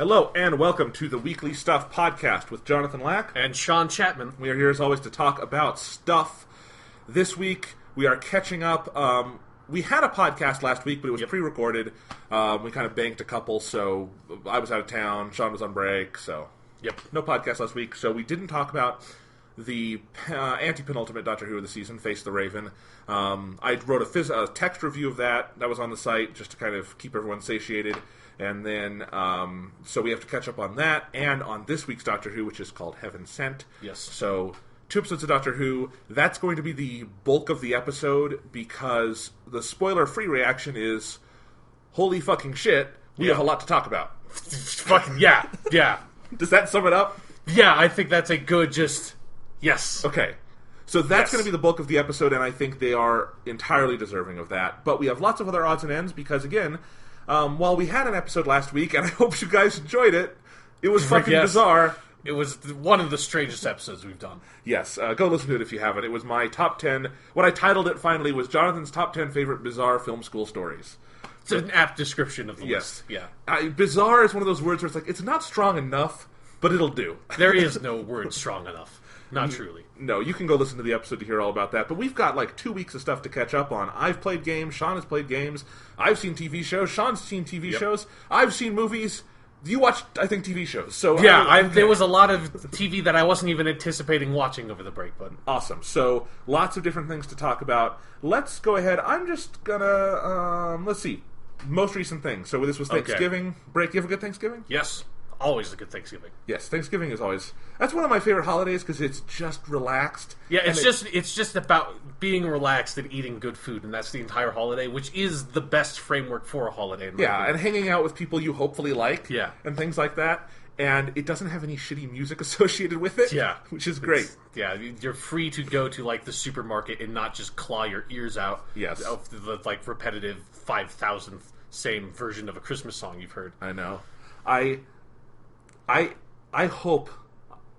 Hello and welcome to the Weekly Stuff Podcast with Jonathan Lack and Sean Chapman. We are here as always to talk about stuff. This week we are catching up. We had a podcast last week, but it was pre-recorded. We kind of banked a couple, so I was out of town. Sean was on break, so no podcast last week. So we didn't talk about the anti-penultimate Doctor Who of the season, Face the Raven. I wrote a text review of that. That was on the site just to kind of keep everyone satiated. And then, so we have to catch up on that and on this week's Doctor Who, which is called Heaven Sent. Yes. So 2 episodes of Doctor Who. That's going to be the bulk of the episode because the spoiler-free reaction is, holy fucking shit, we have a lot to talk about. Fucking, yeah. Does that sum it up? Yeah, I think that's a good yes. Okay. So that's going to be the bulk of the episode, and I think they are entirely deserving of that. But we have lots of other odds and ends because, again, while we had an episode last week, and I hope you guys enjoyed it, it was fucking bizarre. It was one of the strangest episodes we've done. Yes, go listen to it if you haven't. It was my top 10. What I titled it finally was Jonathan's top 10 favorite bizarre film school stories. It's an apt description of the list. Yeah. Bizarre is one of those words where it's like, it's not strong enough, but it'll do. There is no word strong enough. Not truly. No, you can go listen to the episode to hear all about that. But we've got like 2 weeks of stuff to catch up on. I've played games. Sean has played games. I've seen TV shows. Sean's seen TV shows. I've seen movies. You watched, I think, TV shows. So there was a lot of TV that I wasn't even anticipating watching over the break. But awesome. So lots of different things to talk about. Let's go ahead. I'm just gonna let's see. Most recent things. So this was Thanksgiving break. You have a good Thanksgiving? Yes. Always a good Thanksgiving. Yes, Thanksgiving is always... That's one of my favorite holidays because it's just relaxed. Yeah, it's just about being relaxed and eating good food, and that's the entire holiday, which is the best framework for a holiday. And hanging out with people you hopefully like. Yeah. And things like that. And it doesn't have any shitty music associated with it. Yeah. Which is great. You're free to go to, like, the supermarket and not just claw your ears out. Yes. Of the like, repetitive 5,000th same version of a Christmas song you've heard. I know. I hope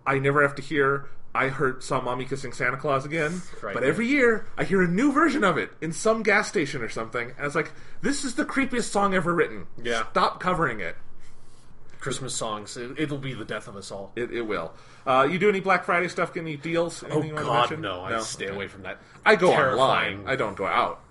I never have to hear I saw Mommy Kissing Santa Claus again. Right, but every year I hear a new version of it in some gas station or something. And it's like, this is the creepiest song ever written. Yeah. Stop covering it. Christmas songs. It'll be the death of us all. It will. You do any Black Friday stuff? Get any deals? Anything no. I stay away from that. I go online. I don't go out.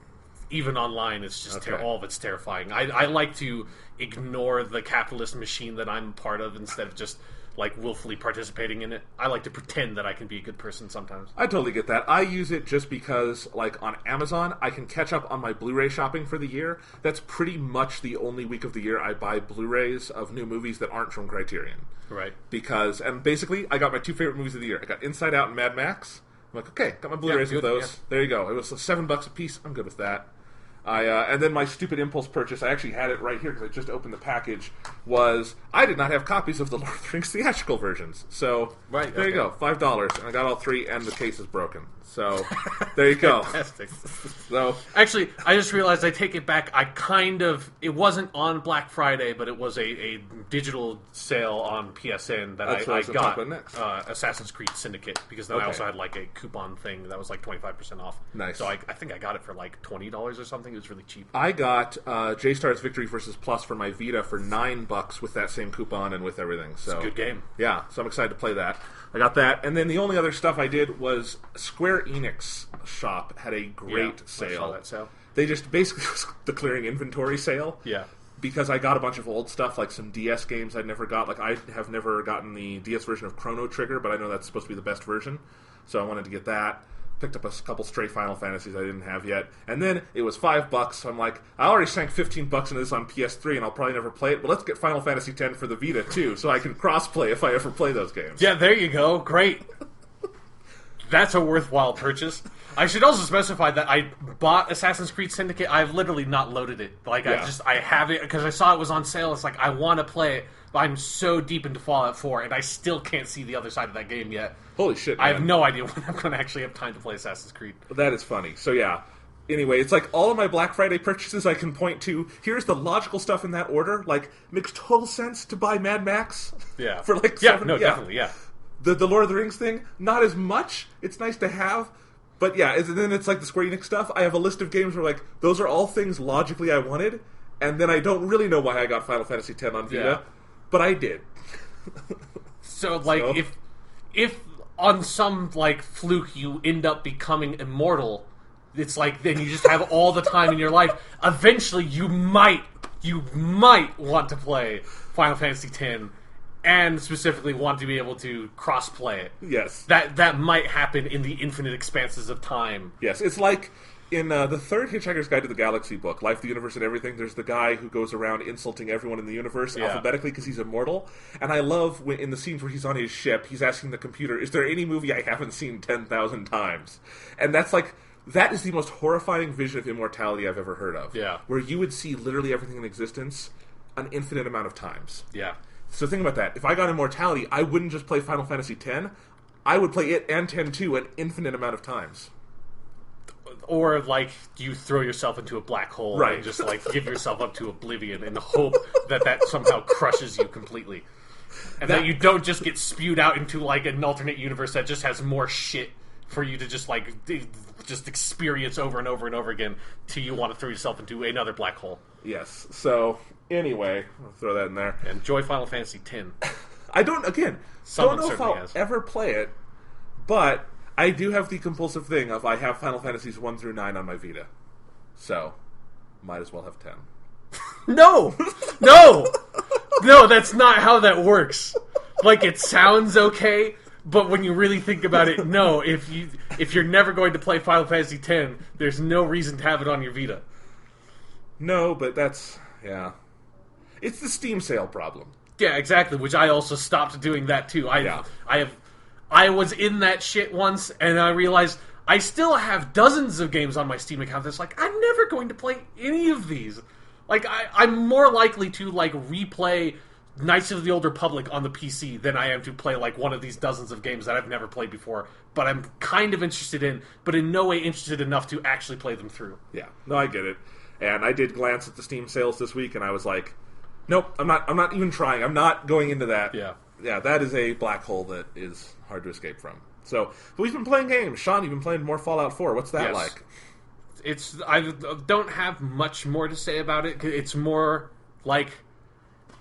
Even online, it's just all of it's terrifying. I like to ignore the capitalist machine that I'm part of instead of just like willfully participating in it. I like to pretend that I can be a good person sometimes. I totally get that. I use it just because, like, on Amazon, I can catch up on my Blu-ray shopping for the year. That's pretty much the only week of the year I buy Blu-rays of new movies that aren't from Criterion. Right. Because, and basically, I got my 2 favorite movies of the year. I got Inside Out and Mad Max. I'm like, okay, got my Blu-rays of those. Yeah. There you go. It was $7 a piece. I'm good with that. And then my stupid impulse purchase, I actually had it right here because I just opened the package, was I did not have copies of the Lord of the Rings theatrical versions. So there you go, $5, and I got all 3, and the case is broken. So there you go. Fantastic. So actually, I just realized I take it back. It wasn't on Black Friday, but it was a digital sale on PSN that I got Assassin's Creed Syndicate, because then I also had like a coupon thing that was like 25% off. Nice. So I think I got it for like $20 or something. It was really cheap. I got J-Star's Victory vs. Plus for my Vita for $9 with that same coupon and with everything. So it's a good game. Yeah, so I'm excited to play that. I got that, and then the only other stuff I did was Square Enix shop had a great sale. I saw that sale. They just basically was the clearing inventory sale. Yeah. Because I got a bunch of old stuff, like some DS games I'd never got. Like, I have never gotten the DS version of Chrono Trigger, but I know that's supposed to be the best version. So I wanted to get that. Picked up a couple stray Final Fantasies I didn't have yet. And then it was $5, so I'm like, I already sank $15 into this on PS3, and I'll probably never play it, but let's get Final Fantasy X for the Vita, too, so I can cross-play if I ever play those games. Yeah, there you go. Great. That's a worthwhile purchase. I should also specify that I bought Assassin's Creed Syndicate. I've literally not loaded it. Like, I have it because I saw it was on sale. It's like, I want to play it, but I'm so deep into Fallout 4, and I still can't see the other side of that game yet. Holy shit, man. I have no idea when I'm going to actually have time to play Assassin's Creed. That is funny. So, yeah. Anyway, it's like all of my Black Friday purchases I can point to. Here's the logical stuff in that order. Like, makes total sense to buy Mad Max. Yeah. For like definitely, yeah. The Lord of the Rings thing, not as much. It's nice to have. But yeah, and then it's like the Square Enix stuff. I have a list of games where like, those are all things logically I wanted. And then I don't really know why I got Final Fantasy X on Vita. but I did. So, like, if on some, like, fluke you end up becoming immortal, it's like, then you just have all the time in your life. Eventually, you might want to play Final Fantasy X, and specifically want to be able to cross-play it. Yes. That might happen in the infinite expanses of time. Yes, it's like in the third Hitchhiker's Guide to the Galaxy book, Life, the Universe, and Everything, there's the guy who goes around insulting everyone in the universe alphabetically because he's immortal. And I love when, in the scenes where he's on his ship, he's asking the computer, is there any movie I haven't seen 10,000 times? And that's like... That is the most horrifying vision of immortality I've ever heard of. Yeah. Where you would see literally everything in existence an infinite amount of times. Yeah. So think about that. If I got immortality, I wouldn't just play Final Fantasy X. I would play it and 10-2 an infinite amount of times. Or, like, you throw yourself into a black hole Right. and just, like, give yourself up to oblivion in the hope that somehow crushes you completely. And that you don't just get spewed out into, like, an alternate universe that just has more shit for you to just, like, just experience over and over and over again till you want to throw yourself into another black hole. Yes. So, anyway, I'll throw that in there. Enjoy Final Fantasy X. I don't know if I'll ever play it, but I do have the compulsive thing of I have Final Fantasies 1 through 9 on my Vita. So, might as well have 10. No! No! No, that's not how that works. Like, it sounds okay, but when you really think about it, no. If you're never going to play Final Fantasy X, there's no reason to have it on your Vita. No, but that's... yeah. It's the Steam sale problem. Yeah, exactly, which I also stopped doing that too. I was in that shit once, and I realized I still have dozens of games on my Steam account that's like, I'm never going to play any of these. Like, I'm more likely to, like, replay Knights of the Old Republic on the PC than I am to play, like, one of these dozens of games that I've never played before, but I'm kind of interested in, but in no way interested enough to actually play them through. Yeah, no, I get it. And I did glance at the Steam sales this week, and I was like, nope, I'm not even trying. I'm not going into that. Yeah. Yeah, that is a black hole that is hard to escape from. So, but we've been playing games. Sean, you've been playing more Fallout 4. What's that like? I don't have much more to say about it. It's more like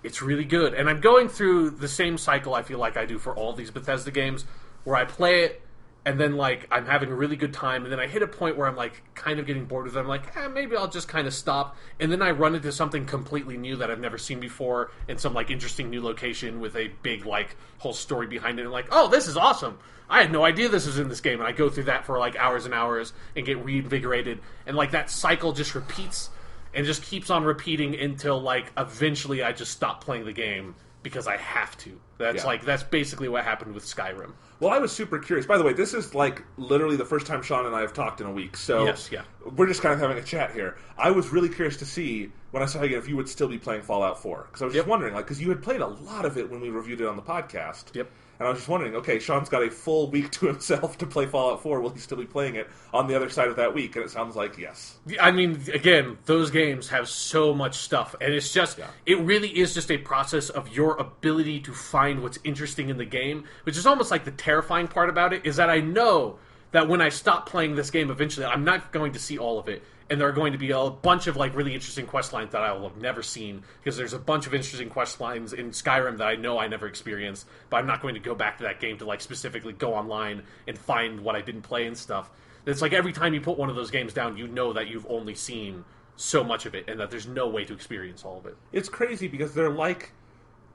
it's really good. And I'm going through the same cycle I feel like I do for all these Bethesda games, where I play it, and then, like, I'm having a really good time, and then I hit a point where I'm, like, kind of getting bored with it. I'm like, maybe I'll just kind of stop. And then I run into something completely new that I've never seen before, in some, like, interesting new location with a big, like, whole story behind it. And, like, oh, this is awesome. I had no idea this was in this game. And I go through that for, like, hours and hours and get reinvigorated. And, like, that cycle just repeats and just keeps on repeating until, like, eventually I just stop playing the game because I have to. That's basically what happened with Skyrim. Well, I was super curious. By the way, this is, like, literally the first time Sean and I have talked in a week, so yes, yeah. We're just kind of having a chat here. I was really curious to see, when I saw you, if you would still be playing Fallout 4. Because I was just wondering, like, because you had played a lot of it when we reviewed it on the podcast. Yep. And I was just wondering, okay, Sean's got a full week to himself to play Fallout 4. Will he still be playing it on the other side of that week? And it sounds like yes. I mean, again, those games have so much stuff. And it's just, it really is just a process of your ability to find what's interesting in the game, which is almost like the terrifying part about it, is that I know that when I stop playing this game eventually, I'm not going to see all of it. And there are going to be a bunch of, like, really interesting quest lines that I will have never seen, because there's a bunch of interesting quest lines in Skyrim that I know I never experienced, but I'm not going to go back to that game to, like, specifically go online and find what I didn't play and stuff. It's like every time you put one of those games down, you know that you've only seen so much of it, and that there's no way to experience all of it. It's crazy, because they're like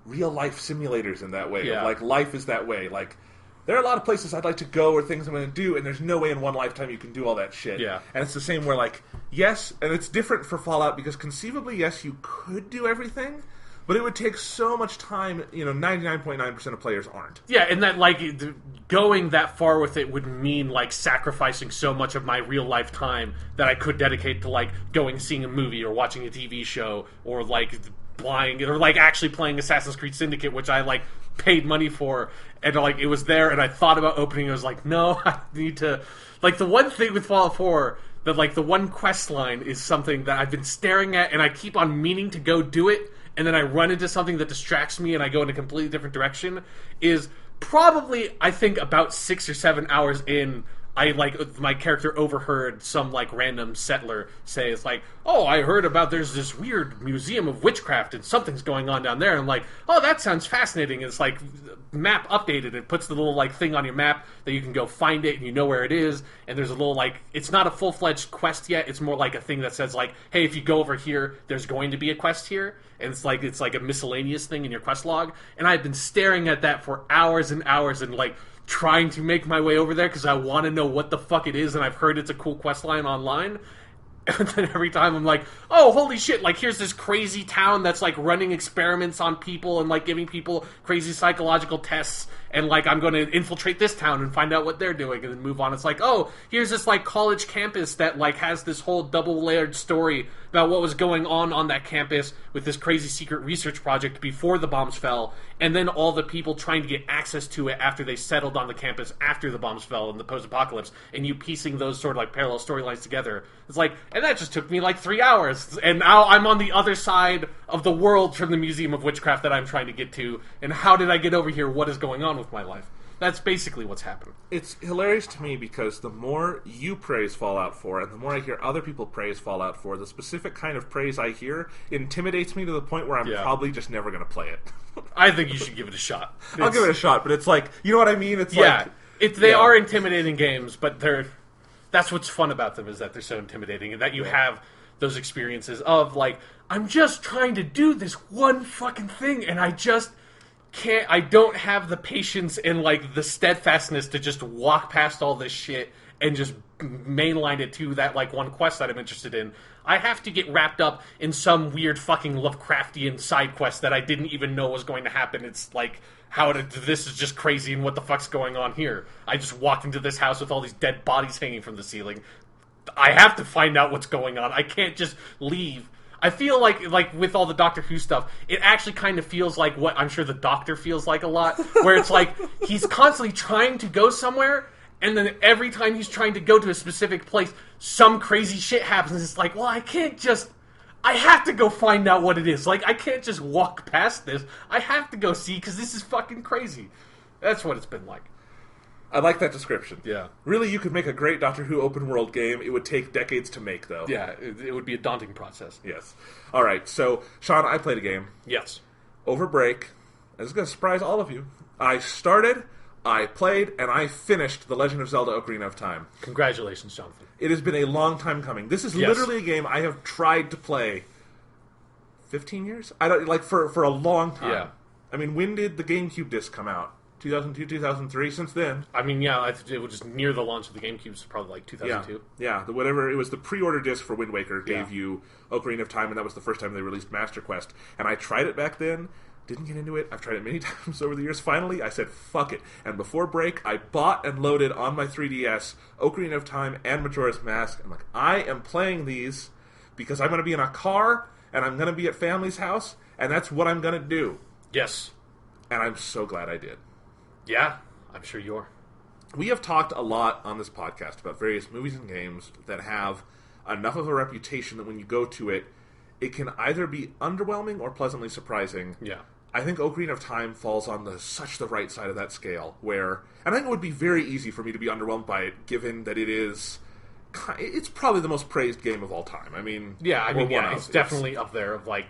real-life simulators in that way. Yeah. Like, life is that way. Like, there are a lot of places I'd like to go or things I'm going to do, and there's no way in one lifetime you can do all that shit. Yeah. And it's the same where, like, yes, and it's different for Fallout because conceivably, yes, you could do everything, but it would take so much time, 99.9% of players aren't. Yeah, and that, like, going that far with it would mean, like, sacrificing so much of my real-life time that I could dedicate to, like, going seeing a movie or watching a TV show or, like, actually playing Assassin's Creed Syndicate, which I, like, paid money for, and, like, it was there, and I thought about opening it. I was like, no, I need to... Like, the one thing with Fallout 4, that, like, the one quest line is something that I've been staring at, and I keep on meaning to go do it, and then I run into something that distracts me, and I go in a completely different direction, is probably, I think, about 6 or 7 hours in, my character overheard some like random settler say, it's like, oh, I heard about there's this weird museum of witchcraft and something's going on down there. And I'm like, oh, that sounds fascinating. And it's like map updated. It puts the little like thing on your map that you can go find it and you know where it is. And there's a little like, it's not a full-fledged quest yet. It's more like a thing that says like, hey, if you go over here, there's going to be a quest here. And it's like a miscellaneous thing in your quest log. And I've been staring at that for hours and hours and like trying to make my way over there because I want to know what the fuck it is, and I've heard it's a cool quest line online. And then every time I'm like, oh, holy shit, like, here's this crazy town that's, like, running experiments on people and, like, giving people crazy psychological tests, and, like, I'm going to infiltrate this town and find out what they're doing, and then move on. It's like, oh, here's this, like, college campus that, like, has this whole double-layered story about what was going on that campus with this crazy secret research project before the bombs fell, and then all the people trying to get access to it after they settled on the campus after the bombs fell in the post-apocalypse, and you piecing those sort of, like, parallel storylines together. It's like, and that just took me like 3 hours, and now I'm on the other side of the world from the Museum of Witchcraft that I'm trying to get to, and how did I get over here? What is going on with my life? That's basically what's happened. It's hilarious to me because the more you praise Fallout 4 and the more I hear other people praise Fallout 4, the specific kind of praise I hear intimidates me to the point where I'm probably just never going to play it. I think you should give it a shot. I'll give it a shot, but it's like, you know what I mean? It's like... They are intimidating games, but that's what's fun about them, is that they're so intimidating, and that you have those experiences of, like, I'm just trying to do this one fucking thing, and I just can't, I don't have the patience and, like, the steadfastness to just walk past all this shit and just mainline it to that, like, one quest that I'm interested in. I have to get wrapped up in some weird fucking Lovecraftian side quest that I didn't even know was going to happen. It's like, this is just crazy and what the fuck's going on here? I just walked into this house with all these dead bodies hanging from the ceiling. I have to find out what's going on. I can't just leave. I feel like with all the Doctor Who stuff, it actually kind of feels like what I'm sure the Doctor feels like a lot, where it's like he's constantly trying to go somewhere, and then every time he's trying to go to a specific place, some crazy shit happens. It's like, well, I have to go find out what it is. Like, I can't just walk past this. I have to go see, because this is fucking crazy. That's what it's been like. I like that description. Yeah. Really, you could make a great Doctor Who open-world game. It would take decades to make, though. Yeah, it would be a daunting process. Yes. All right, so, Sean, I played a game. Yes. Over break. This is going to surprise all of you. I started, I played, and I finished The Legend of Zelda Ocarina of Time. Congratulations, Jonathan. It has been a long time coming. This is literally a game I have tried to play 15 years? I don't, like, for a long time. Yeah. I mean, when did the GameCube disc come out? 2002, 2003, since then. I mean, yeah, it was just near the launch of the GameCube, so probably like 2002. Yeah, it was the pre-order disc for Wind Waker gave you Ocarina of Time, and that was the first time they released Master Quest. And I tried it back then, didn't get into it. I've tried it many times over the years. Finally, I said, fuck it. And before break, I bought and loaded on my 3DS Ocarina of Time and Majora's Mask. I'm like, I am playing these because I'm going to be in a car, and I'm going to be at family's house, and that's what I'm going to do. Yes. And I'm so glad I did. Yeah, I'm sure you are. We have talked a lot on this podcast about various movies and games that have enough of a reputation that when you go to it, it can either be underwhelming or pleasantly surprising. Yeah. I think Ocarina of Time falls on such the right side of that scale, where... And I think it would be very easy for me to be underwhelmed by it, given that it's probably the most praised game of all time. I mean... Yeah, it's definitely up there of, like,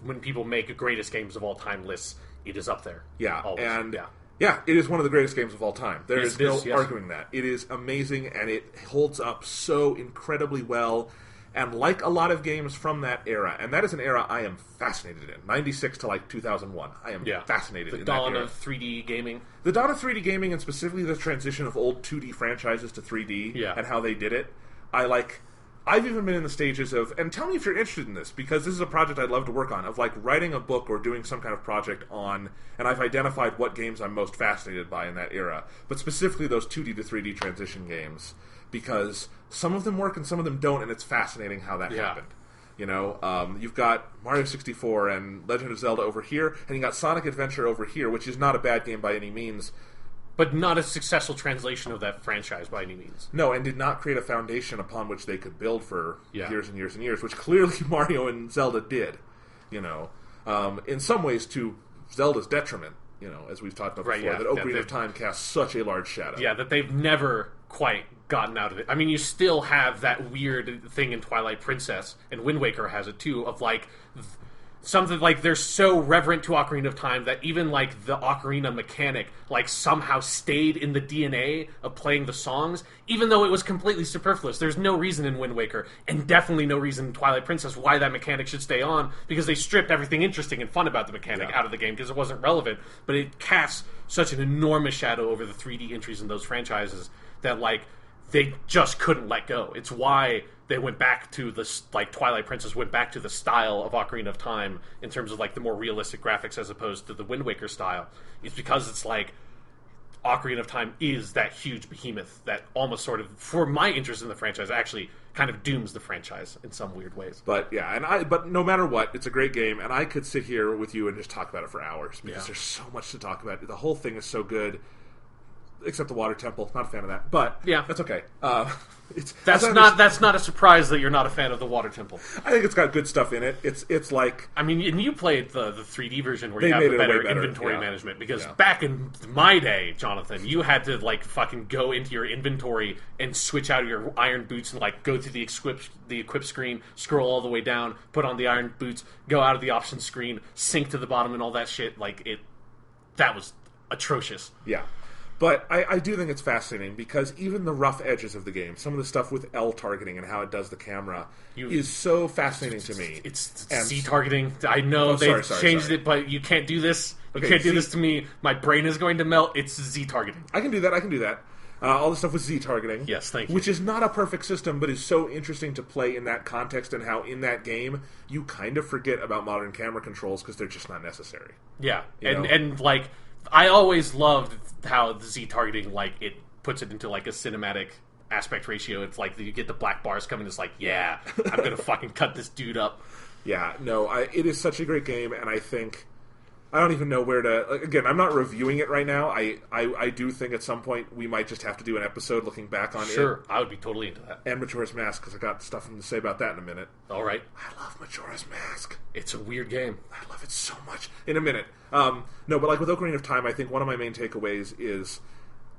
when people make greatest games of all time lists, it is up there. Yeah, always. And... Yeah, it is one of the greatest games of all time. There is no arguing that. It is amazing, and it holds up so incredibly well. And like a lot of games from that era, and that is an era I am fascinated in, 96 to like 2001. I am fascinated in that era. The dawn of 3D gaming. The dawn of 3D gaming, and specifically the transition of old 2D franchises to 3D, and how they did it. I've even been in the stages of, and tell me if you're interested in this, because this is a project I'd love to work on, of like writing a book or doing some kind of project on, and I've identified what games I'm most fascinated by in that era, but specifically those 2D to 3D transition games, because some of them work and some of them don't, and it's fascinating how that happened. You know, you've got Mario 64 and Legend of Zelda over here, and you got Sonic Adventure over here, which is not a bad game by any means. But not a successful translation of that franchise by any means. No, and did not create a foundation upon which they could build for years and years and years, which clearly Mario and Zelda did. You know, in some ways to Zelda's detriment. You know, as we've talked about before, that Ocarina of Time casts such a large shadow. Yeah, that they've never quite gotten out of it. I mean, you still have that weird thing in Twilight Princess, and Wind Waker has it too, of like something like they're so reverent to Ocarina of Time that even like the ocarina mechanic like somehow stayed in the DNA of playing the songs, even though it was completely superfluous. There's no reason in Wind Waker, and definitely no reason in Twilight Princess why that mechanic should stay on, because they stripped everything interesting and fun about the mechanic out of the game because it wasn't relevant. But it casts such an enormous shadow over the 3D entries in those franchises that like they just couldn't let go. It's why they went back to the, like, Twilight Princess went back to the style of Ocarina of Time in terms of, like, the more realistic graphics as opposed to the Wind Waker style. It's because it's, like, Ocarina of Time is that huge behemoth that almost sort of, for my interest in the franchise, actually kind of dooms the franchise in some weird ways. But, yeah, but no matter what, it's a great game, and I could sit here with you and just talk about it for hours, because there's so much to talk about. The whole thing is so good. Except the water temple, not a fan of that, but that's okay. That's not a surprise that you're not a fan of the water temple. I think it's got good stuff in it. It's like, I mean, and you played the 3D version where you have the better inventory management, because back in my day, Jonathan, you had to like fucking go into your inventory and switch out your iron boots and like go to the equip screen, scroll all the way down, put on the iron boots, go out of the options screen, sink to the bottom, and all that shit. Like that was atrocious. Yeah. But I do think it's fascinating, because even the rough edges of the game, some of the stuff with L targeting and how it does the camera, is so fascinating to me. It's Z targeting. I know they changed it, but you can't do this. You can't do this to me. My brain is going to melt. It's Z targeting. I can do that. All the stuff with Z targeting. Yes, thank you. Which is not a perfect system, but is so interesting to play in that context, and how in that game you kind of forget about modern camera controls because they're just not necessary. Yeah, and like, I always loved how the Z targeting, like, it puts it into like a cinematic aspect ratio. It's like you get the black bars coming. It's like, yeah, I'm gonna fucking cut this dude up. Yeah, no, it is such a great game, and I think I don't even know where to. Again, I'm not reviewing it right now. I do think at some point we might just have to do an episode looking back on it. Sure, I would be totally into that. And Majora's Mask, because I got stuff to say about that in a minute. All right. I love Majora's Mask. It's a weird game. I love it so much. In a minute. No, but like with Ocarina of Time, I think one of my main takeaways is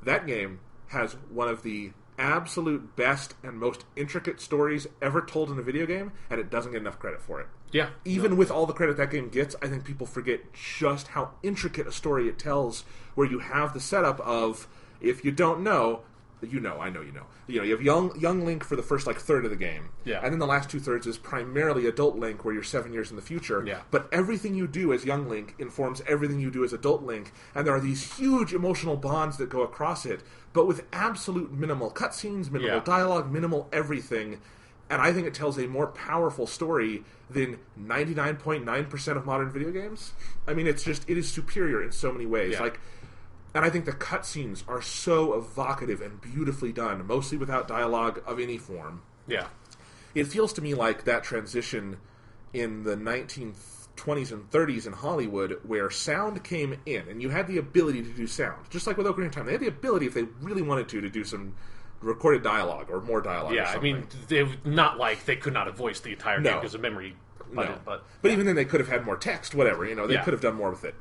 that game has one of the absolute best and most intricate stories ever told in a video game, and it doesn't get enough credit for it. Yeah. Even with all the credit that game gets, I think people forget just how intricate a story it tells, where you have the setup of, if you don't know, you know, I know you know. You know, you have young Link for the first, like, third of the game. Yeah. And then the last two-thirds is primarily adult Link, where you're 7 years in the future. Yeah. But everything you do as young Link informs everything you do as adult Link, and there are these huge emotional bonds that go across it, but with absolute minimal cutscenes, minimal dialogue, minimal everything. And I think it tells a more powerful story than 99.9% of modern video games. I mean, it is superior in so many ways. Yeah. Like, and I think the cutscenes are so evocative and beautifully done, mostly without dialogue of any form. Yeah. It feels to me like that transition in the 1920s and 30s in Hollywood, where sound came in, and you had the ability to do sound. Just like with Ocarina of Time, they had the ability, if they really wanted to do some recorded dialogue or more dialogue. Yeah, I mean, not like they could not have voiced the entire game because of memory. But even then, they could have had more text, whatever. You know, they could have done more with it.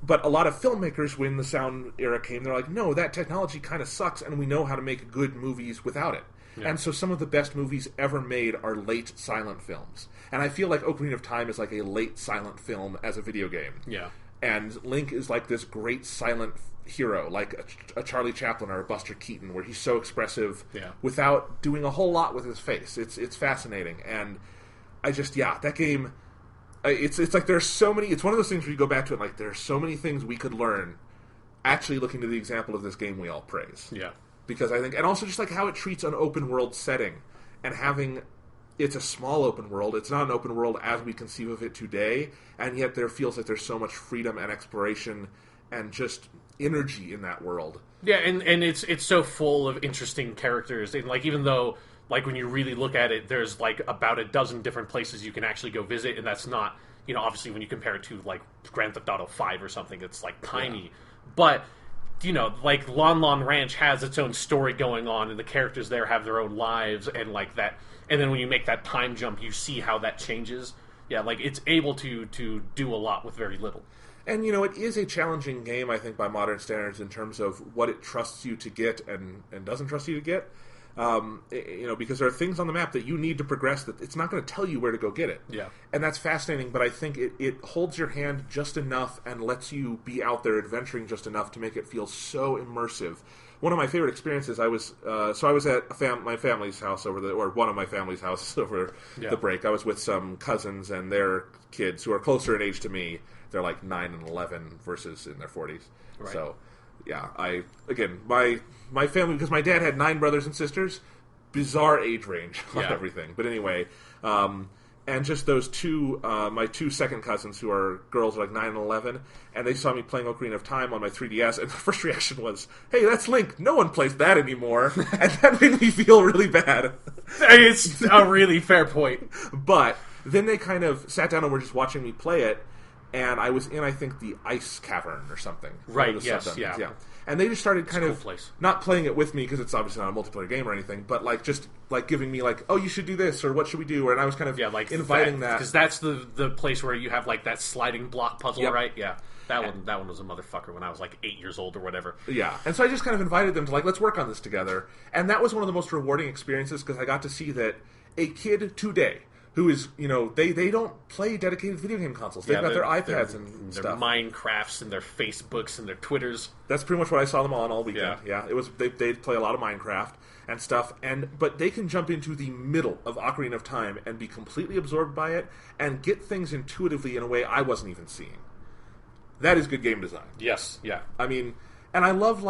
But a lot of filmmakers, when the sound era came, they're like, no, that technology kind of sucks, and we know how to make good movies without it. Yeah. And so some of the best movies ever made are late silent films. And I feel like Ocarina of Time is like a late silent film as a video game. Yeah. And Link is like this great silent hero, like a Charlie Chaplin or a Buster Keaton, where he's so expressive without doing a whole lot with his face. It's fascinating. And I just, that game... It's like there's so many... It's one of those things where you go back to it, like, there's so many things we could learn actually looking to the example of this game we all praise. Yeah. Because I think... And also just like how it treats an open world setting, and having... It's a small open world. It's not an open world as we conceive of it today, and yet there feels like there's so much freedom and exploration and just energy in that world. Yeah, and it's so full of interesting characters. And, like, even though... Like, when you really look at it, there's, like, about a dozen different places you can actually go visit, and that's not, you know, obviously when you compare it to, like, Grand Theft Auto 5 or something, it's, like, tiny. Yeah. But, you know, like, Lon Lon Ranch has its own story going on, and the characters there have their own lives, and, like, that... And then when you make that time jump, you see how that changes. yeah, like it's able to do a lot with very little. And, it is a challenging game, I think, by modern standards in terms of what it trusts you to get and doesn't trust you to get. Because there are things on the map that you need to progress that it's not going to tell you where to go get it. Yeah. And that's fascinating, but I think it holds your hand just enough and lets you be out there adventuring just enough to make it feel so immersive. One of my favorite experiences, I was at my family's house one of my family's houses over the break. I was with some cousins and their kids who are closer in age to me. They're like 9 and 11 versus in their 40s. Right. So, yeah, my family, because my dad had 9 brothers and sisters, bizarre age range on everything. But anyway, and just those two, my 2 second cousins who are girls, are like 9 and 11, and they saw me playing Ocarina of Time on my 3DS, and the first reaction was, "Hey, that's Link. No one plays that anymore." And that made me feel really bad. It's a really fair point. But then they kind of sat down and were just watching me play it, and I was in, I think, the ice cavern or something. Right, yes, yeah. And they just started kind of place. Not playing it with me because it's obviously not a multiplayer game or anything, but just giving me oh, you should do this, or what should we do? And I was kind of inviting that. Because that's the place where you have that sliding block puzzle, right? Yeah. That one was a motherfucker when I was 8 years old or whatever. Yeah. And so I just kind of invited them to let's work on this together. And that was one of the most rewarding experiences because I got to see that a kid today who is, they don't play dedicated video game consoles. They've got their iPads and their stuff. Minecrafts and their Facebooks and their Twitters. That's pretty much what I saw them on all weekend. Yeah. It was they'd play a lot of Minecraft and stuff, but they can jump into the middle of Ocarina of Time and be completely absorbed by it and get things intuitively in a way I wasn't even seeing. That is good game design. Yes, yeah. I mean, and I love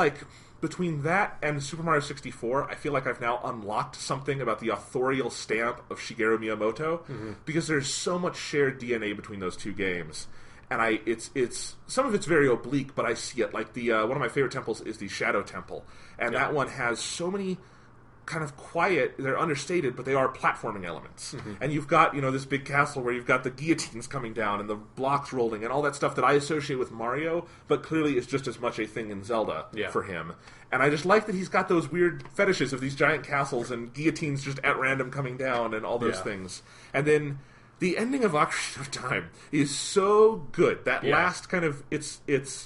between that and Super Mario 64, I feel like I've now unlocked something about the authorial stamp of Shigeru Miyamoto because there's so much shared DNA between those two games. And it's some of it's very oblique, but I see it. One of my favorite temples is the Shadow Temple, and that one has so many kind of quiet, they're understated, but they are platforming elements. And you've got, this big castle where you've got the guillotines coming down and the blocks rolling and all that stuff that I associate with Mario, but clearly is just as much a thing in Zelda for him. And I just like that he's got those weird fetishes of these giant castles and guillotines just at random coming down and all those things. And then the ending of Ocarina of Time is so good. That last kind of, it's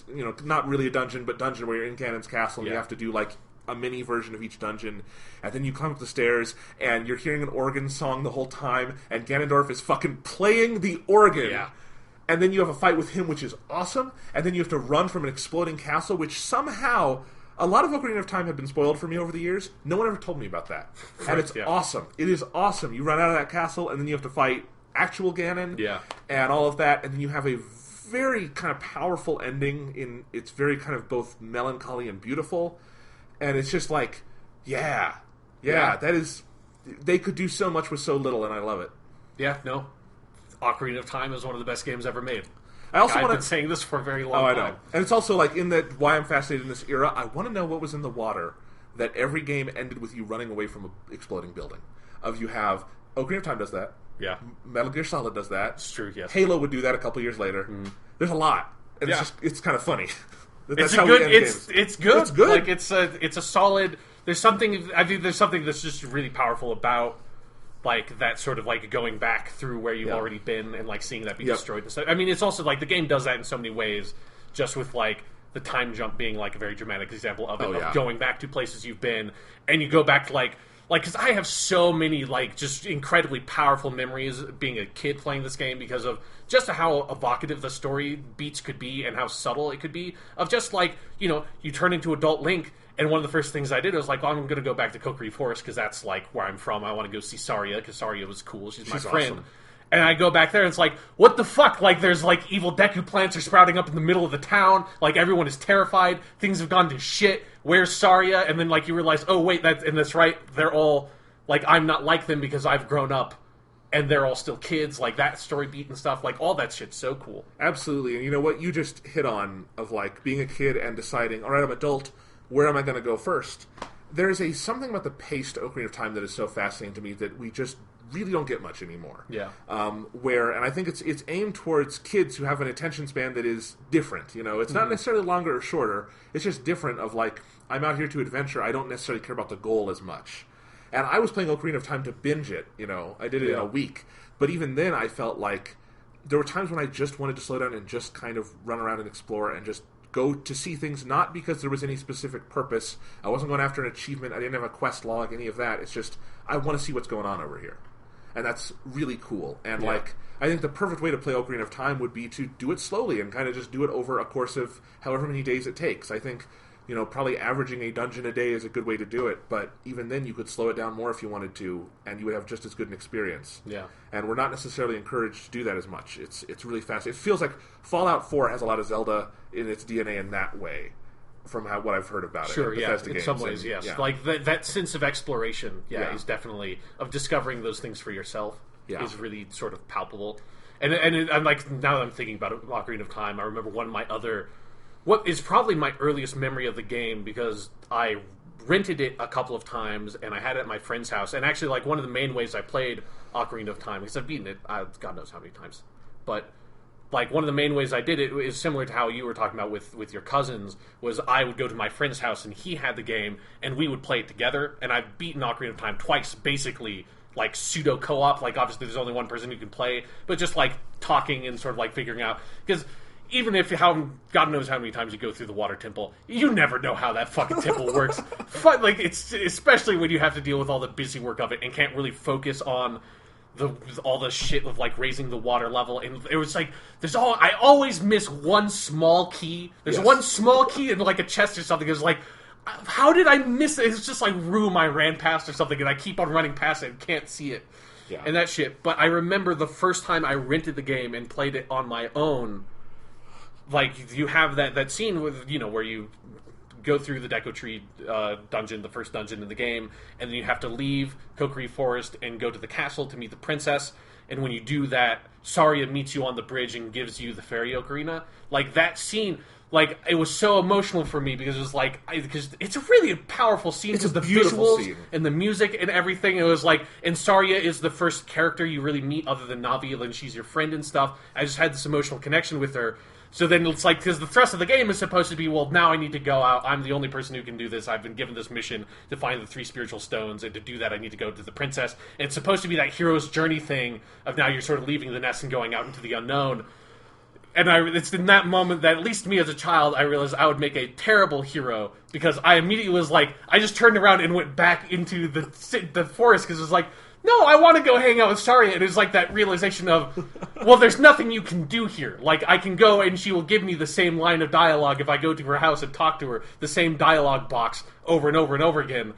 not really a dungeon, but dungeon where you're in Ganon's castle and you have to do a mini version of each dungeon, and then you climb up the stairs, and you're hearing an organ song the whole time, and Ganondorf is fucking playing the organ, and then you have a fight with him, which is awesome, and then you have to run from an exploding castle, which somehow, a lot of Ocarina of Time have been spoiled for me over the years. No one ever told me about that, and it's awesome. It is awesome. You run out of that castle, and then you have to fight actual Ganon, and all of that, and then you have a very kind of powerful ending. It's very kind of both melancholy and beautiful. And it's just that is, they could do so much with so little, and I love it. Yeah, no. Ocarina of Time is one of the best games ever made. I've been saying this for a very long time. I know. And it's also in that, why I'm fascinated in this era, I want to know what was in the water that every game ended with you running away from an exploding building. You have, Ocarina of Time does that. Yeah. Metal Gear Solid does that. It's true, yes. Halo would do that a couple years later. There's a lot. And it's kind of funny. It's good. It's good. It's a solid. There's something that's just really powerful about that sort of going back through where you've already been and seeing that be destroyed and stuff. I mean, it's also the game does that in so many ways, just with the time jump being a very dramatic example of it, of going back to places you've been, and you go back to because I have so many just incredibly powerful memories being a kid playing this game because of just how evocative the story beats could be and how subtle it could be. Of just you turn into adult Link, and one of the first things I did was I'm going to go back to Kokiri Forest because that's where I'm from. I want to go see Saria because Saria was cool. She's my friend. Awesome. And I go back there, and it's what the fuck? There's, evil Deku plants are sprouting up in the middle of the town. Everyone is terrified. Things have gone to shit. Where's Saria? And then, you realize, oh, wait, that's right. They're all, I'm not like them because I've grown up, and they're all still kids. That story beat and stuff. All that shit's so cool. Absolutely. And you know what? You just hit on of, being a kid and deciding, all right, I'm adult. Where am I going to go first? There's something about the pace to Ocarina of Time that is so fascinating to me that we just really don't get much anymore. Yeah. And I think it's aimed towards kids who have an attention span that is different. It's not necessarily longer or shorter. It's just different. Of I'm out here to adventure. I don't necessarily care about the goal as much. And I was playing Ocarina of Time to binge it, I did it in a week. But even then, I felt like there were times when I just wanted to slow down and just kind of run around and explore and just go to see things, not because there was any specific purpose. I wasn't going after an achievement. I didn't have a quest log, any of that. It's just, I want to see what's going on over here. And that's really cool. And, I think the perfect way to play Ocarina of Time would be to do it slowly and kind of just do it over a course of however many days it takes. I think, probably averaging a dungeon a day is a good way to do it, but even then you could slow it down more if you wanted to, and you would have just as good an experience. Yeah. And we're not necessarily encouraged to do that as much. It's really fast. It feels like Fallout 4 has a lot of Zelda in its DNA in that way, from what I've heard about it. Sure, yeah, in some ways, yes. Yeah. Like, that sense of exploration, is definitely, of discovering those things for yourself, is really sort of palpable. And I'm like, now that I'm thinking about it, Ocarina of Time, I remember what is probably my earliest memory of the game, because I rented it a couple of times, and I had it at my friend's house. And actually, like, one of the main ways I played Ocarina of Time, because I've beaten it, God knows how many times, but like, one of the main ways I did it is similar to how you were talking about with your cousins, was I would go to my friend's house, and he had the game, and we would play it together. And I've beaten Ocarina of Time twice, basically, like, pseudo co-op. Like, obviously there's only one person who can play, but just, like, talking and sort of, like, figuring out, because even if God knows how many times you go through the water temple, you never know how that fucking temple works. Like, it's especially when you have to deal with all the busy work of it and can't really focus on all the shit of, like, raising the water level. And it was like, I always miss one small key. There's one small key in, like, a chest or something. It was like, how did I miss it? It's just like room I ran past or something, and I keep on running past it and can't see it. Yeah. And that shit. But I remember the first time I rented the game and played it on my own. Like, you have that scene with, where you go through the Deku Tree dungeon, the first dungeon in the game, and then you have to leave Kokiri Forest and go to the castle to meet the princess. And when you do that, Saria meets you on the bridge and gives you the fairy ocarina. Like, that scene, like, it was so emotional for me, because it was like, because it's a really powerful scene. It's the visuals scene. And the music and everything. It was like, and Saria is the first character you really meet other than Navi, and she's your friend and stuff. I just had this emotional connection with her. So then it's like, because the thrust of the game is supposed to be, well, now I need to go out. I'm the only person who can do this. I've been given this mission to find the 3 spiritual stones, and to do that I need to go to the princess. And it's supposed to be that hero's journey thing of now you're sort of leaving the nest and going out into the unknown. And it's in that moment that, at least me as a child, I realized I would make a terrible hero, because I immediately was like, I just turned around and went back into the forest, because it was like, no, I want to go hang out with Saria. And it was like that realization of, well, there's nothing you can do here. Like, I can go and she will give me the same line of dialogue if I go to her house and talk to her, the same dialogue box over and over and over again.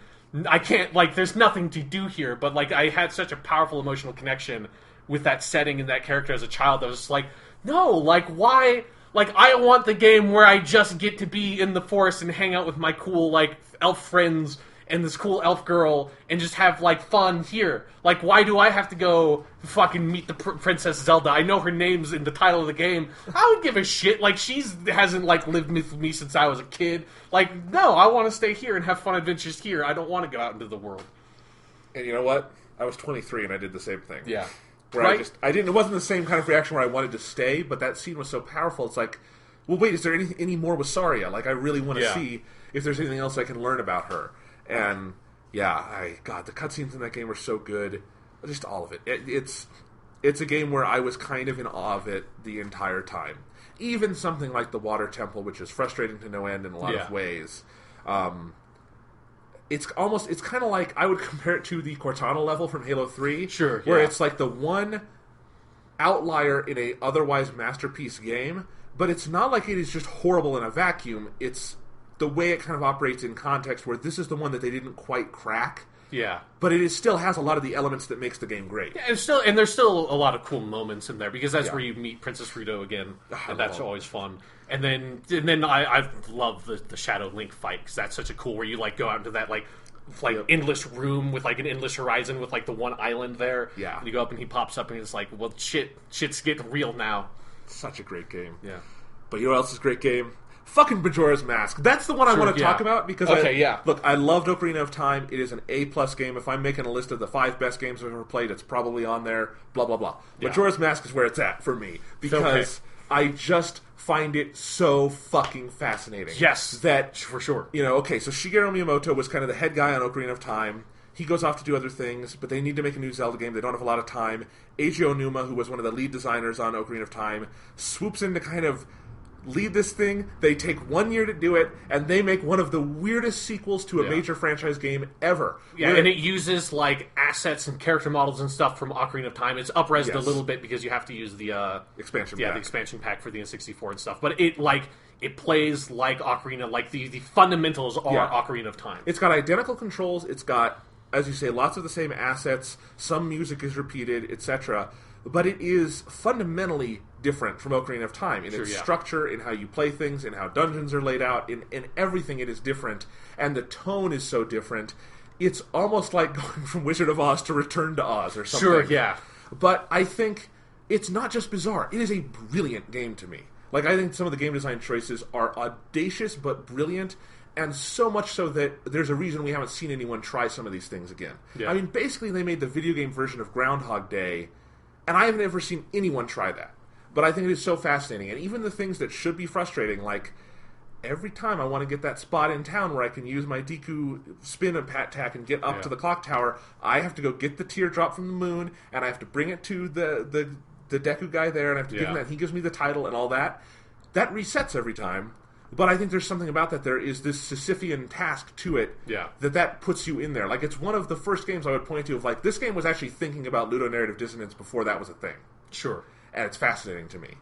I can't, like, there's nothing to do here. But, like, I had such a powerful emotional connection with that setting and that character as a child. I was just like, no, like, why? Like, I want the game where I just get to be in the forest and hang out with my cool, like, elf friends and this cool elf girl, and just have, like, fun here. Like, why do I have to go fucking meet the Princess Zelda? I know her name's in the title of the game. I would give a shit. Like, hasn't, like, lived with me since I was a kid. Like, no, I want to stay here and have fun adventures here. I don't want to go out into the world. And you know what? I was 23 and I did the same thing. Yeah. Where right? It wasn't the same kind of reaction where I wanted to stay, but that scene was so powerful. It's like, well, wait, is there any more with Saria? Like, I really want to see if there's anything else I can learn about her. And God, the cutscenes in that game are so good. Just all of it. It's a game where I was kind of in awe of it the entire time. Even something like the Water Temple, which is frustrating to no end in a lot of ways. It's kind of like, I would compare it to the Cortana level from Halo 3. Sure, where it's like the one outlier in a otherwise masterpiece game, but it's not like it is just horrible in a vacuum. It's the way it kind of operates in context, where this is the one that they didn't quite crack. Yeah. But it still has a lot of the elements that makes the game great. Yeah, and there's still a lot of cool moments in there, because that's where you meet Princess Rito again, and that's always fun. And then I love the Shadow Link fight, because that's such a cool, where you, like, go out into that, like endless room with, like, an endless horizon with, like, the one island there. Yeah. And you go up and he pops up and it's like, well, shit's getting real now. Such a great game. Yeah. But you know what else is a great game? Fucking Majora's Mask. That's the one I want to talk about, because look, I loved Ocarina of Time. It is an A+ game. If I'm making a list of the 5 best games I've ever played, it's probably on there. Blah blah blah. Yeah. Majora's Mask is where it's at for me, because I just find it so fucking fascinating. Yes, that for sure. So Shigeru Miyamoto was kind of the head guy on Ocarina of Time. He goes off to do other things, but they need to make a new Zelda game. They don't have a lot of time. Eiji Onuma, who was one of the lead designers on Ocarina of Time, swoops in to kind of lead this thing. They take 1 year to do it, and they make one of the weirdest sequels to a major franchise game ever. Yeah, and it uses like assets and character models and stuff from Ocarina of Time. It's up-resed a little bit because you have to use the expansion pack. the expansion pack for the N64 and stuff. But it plays like Ocarina, like the fundamentals are Ocarina of Time. It's got identical controls. It's got, as you say, lots of the same assets. Some music is repeated, etc. But it is fundamentally different from Ocarina of Time in its structure, in how you play things, in how dungeons are laid out, in everything. It is different, and the tone is so different. It's almost like going from Wizard of Oz to Return to Oz or something. Sure, yeah. But I think it's not just bizarre. It is a brilliant game to me. Like, I think some of the game design choices are audacious but brilliant, and so much so that there's a reason we haven't seen anyone try some of these things again. Yeah. I mean, basically they made the video game version of Groundhog Day, and I haven't ever seen anyone try that. But I think it is so fascinating. And even the things that should be frustrating, like every time I want to get that spot in town where I can use my Deku spin and pat tack and get up to the clock tower, I have to go get the teardrop from the moon, and I have to bring it to the Deku guy there, and I have to give him that. He gives me the title and all that. That resets every time. But I think there's something about that. There is this Sisyphean task to it that puts you in there. Like, it's one of the first games I would point to of, like, this game was actually thinking about ludonarrative dissonance before that was a thing. Sure. And it's fascinating to me.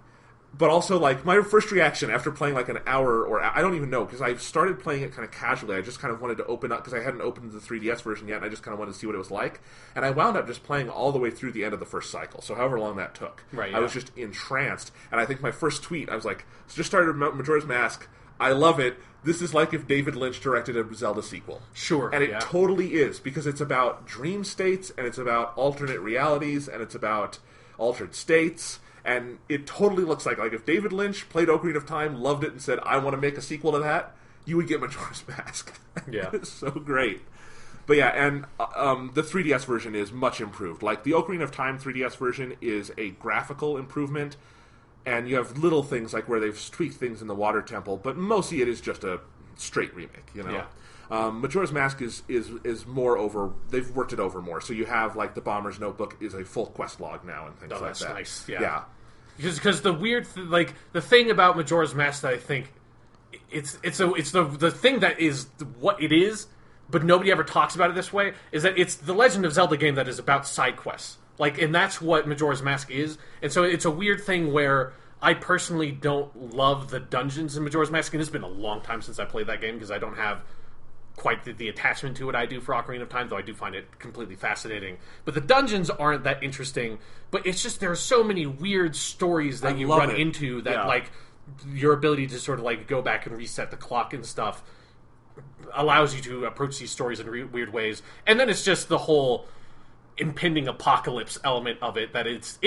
But also, like, my first reaction after playing, like, an hour, or I don't even know, because I started playing it kind of casually. I just kind of wanted to open up, because I hadn't opened the 3DS version yet, and I just kind of wanted to see what it was like. And I wound up just playing all the way through the end of the first cycle, so however long that took. Right, I was just entranced. And I think my first tweet, I was like, just started Majora's Mask. I love it. This is like if David Lynch directed a Zelda sequel. Sure. And it totally is, because it's about dream states, and it's about alternate realities, and it's about altered states. And it totally looks like if David Lynch played Ocarina of Time, loved it, and said, I want to make a sequel to that, you would get Majora's Mask. Yeah. It's so great. But yeah, and the 3DS version is much improved. Like, the Ocarina of Time 3DS version is a graphical improvement, and you have little things like where they've tweaked things in the water temple, but mostly it is just a straight remake, you know? Yeah. Majora's Mask is more over. They've worked it over more. So you have, like, the Bomber's Notebook is a full quest log now and things like that's that. Nice. Yeah. Because the weird the thing about Majora's Mask that I think it's the thing that is what it is, but nobody ever talks about it this way, is that it's the Legend of Zelda game that is about side quests. Like, and that's what Majora's Mask is. And so it's a weird thing where I personally don't love the dungeons in Majora's Mask, and it's been a long time since I played that game because I don't have quite the attachment to it I do for Ocarina of Time, though I do find it completely fascinating. But the dungeons aren't that interesting, but it's just there are so many weird stories that you run into that, like, your ability to sort of, like, go back and reset the clock and stuff allows you to approach these stories in weird ways. And then it's just the whole impending apocalypse element of it, that it's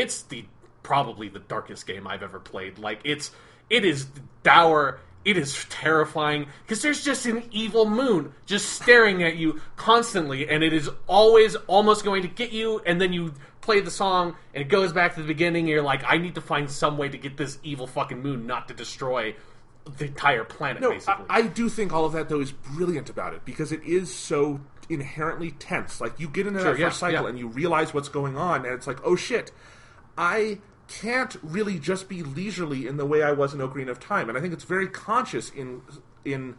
probably the darkest game I've ever played. Like, it is dour. It is terrifying, because there's just an evil moon just staring at you constantly, and it is always almost going to get you, and then you play the song, and it goes back to the beginning, and you're like, I need to find some way to get this evil fucking moon not to destroy the entire planet, basically. I do think all of that, though, is brilliant about it, because it is so inherently tense. Like, you get into that first cycle, and you realize what's going on, and it's like, oh shit, I can't really just be leisurely in the way I was in Ocarina of Time, and I think it's very conscious in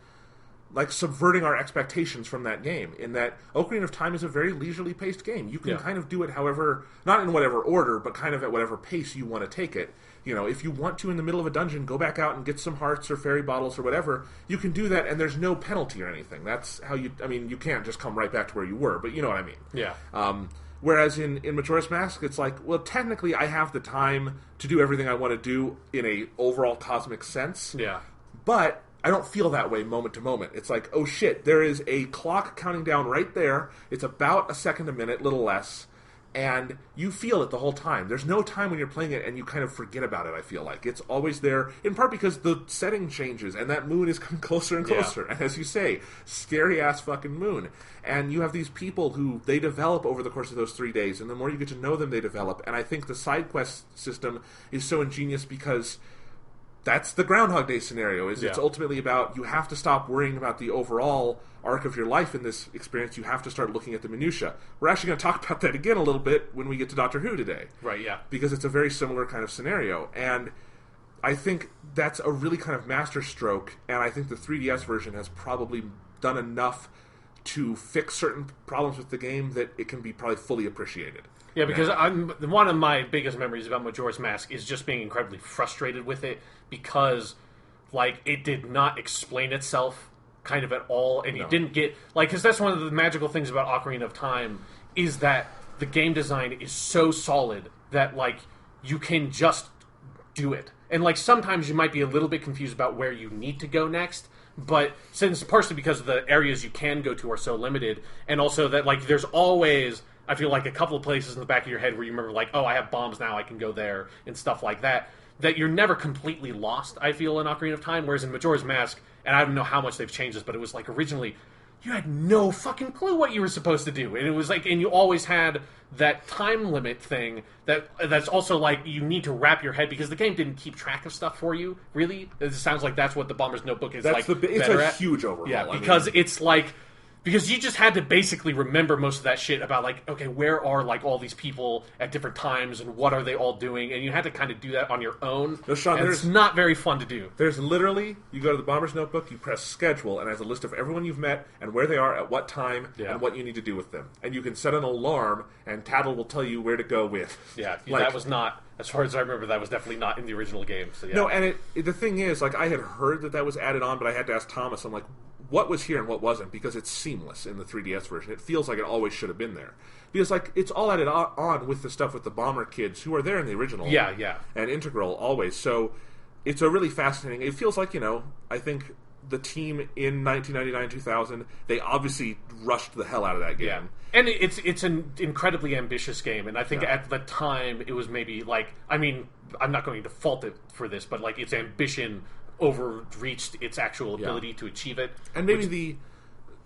like subverting our expectations from that game, in that Ocarina of Time is a very leisurely paced game. You can kind of do it however, not in whatever order, but kind of at whatever pace you want to take it. You know, if you want to, in the middle of a dungeon, go back out and get some hearts or fairy bottles or whatever, you can do that, and there's no penalty or anything. That's how you can't just come right back to where you were, but you know what I mean. Yeah. Whereas in Majora's Mask, it's like, well, technically I have the time to do everything I want to do in a overall cosmic sense. Yeah. But I don't feel that way moment to moment. It's like, oh shit, there is a clock counting down right there. It's about a second a minute, little less. And you feel it the whole time. There's no time when you're playing it and you kind of forget about it, I feel like. It's always there, in part because the setting changes and that moon is coming closer and closer. And as you say, scary-ass fucking moon. And you have these people who, they develop over the course of those 3 days, and the more you get to know them, they develop. And I think the side quest system is so ingenious because that's the Groundhog Day scenario. It's ultimately about you have to stop worrying about the overall arc of your life in this experience. You have to start looking at the minutia. We're actually going to talk about that again a little bit when we get to Doctor Who today. Right, yeah. Because it's a very similar kind of scenario. And I think that's a really kind of masterstroke, and I think the 3DS version has probably done enough to fix certain problems with the game that it can be probably fully appreciated. Yeah, because one of my biggest memories about Majora's Mask is just being incredibly frustrated with it because, like, it did not explain itself kind of at all, and you didn't get... Like, because that's one of the magical things about Ocarina of Time is that the game design is so solid that, like, you can just do it. And, like, sometimes you might be a little bit confused about where you need to go next, but since partially because the areas you can go to are so limited, and also that, like, there's always... I feel like a couple of places in the back of your head where you remember, like, oh, I have bombs now, I can go there, and stuff like that, that you're never completely lost, I feel, in Ocarina of Time, whereas in Majora's Mask, and I don't know how much they've changed this, but it was like originally, you had no fucking clue what you were supposed to do, and it was like, and you always had that time limit thing that's also like, you need to wrap your head, because the game didn't keep track of stuff for you, really. It sounds like that's what the Bomber's Notebook is it's a huge overhaul. Yeah, because it's like... Because you just had to basically remember most of that shit about, like, okay, where are, like, all these people at different times, and what are they all doing, and you had to kind of do that on your own. No, Sean, and it's not very fun to do. There's literally, you go to the Bomber's Notebook, you press schedule, and it has a list of everyone you've met, and where they are, at what time, and what you need to do with them. And you can set an alarm, and Tattle will tell you where to go with. Yeah, like, that was not... As far as I remember, that was definitely not in the original game. So yeah. No, and the thing is, like, I had heard that was added on, but I had to ask Thomas, I'm like, what was here and what wasn't? Because it's seamless in the 3DS version. It feels like it always should have been there. Because, like, it's all added on with the stuff with the Bomber kids who are there in the original. Yeah, yeah. And integral, always. So, it's a really fascinating... It feels like, I think the team in 1999-2000, they obviously rushed the hell out of that game. Yeah. And it's an incredibly ambitious game, and I think at the time it was maybe like, I mean, I'm not going to fault it for this, but like its ambition overreached its actual ability to achieve it. And maybe the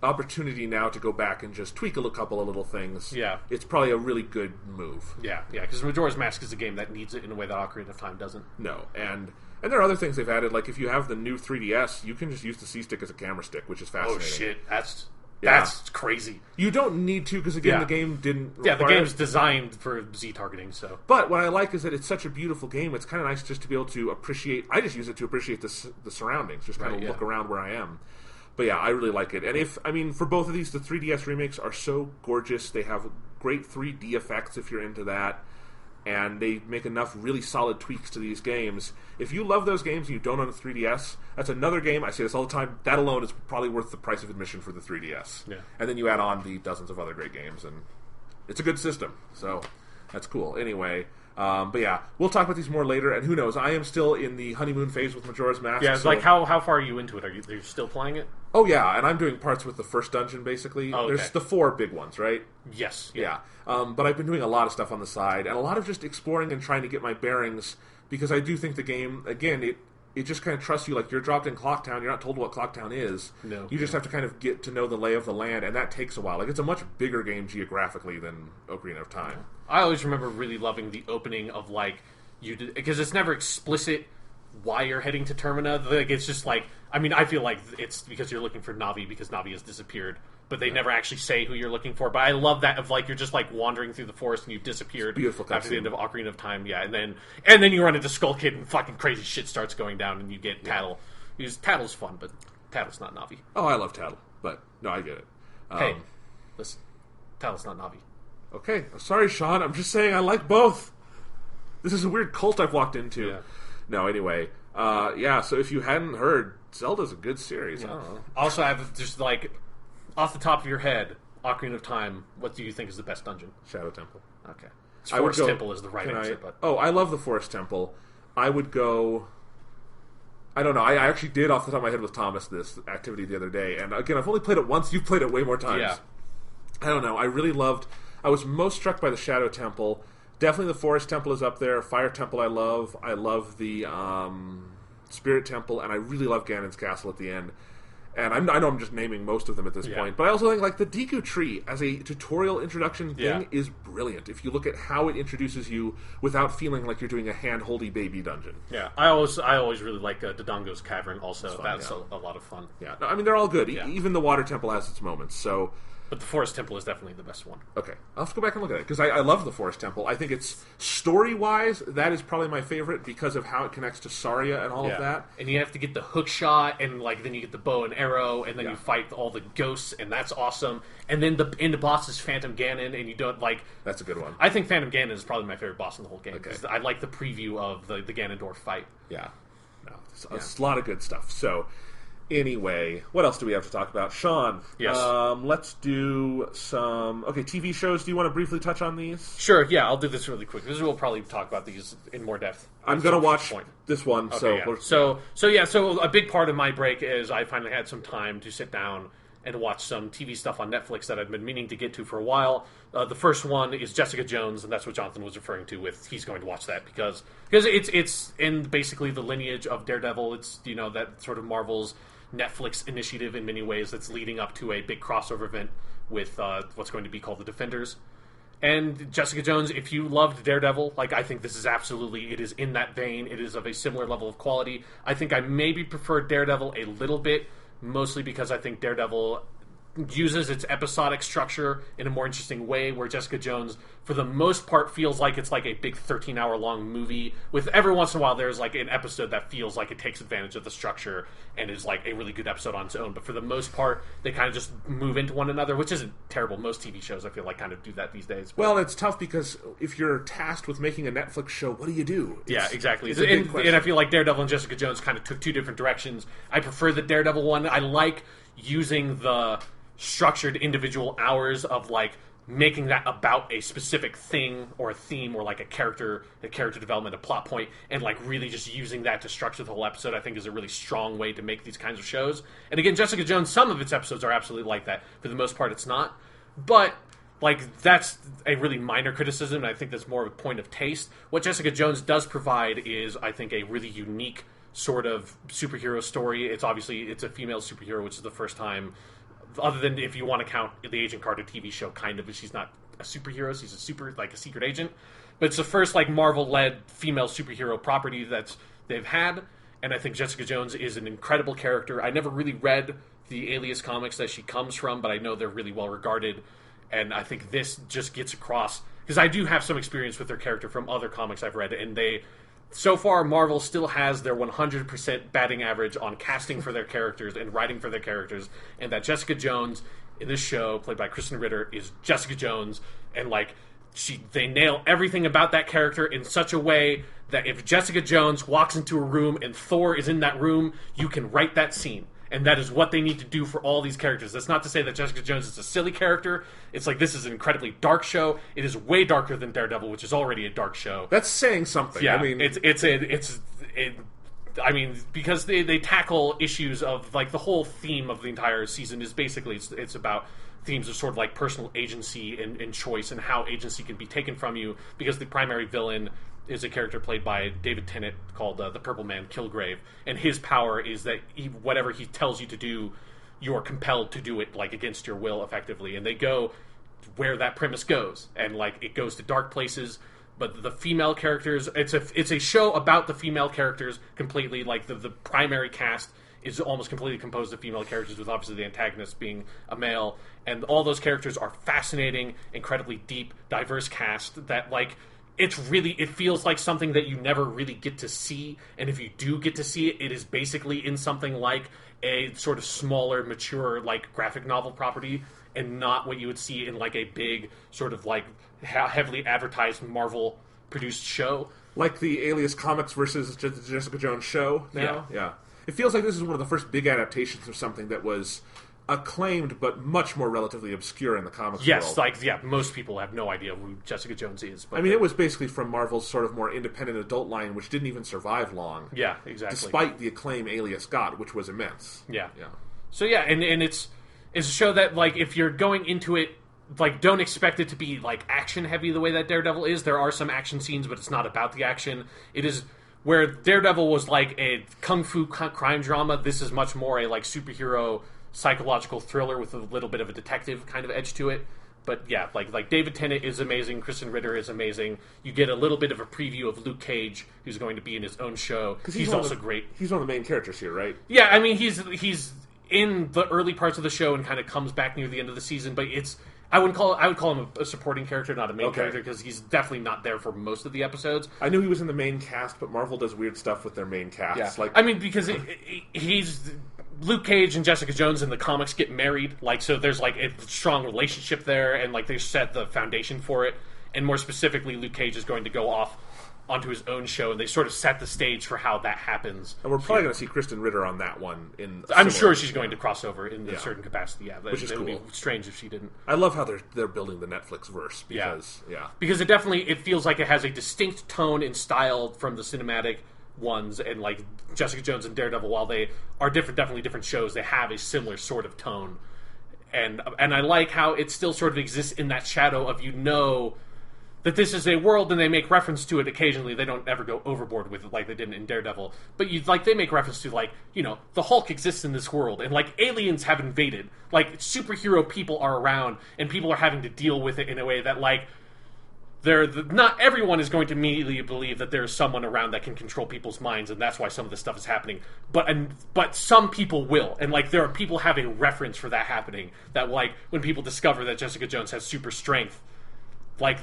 opportunity now to go back and just tweak a couple of little things. Yeah. It's probably a really good move. Yeah, because Majora's Mask is a game that needs it in a way that Ocarina of Time doesn't. No, and there are other things they've added, like if you have the new 3DS, you can just use the C-Stick as a camera stick, which is fascinating. Oh shit, that's crazy. You don't need to, because again, the game didn't require... Yeah, the game's designed for Z targeting, so... But what I like is that it's such a beautiful game, it's kind of nice just to be able to appreciate... I just use it to appreciate the surroundings, just kind of look around where I am. But yeah, I really like it. And for both of these, the 3DS remakes are so gorgeous. They have great 3D effects if you're into that. And they make enough really solid tweaks to these games. If you love those games and you don't own a 3DS, that's another game, I say this all the time, that alone is probably worth the price of admission for the 3DS. Yeah. And then you add on the dozens of other great games, and it's a good system. So, that's cool. Anyway, but yeah, we'll talk about these more later, and who knows, I am still in the honeymoon phase with Majora's Mask. Yeah, it's like, how far are you into it? Are you still playing it? Oh yeah, and I'm doing parts with the first dungeon, basically. Oh, okay. There's the 4 big ones, right? Yes. Yeah. But I've been doing a lot of stuff on the side, and a lot of just exploring and trying to get my bearings, because I do think the game, again, it just kind of trusts you. Like, you're dropped in Clocktown, you're not told what Clocktown is. No. You just have to kind of get to know the lay of the land, and that takes a while. Like, it's a much bigger game geographically than Ocarina of Time. I always remember really loving the opening of, like, because it's never explicit why you're heading to Termina. Like, it's just like, I mean, I feel like it's because you're looking for Navi, because Navi has disappeared. But they never actually say who you're looking for. But I love that of, like, you're just, like, wandering through the forest and you've disappeared after the end of Ocarina of Time. Yeah, and then you run into Skull Kid and fucking crazy shit starts going down and you get Tattle. Because Tattle's fun, but Tattle's not Navi. Oh, I love Tattle, but no, I get it. Hey, listen, Tattle's not Navi. Okay, sorry, Sean. I'm just saying I like both. This is a weird cult I've walked into. Yeah. No, anyway. So if you hadn't heard, Zelda's a good series. Yeah. Also, I have just, like... Off the top of your head, Ocarina of Time, what do you think is the best dungeon? Shadow Temple. Okay. Forest Temple is the right answer. I love the Forest Temple. I would go... I don't know. I actually did, off the top of my head with Thomas, this activity the other day. And again, I've only played it once. You've played it way more times. Yeah. I don't know. I really loved... I was most struck by the Shadow Temple. Definitely the Forest Temple is up there. Fire Temple I love. I love the Spirit Temple. And I really love Ganon's Castle at the end. And I know I'm just naming most of them at this point, but I also think like the Deku Tree as a tutorial introduction thing is brilliant. If you look at how it introduces you without feeling like you're doing a hand-holdy baby dungeon. Yeah, I always really like Dodongo's Cavern. Also, that's a lot of fun. Yeah, no, I mean they're all good. Even the Water Temple has its moments. So. But the Forest Temple is definitely the best one. Okay. I'll have to go back and look at it, because I love the Forest Temple. I think it's, story-wise, that is probably my favorite because of how it connects to Saria and all of that. And you have to get the hook shot, and like then you get the bow and arrow, and then you fight all the ghosts, and that's awesome. And then the end boss is Phantom Ganon, and you don't like... That's a good one. I think Phantom Ganon is probably my favorite boss in the whole game, because I like the preview of the Ganondorf fight. Yeah. No, it's a lot of good stuff. So... Anyway, what else do we have to talk about? Sean, let's do some... Okay, TV shows. Do you want to briefly touch on these? Sure, yeah, I'll do this really quick. We'll probably talk about these in more depth. I'm going to watch this one. Okay, so a big part of my break is I finally had some time to sit down and watch some TV stuff on Netflix that I've been meaning to get to for a while. The first one is Jessica Jones, and that's what Jonathan was referring to with he's going to watch that because it's in basically the lineage of Daredevil. It's, that sort of Marvel's Netflix initiative in many ways that's leading up to a big crossover event with what's going to be called the Defenders. And Jessica Jones, if you loved Daredevil, I think this is absolutely, it is in that vein. It is of a similar level of quality. I think I maybe prefer Daredevil a little bit, mostly because I think Daredevil uses its episodic structure in a more interesting way, where Jessica Jones, for the most part, feels like it's like a big 13-hour-long movie, with every once in a while there's like an episode that feels like it takes advantage of the structure and is like a really good episode on its own. But for the most part, they kind of just move into one another, which isn't terrible. Most TV shows, I feel like, kind of do that these days. But, well, it's tough because if you're tasked with making a Netflix show, what do you do? Yeah, exactly. And I feel like Daredevil and Jessica Jones kind of took two different directions. I prefer the Daredevil one. I like using the structured individual hours of making that about a specific thing or a theme or a character development, a plot point, and really just using that to structure the whole episode. I think is a really strong way to make these kinds of shows. And again, Jessica Jones, some of its episodes are absolutely like that. For the most part, it's not. But that's a really minor criticism, and I think that's more of a point of taste. What Jessica Jones does provide is, I think, a really unique sort of superhero story. It's a female superhero, which is the first time, other than if you want to count the Agent Carter TV show, kind of, but she's not a superhero, she's a secret agent. But it's the first Marvel-led female superhero property that they've had, and I think Jessica Jones is an incredible character. I never really read the Alias comics that she comes from, but I know they're really well regarded, and I think this just gets across, because I do have some experience with their character from other comics I've read, and so far, Marvel still has their 100% batting average on casting for their characters and writing for their characters, and that Jessica Jones in this show, played by Kristen Ritter, is Jessica Jones, and they nail everything about that character in such a way that if Jessica Jones walks into a room and Thor is in that room, you can write that scene. And that is what they need to do for all these characters. That's not to say that Jessica Jones is a silly character. It's this is an incredibly dark show. It is way darker than Daredevil, which is already a dark show. That's saying something. Yeah, I mean, because they tackle issues of the whole theme of the entire season is basically it's about themes of sort of personal agency and choice and how agency can be taken from you, because the primary villain is a character played by David Tennant called the Purple Man Kilgrave, and his power is that whatever he tells you to do, you're compelled to do it against your will, effectively. And they go where that premise goes, and it goes to dark places. But the female characters, it's a show about the female characters completely. The primary cast is almost completely composed of female characters, with obviously the antagonist being a male, and all those characters are fascinating, incredibly deep, diverse cast that it feels like something that you never really get to see, and if you do get to see it, it is basically in something like a sort of smaller, mature, graphic novel property, and not what you would see in a big sort of heavily advertised Marvel-produced show. Like the Alias comics versus the Jessica Jones show now? Yeah. It feels like this is one of the first big adaptations of something that was acclaimed, but much more relatively obscure in the comics world. Yes, most people have no idea who Jessica Jones is. But it was basically from Marvel's sort of more independent adult line, which didn't even survive long. Yeah, exactly. Despite the acclaim Alias got, which was immense. Yeah. So yeah, and it's a show that if you're going into it, don't expect it to be action heavy the way that Daredevil is. There are some action scenes, but it's not about the action. It is where Daredevil was like a kung fu crime drama, this is much more a like superhero psychological thriller with a little bit of a detective kind of edge to it. But yeah, like David Tennant is amazing, Kristen Ritter is amazing. You get a little bit of a preview of Luke Cage, who's going to be in his own show. He's also great. He's one of the main characters here, right? Yeah, I mean he's in the early parts of the show and kind of comes back near the end of the season, but I would call him a supporting character, not a main character, because he's definitely not there for most of the episodes. I knew he was in the main cast, but Marvel does weird stuff with their main casts. Yeah. Because he's Luke Cage and Jessica Jones in the comics get married, so there's like a strong relationship there, and like they set the foundation for it. And more specifically, Luke Cage is going to go off onto his own show, and they sort of set the stage for how that happens. And we're probably going to see Kristen Ritter on that one. I'm sure she's going to cross over in a certain capacity. Yeah, which is cool. It would be strange if she didn't. I love how they're building the Netflix verse because because it feels like it has a distinct tone and style from the cinematic ones, and like Jessica Jones and Daredevil, while they are definitely different shows, they have a similar sort of tone. And I like how it still sort of exists in that shadow of that this is a world, and they make reference to it occasionally. They don't ever go overboard with it like they did in Daredevil. But they make reference to the Hulk exists in this world, and like aliens have invaded. Like superhero people are around, and people are having to deal with it in a way that not everyone is going to immediately believe that there's someone around that can control people's minds, and that's why some of this stuff is happening. But some people will, and there are people have a reference for that happening. That when people discover that Jessica Jones has super strength,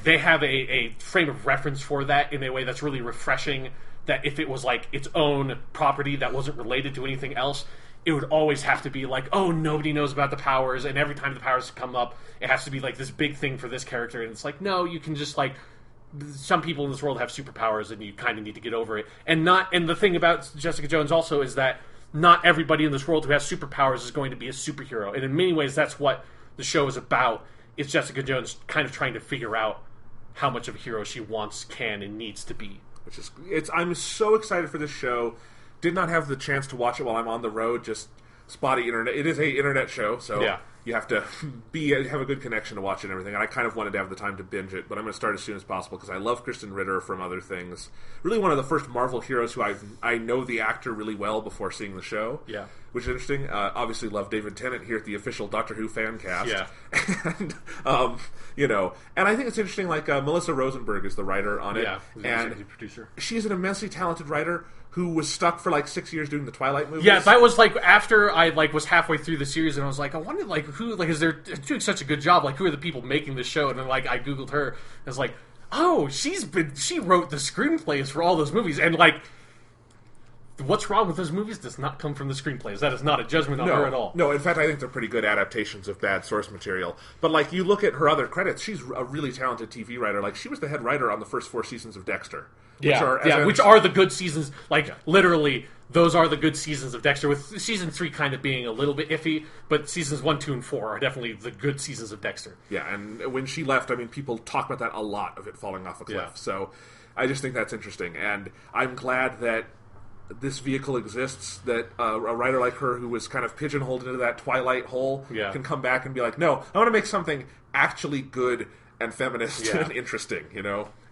they have a frame of reference for that in a way that's really refreshing, that if it was its own property that wasn't related to anything else, it would always have to be oh, nobody knows about the powers, and every time the powers come up, it has to be this big thing for this character, and it's no, you can just some people in this world have superpowers, and you kind of need to get over it. And the thing about Jessica Jones also is that not everybody in this world who has superpowers is going to be a superhero, and in many ways that's what the show is about. It's Jessica Jones kind of trying to figure out how much of a hero she wants, can, and needs to be. I'm so excited for this show. Did not have the chance to watch it while I'm on the road. Just spotty internet. It is a internet show, so you have to have a good connection to watch it and everything. And I kind of wanted to have the time to binge it, but I'm going to start as soon as possible because I love Kristen Ritter from other things. Really, one of the first Marvel heroes who I know the actor really well before seeing the show. Yeah. Which is interesting. Obviously, love David Tennant here at the official Doctor Who fan cast. Yeah. And, and I think it's interesting, Melissa Rosenberg is the writer on it. Yeah, and the producer. She's an immensely talented writer who was stuck for 6 years doing the Twilight movies. Yeah, that was after I was halfway through the series, and I was I wonder who is they're doing such a good job, who are the people making this show? And then I googled her, and it's oh, she wrote the screenplays for all those movies, and what's wrong with those movies does not come from the screenplays. That is not a judgment on her at all. No, in fact, I think they're pretty good adaptations of bad source material. But you look at her other credits, she's a really talented TV writer. She was the head writer on the first 4 seasons of Dexter. Which are the good seasons. Literally, those are the good seasons of Dexter, with season 3 kind of being a little bit iffy, but seasons 1, 2, and 4 are definitely the good seasons of Dexter. Yeah, and when she left, people talk about that a lot, of it falling off a cliff. Yeah. So I just think that's interesting, and I'm glad that this vehicle exists, that a writer like her who was kind of pigeonholed into that Twilight hole can come back and be no, I want to make something actually good and feminist and interesting,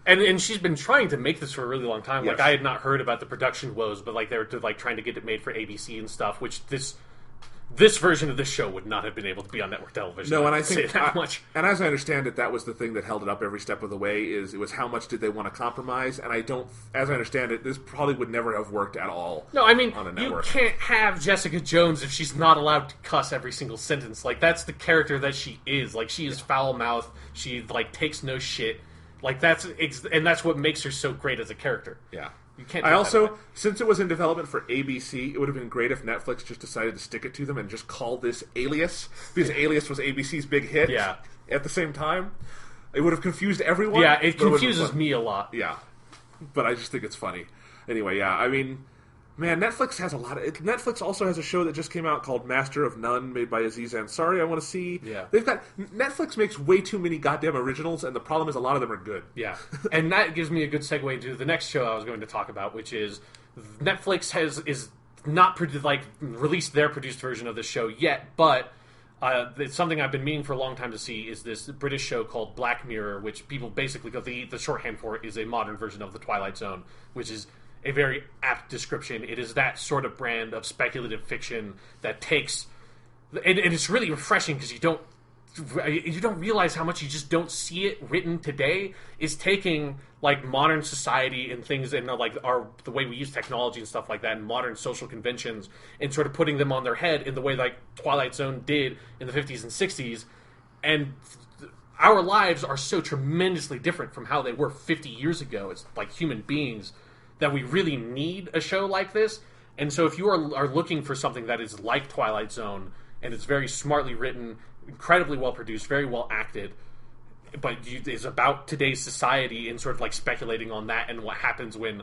And she's been trying to make this for a really long time. Yes. I had not heard about the production woes, but they were trying to get it made for ABC and stuff, which this version of this show would not have been able to be on network television. No, and I think that much. And as I understand it, that was the thing that held it up every step of the way. It was how much did they want to compromise? And as I understand it, this probably would never have worked at all. No, I mean, on a you network. can't have Jessica Jones if she's not allowed to cuss every single sentence. That's the character that she is. She is foul mouthed. She takes no shit. That's what makes her so great as a character. Yeah. You can't. I also, since it was in development for ABC, it would have been great if Netflix just decided to stick it to them and just call this Alias, because Alias was ABC's big hit. Yeah. At the same time, it would have confused everyone. Yeah, it confuses me a lot. Yeah, but I just think it's funny. Anyway, yeah, I mean, man, Netflix has a lot of. Netflix also has a show that just came out called Master of None, made by Aziz Ansari. I want to see. Yeah, Netflix makes way too many goddamn originals, and the problem is a lot of them are good. Yeah, and that gives me a good segue into the next show I was going to talk about, which is Netflix is not released their produced version of the show yet, but it's something I've been meaning for a long time to see. Is this British show called Black Mirror, which people basically go the shorthand for it is a modern version of the Twilight Zone, which is a very apt description. It is that sort of brand of speculative fiction that takes... And it's really refreshing because you don't realize how much you just don't see it written today, is taking like modern society and things and like the way we use technology and stuff like that and modern social conventions and sort of putting them on their head in the way like Twilight Zone did in the 50s and 60s. And our lives are so tremendously different from how they were 50 years ago as like human beings that we really need a show like this. And so if you are looking for something that is like Twilight Zone and it's very smartly written, incredibly well produced, very well acted, but is about today's society and sort of like speculating on that and what happens when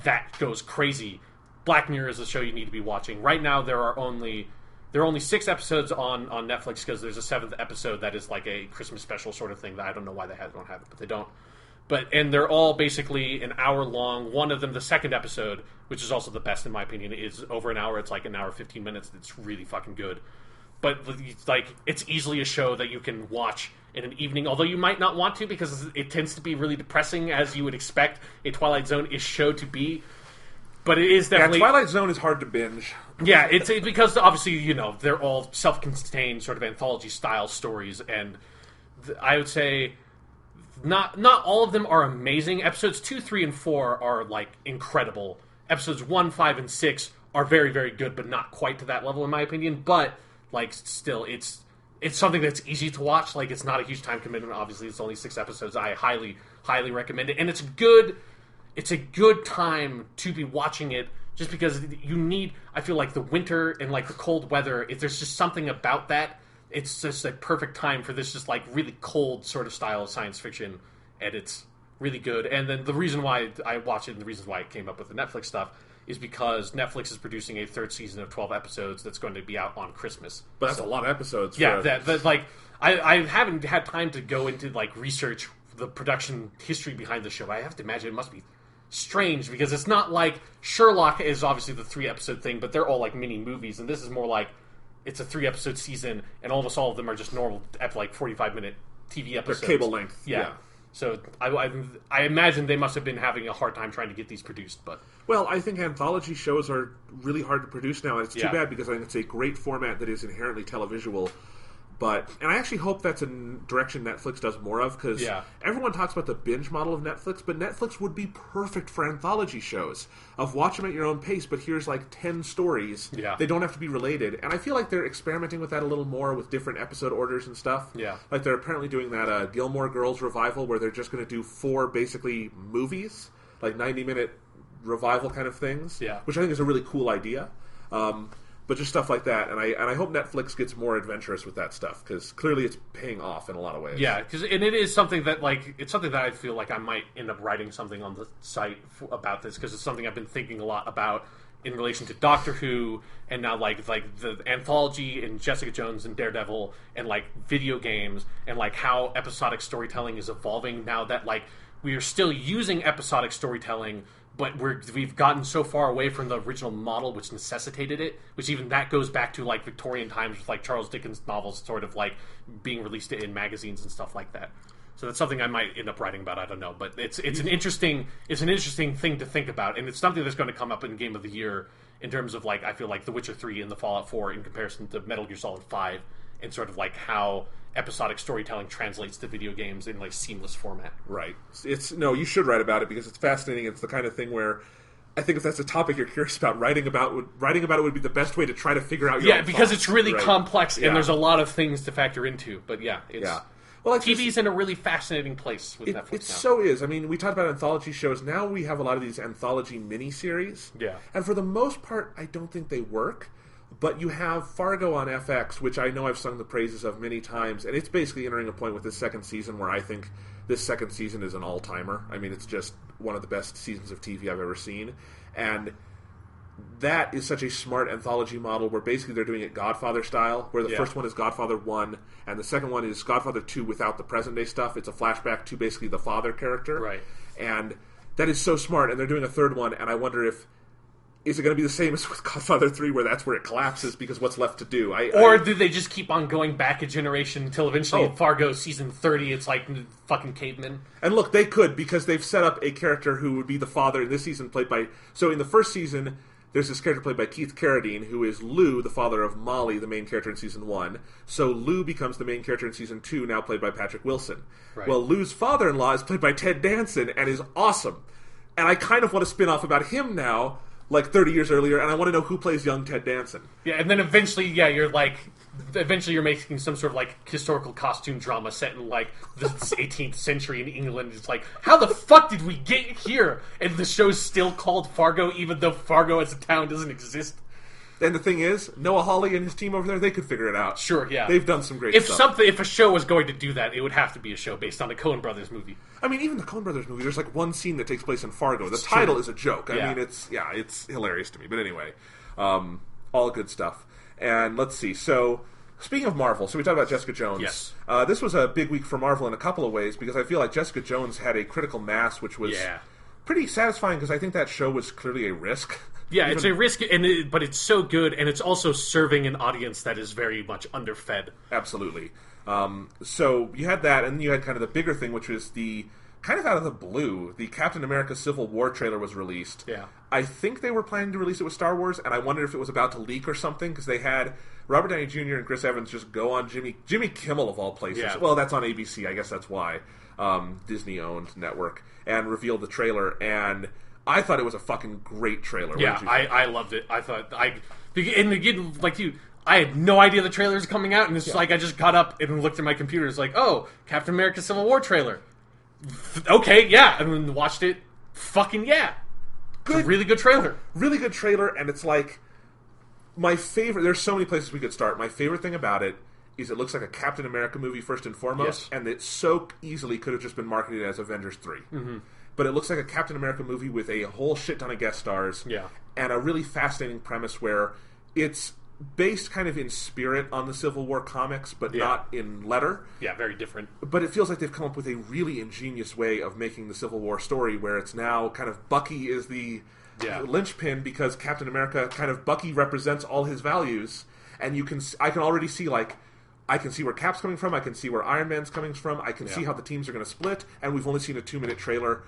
that goes crazy, Black Mirror is a show you need to be watching. Right now there are only 6 episodes on Netflix because there's a 7th episode that is like a Christmas special sort of thing that I don't know why they don't have it, but they don't. And they're all basically an hour long. One of them, the second episode, which is also the best in my opinion, is over an hour. It's like an hour 15 minutes. It's really fucking good. But it's easily a show that you can watch in an evening, although you might not want to because it tends to be really depressing, as you would expect a Twilight Zone-ish show to be. But it is definitely... Yeah, Twilight Zone is hard to binge. Yeah, it's because obviously, they're all self-contained sort of anthology-style stories, and I would say not all of them are amazing. Episodes 2, 3, and 4 are, like, incredible. Episodes 1, 5, and 6 are very, very good, but not quite to that level, in my opinion. But, like, still, it's something that's easy to watch. Like, it's not a huge time commitment. Obviously, it's only 6 episodes. I highly, highly recommend it. And it's a good time to be watching it just because you need, I feel like, the winter and, like, the cold weather. If there's just something about that, it's just a perfect time for this just, like, really cold sort of style of science fiction. And it's really good. And then the reason why I watch it and the reasons why I came up with the Netflix stuff is because Netflix is producing a 3rd season of 12 episodes that's going to be out on Christmas. But that's a lot of episodes. Yeah, like, I haven't had time to go into, like, research the production history behind the show. I have to imagine it must be strange because it's not like Sherlock is obviously the 3-episode thing, but they're all, like, mini movies, and this is more like it's a 3-episode season, and almost all of them are just normal, like, 45-minute TV episodes. They're cable length. Yeah. So I imagine they must have been having a hard time trying to get these produced, but... Well, I think anthology shows are really hard to produce now, and it's too bad because I think it's a great format that is inherently televisual. And I actually hope that's a direction Netflix does more of, because everyone talks about the binge model of Netflix, but Netflix would be perfect for anthology shows, of watch them at your own pace, but here's like 10 stories. Yeah. They don't have to be related. And I feel like they're experimenting with that a little more with different episode orders and stuff. Yeah. Like they're apparently doing that Gilmore Girls revival where they're just going to do 4 basically movies, like 90-minute revival kind of things, which I think is a really cool idea. But just stuff like that, and I hope Netflix gets more adventurous with that stuff because clearly it's paying off in a lot of ways. Yeah, and it is something that I feel like I might end up writing something on the site about this because it's something I've been thinking a lot about in relation to Doctor Who and now like the anthology and Jessica Jones and Daredevil and like video games and like how episodic storytelling is evolving now that like we are still using episodic storytelling. But we've gotten so far away from the original model which necessitated it, which even that goes back to like Victorian times with like Charles Dickens novels sort of like being released in magazines and stuff like that. So that's something I might end up writing about, I don't know. But it's an interesting thing to think about, and it's something that's going to come up in Game of the Year in terms of like I feel like The Witcher 3 and the Fallout 4 in comparison to Metal Gear Solid 5 and sort of like how episodic storytelling translates to video games in like seamless format. Right. You should write about it because it's fascinating. It's the kind of thing where I think if that's a topic you're curious about, writing about it would be the best way to try to figure out your own because thoughts, it's really right? complex and there's a lot of things to factor into. But well, TV's in a really fascinating place with Netflix now. It so is. I mean, we talked about anthology shows. Now we have a lot of these anthology miniseries. Yeah. And for the most part, I don't think they work. But you have Fargo on FX, which I know I've sung the praises of many times, and it's basically entering a point with this second season where I think this second season is an all-timer. I mean, it's just one of the best seasons of TV I've ever seen. And that is such a smart anthology model where basically they're doing it Godfather style, where the first one is Godfather 1, and the second one is Godfather 2 without the present-day stuff. It's a flashback to basically the father character. Right. And that is so smart, and they're doing a third one, and I wonder if is it going to be the same as with Godfather 3, where that's where it collapses because what's left to do? Or do they just keep on going back a generation until eventually in Fargo season 30 it's like fucking cavemen? And look, they could, because they've set up a character who would be the father in this season played by... So in the first season, there's this character played by Keith Carradine, who is Lou, the father of Molly, the main character in season 1. So Lou becomes the main character in season 2, now played by Patrick Wilson. Right. Well, Lou's father-in-law is played by Ted Danson and is awesome. And I kind of want a spin-off about him now, like 30 years earlier, and I want to know who plays young Ted Danson. Yeah, and then eventually, you're making some sort of, like, historical costume drama set in, like, the 18th century in England. It's like, how the fuck did we get here? And the show's still called Fargo, even though Fargo as a town doesn't exist. And the thing is, Noah Hawley and his team over there, they could figure it out. Sure, yeah. They've done some great stuff. If a show was going to do that, it would have to be a show based on a Coen Brothers movie. I mean, even the Coen Brothers movie, there's like one scene that takes place in Fargo. The title is a joke. I mean, it's hilarious to me. But anyway, all good stuff. And let's see. So, speaking of Marvel, so we talked about Jessica Jones. Yes. This was a big week for Marvel in a couple of ways, because I feel like Jessica Jones had a critical mass, which was pretty satisfying, because I think that show was clearly a risk. Yeah, it's a risk, but it's so good, and it's also serving an audience that is very much underfed. Absolutely. So you had that, and you had kind of the bigger thing, which was the, kind of out of the blue, the Captain America Civil War trailer was released. Yeah. I think they were planning to release it with Star Wars, and I wondered if it was about to leak or something, because they had Robert Downey Jr. and Chris Evans just go on Jimmy Kimmel, of all places. Yeah. Well, that's on ABC, I guess that's why. Disney-owned network, and revealed the trailer, and I thought it was a fucking great trailer. Yeah, I loved it. I thought and again, like you, I had no idea the trailer was coming out, and it's like I just got up and looked at my computer. It's like, oh, Captain America: Civil War trailer. Okay, yeah, and then watched it. Fucking yeah, good, it's a really good trailer. Really good trailer, and it's like my favorite. There's so many places we could start. My favorite thing about it is it looks like a Captain America movie first and foremost, and it so easily could have just been marketed as Avengers 3. Mm-hmm. But it looks like a Captain America movie with a whole shit ton of guest stars. Yeah. And a really fascinating premise where it's based kind of in spirit on the Civil War comics, but not in letter. Yeah, very different. But it feels like they've come up with a really ingenious way of making the Civil War story, where it's now kind of Bucky is the linchpin, because Captain America, kind of Bucky represents all his values. And I can already see, like, I can see where Cap's coming from, I can see where Iron Man's coming from, I can see how the teams are going to split, and we've only seen a 2-minute trailer.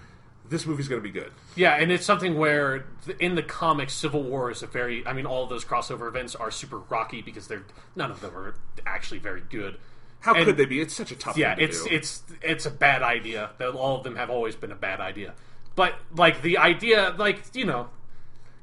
This movie's going to be good. Yeah, and it's something where, in the comics, Civil War is all of those crossover events are super rocky, because none of them are actually very good. How could they be? It's such a tough thing to do. It's a bad idea. All of them have always been a bad idea. But, like, the idea, like,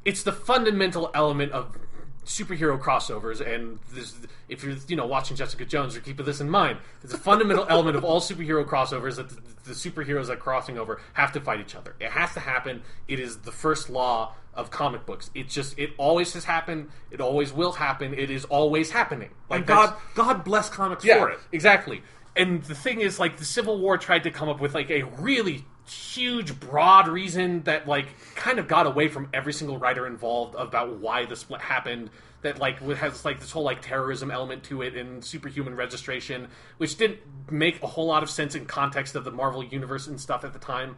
it's the fundamental element of superhero crossovers, and this, if you're watching Jessica Jones, you're keeping this in mind. It's a fundamental element of all superhero crossovers that the superheroes that are crossing over have to fight each other. It has to happen. It is the first law of comic books. It always has happened. It always will happen. It is always happening. Like, God bless comics for it. Exactly. And the thing is, like, the Civil War tried to come up with, like, a really huge, broad reason that, like, kind of got away from every single writer involved about why the split happened. That, like, has, like, this whole, like, terrorism element to it and superhuman registration, which didn't make a whole lot of sense in context of the Marvel Universe and stuff at the time.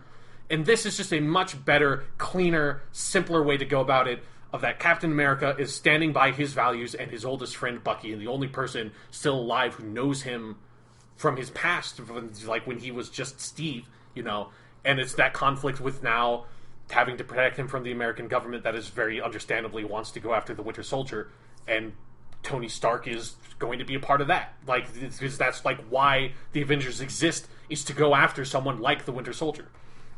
And this is just a much better, cleaner, simpler way to go about it, of that Captain America is standing by his values and his oldest friend, Bucky, and the only person still alive who knows him from his past, like when he was just Steve, and it's that conflict with now having to protect him from the American government that is very understandably wants to go after the Winter Soldier, and Tony Stark is going to be a part of that, like, because that's like why the Avengers exist, is to go after someone like the Winter Soldier.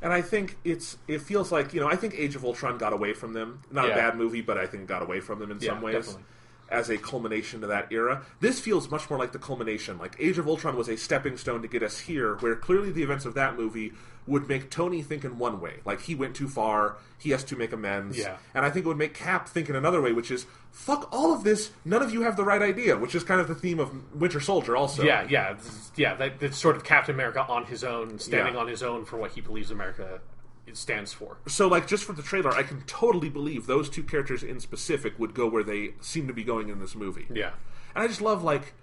And I think it feels like, I think Age of Ultron got away from them. Not a bad movie, but I think got away from them in some ways. Definitely. As a culmination to that era. This feels much more like the culmination. Like, Age of Ultron was a stepping stone to get us here, where clearly the events of that movie would make Tony think in one way. Like, he went too far, he has to make amends. Yeah. And I think it would make Cap think in another way, which is, fuck all of this, none of you have the right idea, which is kind of the theme of Winter Soldier also. Yeah, that's sort of Captain America on his own, standing on his own for what he believes America it stands for. So, like, just from the trailer, I can totally believe those two characters in specific would go where they seem to be going in this movie. Yeah. And I just love, like,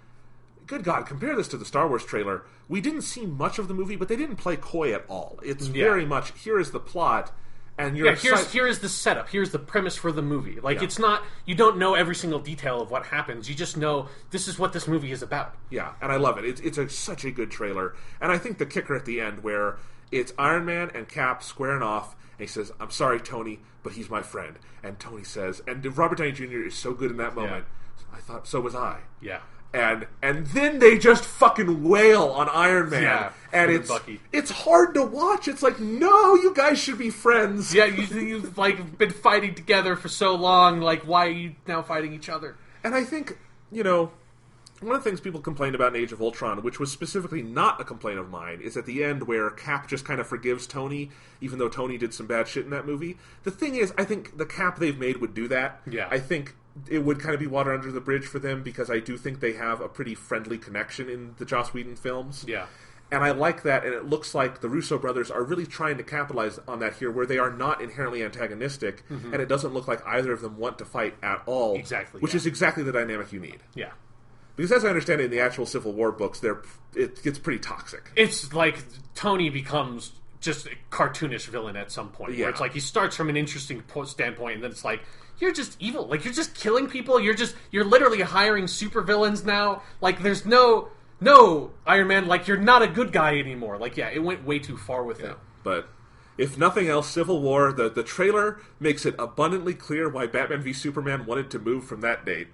good God, compare this to the Star Wars trailer. We didn't see much of the movie, but they didn't play coy at all. It's very much, here is the plot, And you're here is the setup. Here's the premise for the movie. Like, it's not... You don't know every single detail of what happens. You just know this is what this movie is about. Yeah, and I love it. It's such a good trailer. And I think the kicker at the end where it's Iron Man and Cap squaring off, and he says, I'm sorry, Tony, but he's my friend. And Tony says... And Robert Downey Jr. is so good in that moment. I thought, so was I. Yeah. And then they just fucking wail on Iron Man. Yeah, and it's hard to watch. It's like, no, you guys should be friends. Yeah, you've like been fighting together for so long. Like, why are you now fighting each other? And I think, one of the things people complained about in Age of Ultron, which was specifically not a complaint of mine, is at the end where Cap just kind of forgives Tony, even though Tony did some bad shit in that movie. The thing is, I think the Cap they've made would do that. Yeah. I think it would kind of be water under the bridge for them, because I do think they have a pretty friendly connection in the Joss Whedon films. Yeah. And I like that, and it looks like the Russo brothers are really trying to capitalize on that here, where they are not inherently antagonistic, and it doesn't look like either of them want to fight at all. Exactly. Which is exactly the dynamic you need. Yeah. Because as I understand it, in the actual Civil War books, it gets pretty toxic. It's like Tony becomes just a cartoonish villain at some point. Yeah. Where it's like he starts from an interesting standpoint, and then it's like, you're just evil. Like, you're just killing people. You're literally hiring supervillains now. Like, there's no Iron Man. Like, you're not a good guy anymore. Like, yeah, it went way too far with it. But if nothing else, Civil War, the trailer makes it abundantly clear why Batman v Superman wanted to move from that date.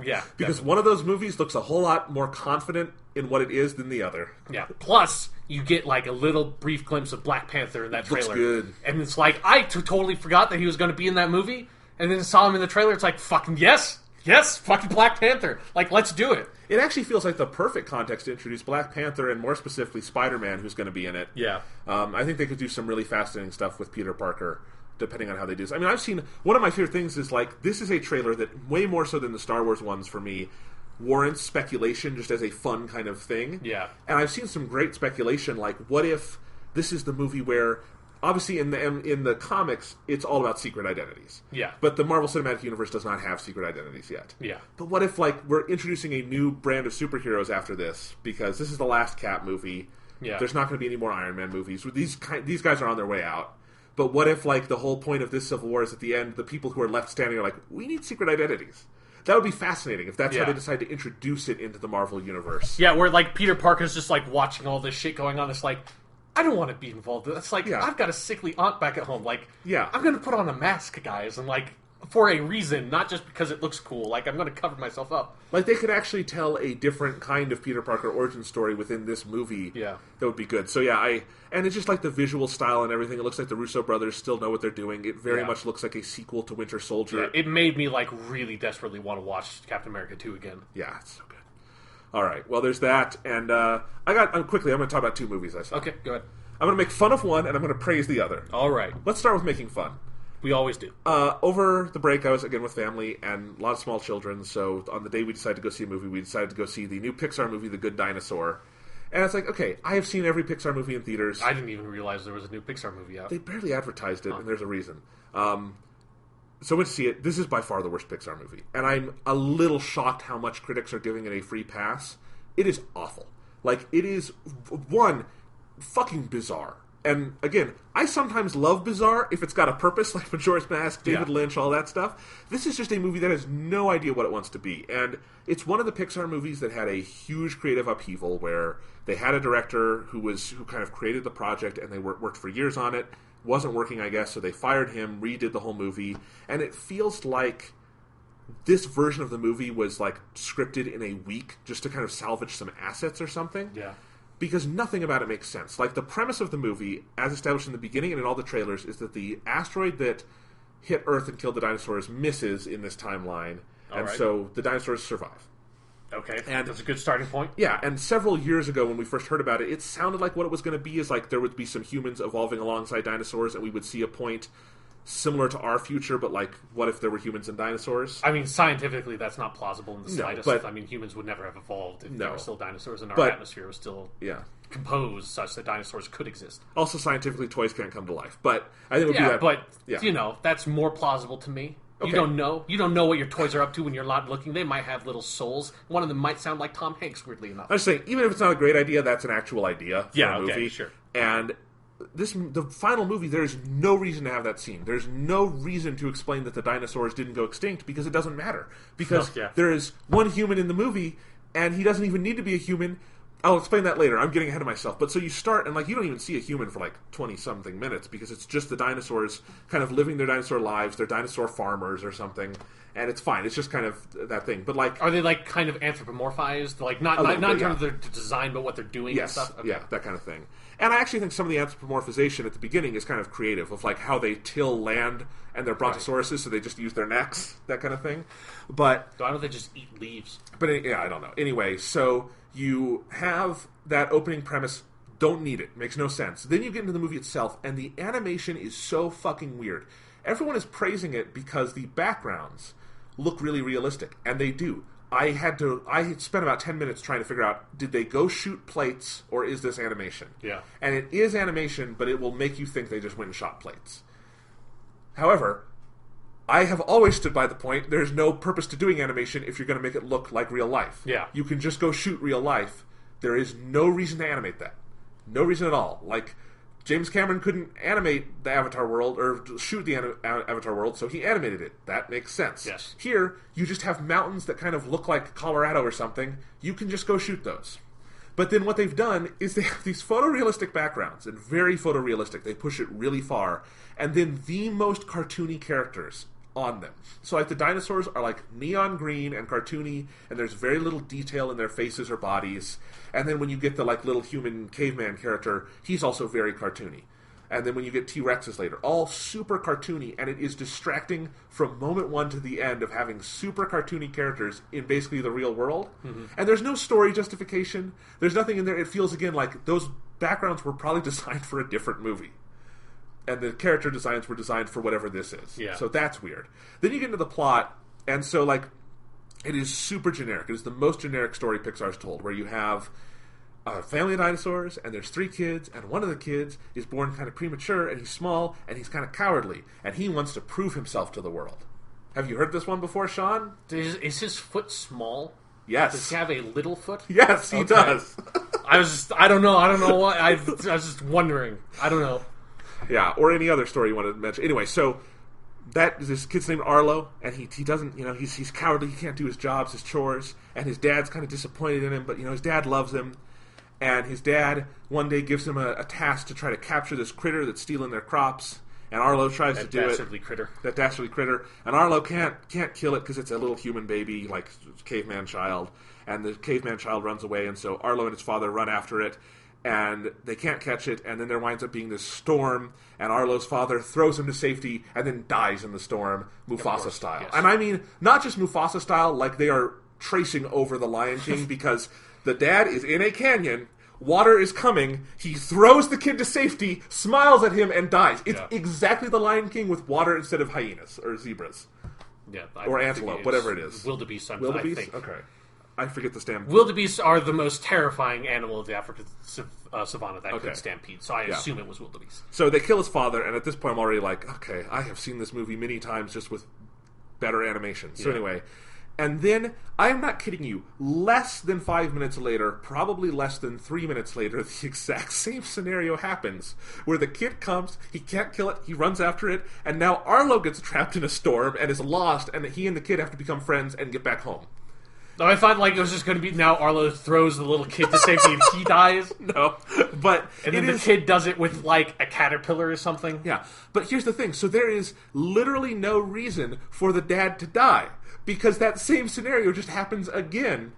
Yeah, because one of those movies looks a whole lot more confident in what it is than the other. Yeah. Plus, you get like a little brief glimpse of Black Panther in that trailer. Looks good. And it's like, I totally forgot that he was going to be in that movie, and then saw him in the trailer. It's like, fucking yes, fucking Black Panther. Like, let's do it. It actually feels like the perfect context to introduce Black Panther, and more specifically Spider-Man, who's going to be in it. Yeah. I think they could do some really fascinating stuff with Peter Parker, depending on how they do this. I mean, I've seen... One of my favorite things is, like, this is a trailer that, way more so than the Star Wars ones for me, warrants speculation just as a fun kind of thing. Yeah. And I've seen some great speculation, like, what if this is the movie where... Obviously, in the comics, it's all about secret identities. Yeah. But the Marvel Cinematic Universe does not have secret identities yet. Yeah. But what if, like, we're introducing a new brand of superheroes after this? Because this is the last Cap movie. Yeah. There's not going to be any more Iron Man movies. These guys are on their way out. But what if, like, the whole point of this Civil War is at the end, the people who are left standing are like, we need secret identities. That would be fascinating if that's how they decide to introduce it into the Marvel Universe. Yeah, where, like, Peter Parker's just, like, watching all this shit going on. It's like, I don't want to be involved in it. It's like, I've got a sickly aunt back at home. Like, I'm going to put on a mask, guys, and, like, for a reason, not just because it looks cool. Like, I'm going to cover myself up. Like, they could actually tell a different kind of Peter Parker origin story within this movie. Yeah. That would be good. So, and it's just like the visual style and everything. It looks like the Russo brothers still know what they're doing. It very much looks like a sequel to Winter Soldier. Yeah, it made me, like, really desperately want to watch Captain America 2 again. Yeah, it's so good. All right, well, there's that. And quickly, I'm going to talk about two movies I saw. Okay, go ahead. I'm going to make fun of one, and I'm going to praise the other. All right. Let's start with making fun. We always do. Over the break, I was, again, with family and a lot of small children, so on the day we decided to go see a movie, we decided to go see the new Pixar movie, The Good Dinosaur. And it's like, okay, I have seen every Pixar movie in theaters. I didn't even realize there was a new Pixar movie out. They barely advertised it, and there's a reason. So I went to see it. This is by far the worst Pixar movie. And I'm a little shocked how much critics are giving it a free pass. It is awful. Like, it is, one, fucking bizarre. And, again, I sometimes love bizarre if it's got a purpose, like Majora's Mask, David Lynch, all that stuff. This is just a movie that has no idea what it wants to be. And it's one of the Pixar movies that had a huge creative upheaval where they had a director who kind of created the project, and they worked for years on it. Wasn't working, I guess, so they fired him, redid the whole movie. And it feels like this version of the movie was, like, scripted in a week just to kind of salvage some assets or something. Yeah. Because nothing about it makes sense. Like, the premise of the movie, as established in the beginning and in all the trailers, is that the asteroid that hit Earth and killed the dinosaurs misses in this timeline, so the dinosaurs survive. Okay, and that's a good starting point. Yeah, and several years ago when we first heard about it, it sounded like what it was going to be is like there would be some humans evolving alongside dinosaurs, and we would see a point similar to our future, but like, what if there were humans and dinosaurs? I mean, scientifically, that's not plausible in the slightest. But, I mean, humans would never have evolved if there were still dinosaurs and our atmosphere was still composed such that dinosaurs could exist. Also, scientifically, toys can't come to life. But I think it would be that. But, you know, that's more plausible to me. Okay. You don't know. You don't know what your toys are up to when you're not looking. They might have little souls. One of them might sound like Tom Hanks, weirdly enough. I'm just saying, even if it's not a great idea, that's an actual idea for a movie. Sure. And the final movie, there's no reason to have that scene. There's no reason to explain that the dinosaurs didn't go extinct, because it doesn't matter. Because there is one human in the movie, and he doesn't even need to be a human. I'll explain that later. I'm getting ahead of myself. But so you start, and you don't even see a human for 20-something minutes, because it's just the dinosaurs kind of living their dinosaur lives. They're dinosaur farmers or something, and it's fine. It's just kind of that thing. But are they kind of anthropomorphized? Not in terms of their design, but what they're doing and stuff? Okay. Yeah, that kind of thing. And I actually think some of the anthropomorphization at the beginning is kind of creative, of how they till land and they're brontosauruses, so they just use their necks, that kind of thing. But why don't they just eat leaves? But I don't know. Anyway, so you have that opening premise. Don't need it. Makes no sense. Then you get into the movie itself, and the animation is so fucking weird. Everyone is praising it because the backgrounds look really realistic, and they do. I had spent about 10 minutes trying to figure out, did they go shoot plates, or is this animation? Yeah. And it is animation, but it will make you think they just went and shot plates. However, I have always stood by the point, there's no purpose to doing animation if you're going to make it look like real life. Yeah. You can just go shoot real life. There is no reason to animate that. No reason at all. James Cameron couldn't animate the Avatar world, or shoot the Avatar world, so he animated it. That makes sense. Yes. Here, you just have mountains that kind of look like Colorado or something. You can just go shoot those. But then what they've done is they have these photorealistic backgrounds, and very photorealistic. They push it really far. And then the most cartoony characters on them. So the dinosaurs are neon green and cartoony, and there's very little detail in their faces or bodies. And then when you get the little human caveman character, he's also very cartoony. And then when you get T-Rexes later, all super cartoony, and it is distracting from moment one to the end of having super cartoony characters in basically the real world. Mm-hmm. And there's no story justification. There's nothing in there. It feels, again, like those backgrounds were probably designed for a different movie. And the character designs were designed for whatever this is. Yeah. So that's weird. Then you get into the plot, and so, it is super generic. It is the most generic story Pixar's told, where you have a family of dinosaurs, and there's 3 kids, and one of the kids is born kind of premature, and he's small, and he's kind of cowardly, and he wants to prove himself to the world. Have you heard this one before, Sean? Is his foot small? Yes. Does he have a little foot? Yes, he does. I don't know what. I was just wondering. I don't know. Yeah, or any other story you want to mention. Anyway, so this kid's named Arlo, and he doesn't, he's cowardly, he can't do his jobs, his chores, and his dad's kind of disappointed in him, but, his dad loves him, and his dad one day gives him a task to try to capture this critter that's stealing their crops, and Arlo tries to do it. That dastardly critter. And Arlo can't kill it because it's a little human baby, caveman child, and the caveman child runs away, and so Arlo and his father run after it, and they can't catch it, and then there winds up being this storm, and Arlo's father throws him to safety, and then dies in the storm, Mufasa style. Yes. And I mean, not just Mufasa style, like they are tracing over the Lion King, because the dad is in a canyon, water is coming, he throws the kid to safety, smiles at him, and dies. It's exactly the Lion King with water instead of hyenas, or zebras. Yeah, or antelope, whatever it is. Wildebeest, Wildebeest? I think. Okay. I forget the stampede. Wildebeests are the most terrifying animal of the African savannah that could stampede, so I assume it was wildebeest. So they kill his father, and at this point I'm already okay, I have seen this movie many times just with better animation. So anyway, and then, I am not kidding you, less than 5 minutes later, probably less than 3 minutes later, the exact same scenario happens, where the kid comes, he can't kill it, he runs after it, and now Arlo gets trapped in a storm and is lost, and he and the kid have to become friends and get back home. I thought it was just going to be now Arlo throws the little kid to safety and he dies. No, but and then the kid does it with a caterpillar or something. Yeah, but here's the thing: so there is literally no reason for the dad to die because that same scenario just happens again,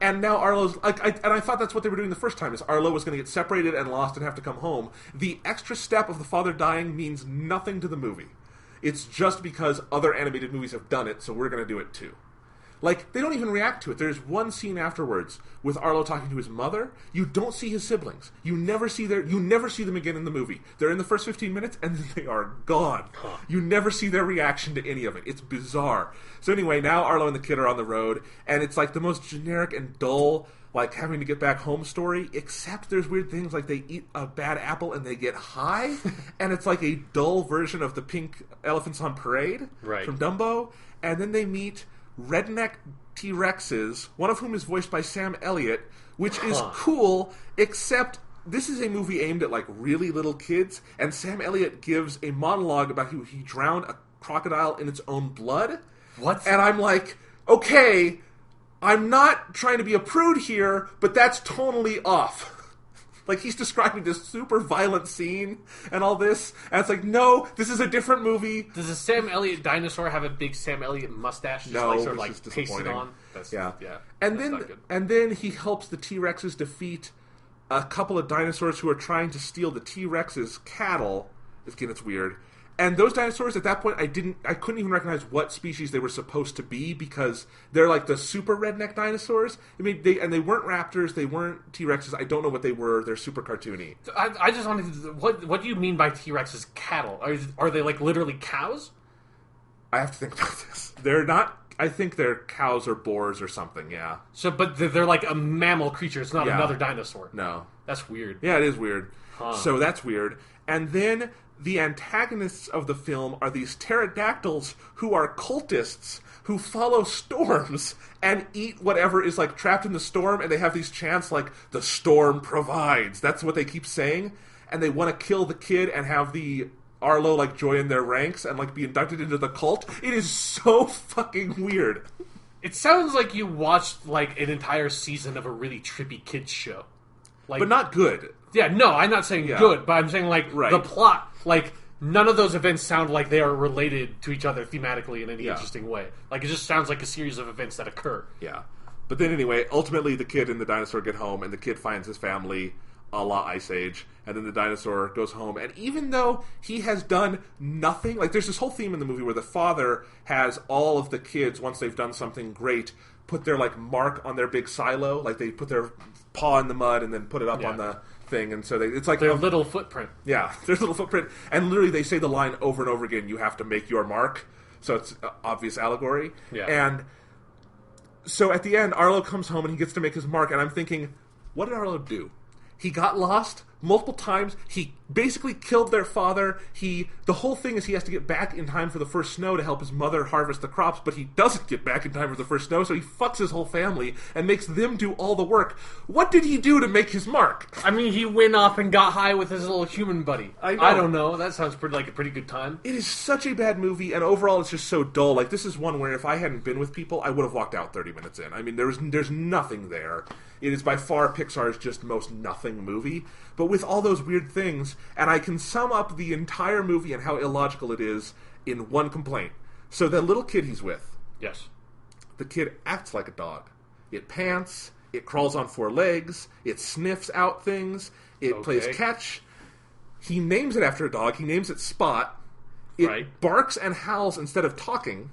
and now Arlo's I thought that's what they were doing the first time: is Arlo was going to get separated and lost and have to come home. The extra step of the father dying means nothing to the movie. It's just because other animated movies have done it, so we're going to do it too. They don't even react to it. There's one scene afterwards with Arlo talking to his mother. You don't see his siblings. You never see them again in the movie. They're in the first 15 minutes, and then they are gone. You never see their reaction to any of it. It's bizarre. So anyway, now Arlo and the kid are on the road, and it's the most generic and dull, having to get back home story, except there's weird things they eat a bad apple and they get high, and it's a dull version of the pink elephants on parade from Dumbo, and then they meet redneck T-Rexes, one of whom is voiced by Sam Elliott, which is cool, except this is a movie aimed at, like, really little kids, and Sam Elliott gives a monologue about how he drowned a crocodile in its own blood. What? And I'm like, okay, I'm not trying to be a prude here, but that's tonally off. Like, he's describing this super violent scene and all this, and it's like, no, this is a different movie. Does a Sam Elliott dinosaur have a big Sam Elliott mustache? Just No, like, sort of which like is disappointing. pasted on? That's, Yeah. that's not good. And then he helps the T-Rexes defeat a couple of dinosaurs who are trying to steal the T-Rex's cattle. Again, it's weird. And those dinosaurs, at that point, I couldn't even recognize what species they were supposed to be, because they're like the super redneck dinosaurs. I mean, they weren't raptors, they weren't T-Rexes. I don't know what they were. They're super cartoony. I just wanted to... What do you mean by T-Rex's cattle? Are they, like, literally cows? I have to think about this. They're not... I think they're cows or boars or something, yeah. So, but they're like a mammal creature. It's not another dinosaur. No. That's weird. Yeah, it is weird. Huh. So that's weird. And then the antagonists of the film are these pterodactyls who are cultists who follow storms and eat whatever is, like, trapped in the storm, and they have these chants like, the storm provides. That's what they keep saying. And they want to kill the kid and have the Arlo, like, join their ranks and, like, be inducted into the cult. It is so fucking weird. It sounds like you watched, like, an entire season of a really trippy kids show. Like, But not good. Yeah, no, I'm not saying good, but I'm saying, like, the plot, like, none of those events sound like they are related to each other thematically in any interesting way. Like, it just sounds like a series of events that occur. Yeah. But then anyway, ultimately the kid and the dinosaur get home, and the kid finds his family, a la Ice Age, and then the dinosaur goes home. And even though he has done nothing, like, there's this whole theme in the movie where the father has all of the kids, once they've done something great, put their, like, mark on their big silo. Like, they put their paw in the mud and then put it up on the thing, and so it's like their little footprint. Yeah, their little footprint, and literally they say the line over and over again, you have to make your mark, so it's obvious allegory. And so at the end, Arlo comes home and he gets to make his mark, and I'm thinking, what did Arlo do? He got lost multiple times. He basically killed their father. The whole thing is he has to get back in time for the first snow to help his mother harvest the crops, but he doesn't get back in time for the first snow, so he fucks his whole family and makes them do all the work. What did he do to make his mark? I mean, he went off and got high with his little human buddy. I don't know. That sounds like a pretty good time. It is such a bad movie, and overall it's just so dull. Like, this is one where if I hadn't been with people, I would have walked out 30 minutes in. I mean, there's nothing there. It is by far Pixar's just most nothing movie, but with all those weird things, and I can sum up the entire movie and how illogical it is in one complaint. So the little kid he's with, yes, the kid acts like a dog. It pants, it crawls on four legs, it sniffs out things, it plays catch. He names it after a dog, he names it Spot. It barks and howls instead of talking.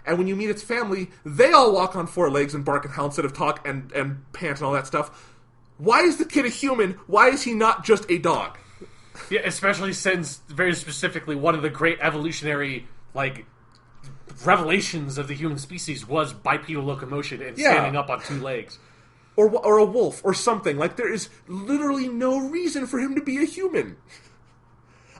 And when you meet its family, they all walk on four legs and bark and howl instead of talk and pant and all that stuff. Why is the kid a human? Why is he not just a dog? Yeah, especially since, very specifically, one of the great evolutionary, like, revelations of the human species was bipedal locomotion and standing up on two legs. Or a wolf, or something. Like, there is literally no reason for him to be a human.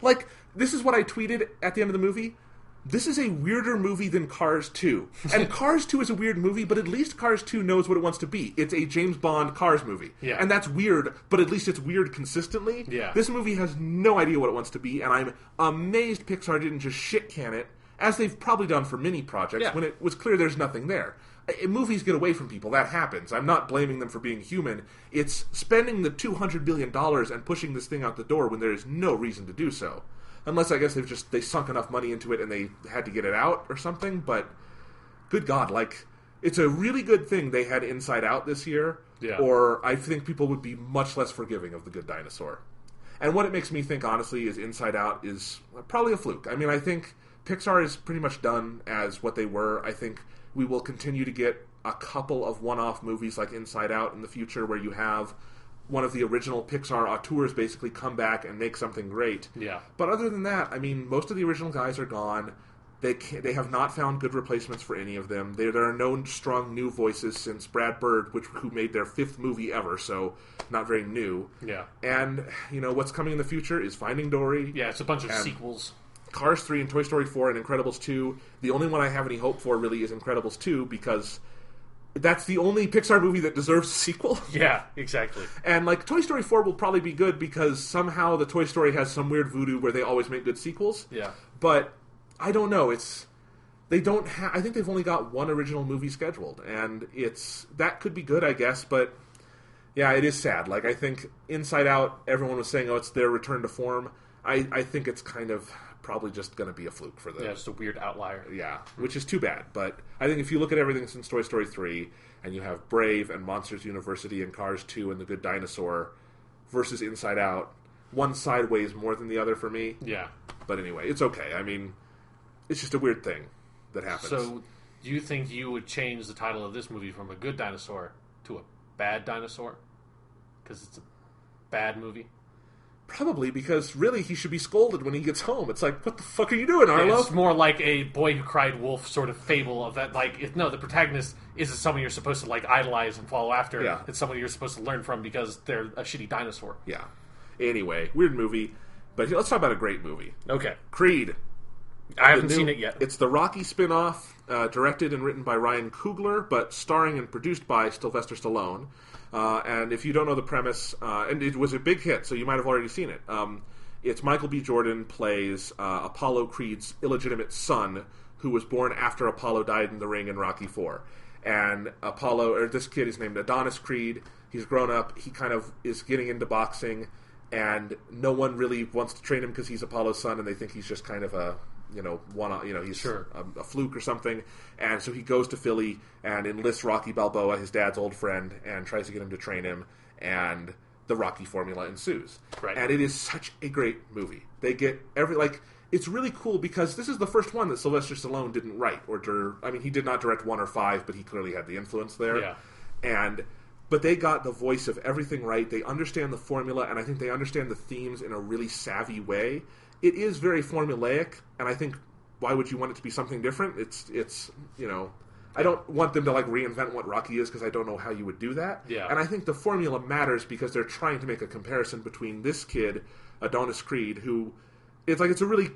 Like, this is what I tweeted at the end of the movie. This is a weirder movie than Cars 2. And Cars 2 is a weird movie, but at least Cars 2 knows what it wants to be. It's a James Bond Cars movie. Yeah. And that's weird, but at least it's weird consistently. Yeah. This movie has no idea what it wants to be, and I'm amazed Pixar didn't just shit-can it, as they've probably done for many projects, when it was clear there's nothing there. Movies get away from people. That happens. I'm not blaming them for being human. It's spending the $200 billion and pushing this thing out the door when there is no reason to do so. Unless, I guess, they sunk enough money into it and they had to get it out or something. But, good God, like, it's a really good thing they had Inside Out this year. Yeah. Or I think people would be much less forgiving of The Good Dinosaur. And what it makes me think, honestly, is Inside Out is probably a fluke. I mean, I think Pixar is pretty much done as what they were. I think we will continue to get a couple of one-off movies like Inside Out in the future where you have one of the original Pixar auteurs basically come back and make something great. Yeah. But other than that, I mean, most of the original guys are gone. They have not found good replacements for any of them. There are no strong new voices since Brad Bird, who made their 5th movie ever, so not very new. Yeah. And, what's coming in the future is Finding Dory. Yeah, it's a bunch of sequels. Cars 3 and Toy Story 4 and Incredibles 2. The only one I have any hope for really is Incredibles 2 because that's the only Pixar movie that deserves a sequel. Yeah, exactly. And, like, Toy Story 4 will probably be good because somehow the Toy Story has some weird voodoo where they always make good sequels. Yeah. But, I don't know, they don't I think they've only got one original movie scheduled, and that could be good, I guess, but, yeah, it is sad. Like, I think Inside Out, everyone was saying, it's their return to form. I think it's kind of probably just going to be a fluke for them. Yeah, just a weird outlier. Yeah, which is too bad. But I think if you look at everything since Toy Story 3, and you have Brave and Monsters University and Cars 2 and The Good Dinosaur versus Inside Out, one side weighs more than the other for me. Yeah. But anyway, it's okay. I mean, it's just a weird thing that happens. So, do you think you would change the title of this movie from A Good Dinosaur to A Bad Dinosaur? Because it's a bad movie? Probably, because really he should be scolded when he gets home. It's like, what the fuck are you doing, Arlo? It's more like a Boy Who Cried Wolf sort of fable of that. Like, the protagonist isn't someone you're supposed to like idolize and follow after. Yeah. It's someone you're supposed to learn from because they're a shitty dinosaur. Yeah. Anyway, weird movie. But let's talk about a great movie. Okay. Creed. I haven't seen it yet. It's the Rocky spin-off, directed and written by Ryan Coogler, but starring and produced by Sylvester Stallone. And if you don't know the premise, and it was a big hit, so you might have already seen it. It's Michael B. Jordan plays Apollo Creed's illegitimate son, who was born after Apollo died in the ring in Rocky IV. And this kid is named Adonis Creed. He's grown up. He kind of is getting into boxing, and no one really wants to train him because he's Apollo's son, and they think he's just kind of he's Sure. a fluke or something. And so he goes to Philly and enlists Rocky Balboa, his dad's old friend, and tries to get him to train him, and the Rocky formula ensues. Right. And it is such a great movie. They get it's really cool because this is the first one that Sylvester Stallone didn't write he did not direct 1 or 5, but he clearly had the influence there. Yeah. But they got the voice of everything right. They understand the formula, and I think they understand the themes in a really savvy way. It is very formulaic, and I think, why would you want it to be something different? It's I don't want them to reinvent what Rocky is, because I don't know how you would do that. Yeah. And I think the formula matters because they're trying to make a comparison between this kid, Adonis Creed, who it's a really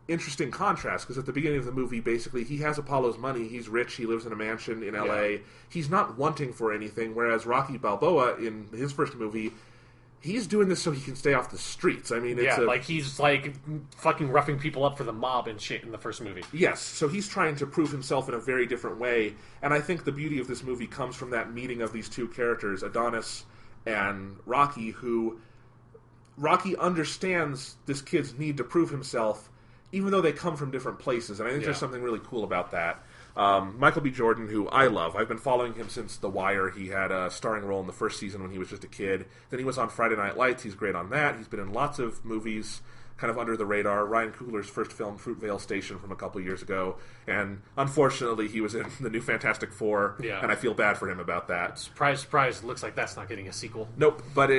interesting contrast, because at the beginning of the movie, basically, he has Apollo's money, he's rich, he lives in a mansion in L.A., Yeah. He's not wanting for anything, whereas Rocky Balboa, in his first movie, he's doing this so he can stay off the streets. I mean, he's fucking roughing people up for the mob and shit in the first movie. Yes, so he's trying to prove himself in a very different way, and I think the beauty of this movie comes from that meeting of these two characters, Adonis and Rocky, who Rocky understands this kid's need to prove himself, even though they come from different places, and I think there's something really cool about that. Michael B. Jordan, who I love, I've been following him since The Wire. He had a starring role in the first season when he was just a kid. Then he was on Friday Night Lights. He's great on that. He's been in lots of movies, kind of under the radar. Ryan Coogler's first film, Fruitvale Station, from a couple years ago. And unfortunately, he was in the new Fantastic Four, and I feel bad for him about that. Surprise, surprise, it looks like that's not getting a sequel. Nope, but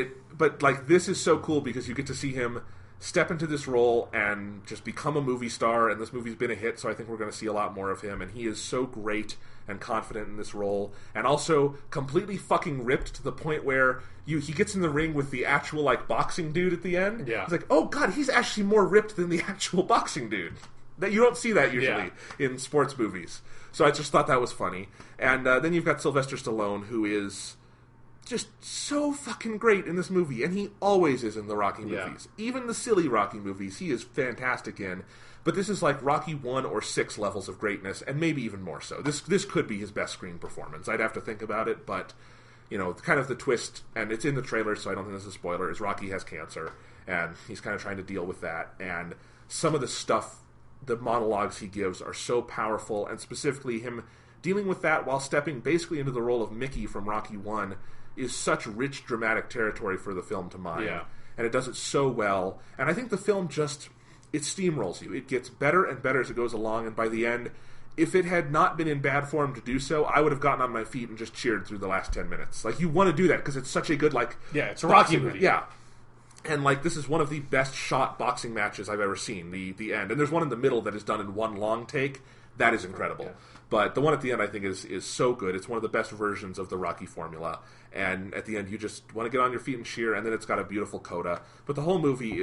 this is so cool because you get to see him step into this role and just become a movie star, and this movie's been a hit, so I think we're going to see a lot more of him, and he is so great and confident in this role, and also completely fucking ripped to the point where he gets in the ring with the actual, boxing dude at the end. Yeah. It's like, oh god, he's actually more ripped than the actual boxing dude. That you don't see that usually in sports movies. So I just thought that was funny. And then you've got Sylvester Stallone, who is just so fucking great in this movie, and he always is in the Rocky movies. Even the silly Rocky movies, he is fantastic in. But this is like Rocky 1 or 6 levels of greatness, and maybe even more so. This could be his best screen performance. I'd have to think about it, but kind of the twist, and it's in the trailer, so I don't think this is a spoiler, is Rocky has cancer, and he's kind of trying to deal with that. And some of the stuff, the monologues he gives are so powerful, and specifically him dealing with that while stepping basically into the role of Mickey from Rocky 1 is such rich, dramatic territory for the film to mine. Yeah. And it does it so well. And I think the film it steamrolls you. It gets better and better as it goes along, and by the end, if it had not been in bad form to do so, I would have gotten on my feet and just cheered through the last 10 minutes. You want to do that because it's such a good, it's a Rocky movie. Yeah. And, this is one of the best shot boxing matches I've ever seen, the end. And there's one in the middle that is done in one long take. That is incredible. Yeah. But the one at the end, I think, is so good. It's one of the best versions of the Rocky formula. And at the end, you just want to get on your feet and cheer, and then it's got a beautiful coda. But the whole movie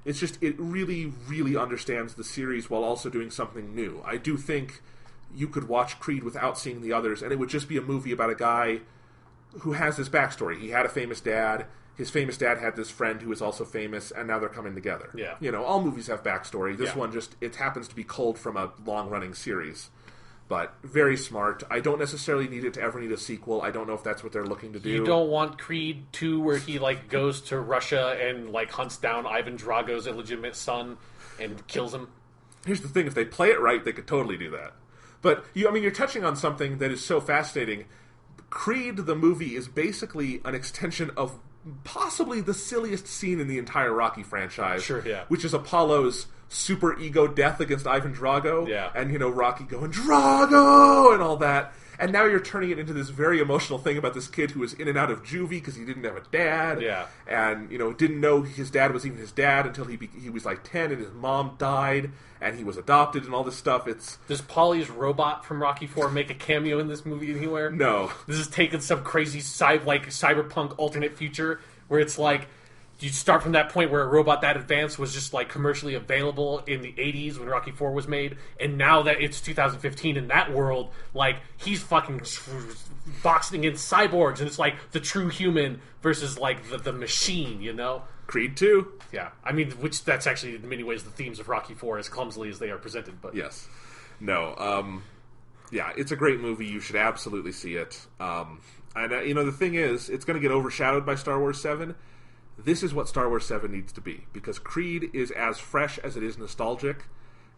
it really, really understands the series while also doing something new. I do think you could watch Creed without seeing the others, and it would just be a movie about a guy who has this backstory. He had a famous dad. His famous dad had this friend who was also famous, and now they're coming together. Yeah. You know, all movies have backstory. This one just, it happens to be culled from a long-running series. But very smart. I don't necessarily need it to ever need a sequel. I don't know if that's what they're looking to do. You don't want Creed 2 where he, like, goes to Russia and, like, hunts down Ivan Drago's illegitimate son and kills him? Here's the thing. If they play it right, they could totally do that. But, you're touching on something that is so fascinating. Creed, the movie, is basically an extension of possibly the silliest scene in the entire Rocky franchise. Sure, yeah. Which is Apollo's super ego death against Ivan Drago. Yeah. And, Rocky going, Drago! And all that. And now you're turning it into this very emotional thing about this kid who was in and out of juvie because he didn't have a dad. Yeah. And, didn't know his dad was even his dad until he was like 10 and his mom died and he was adopted and all this stuff. Does Polly's robot from Rocky IV make a cameo in this movie anywhere? No. This is taking some crazy cyberpunk alternate future where it's like you start from that point where a robot that advanced was just like commercially available in the 80s when Rocky IV was made, and now that it's 2015 in that world, like he's fucking boxing in cyborgs, and it's like the true human versus like the machine, Creed 2. Yeah, I mean, which that's actually in many ways the themes of Rocky IV as clumsily as they are presented. But yes, no, yeah, it's a great movie. You should absolutely see it. And the thing is, it's going to get overshadowed by Star Wars 7. This is what Star Wars 7 needs to be, because Creed is as fresh as it is nostalgic,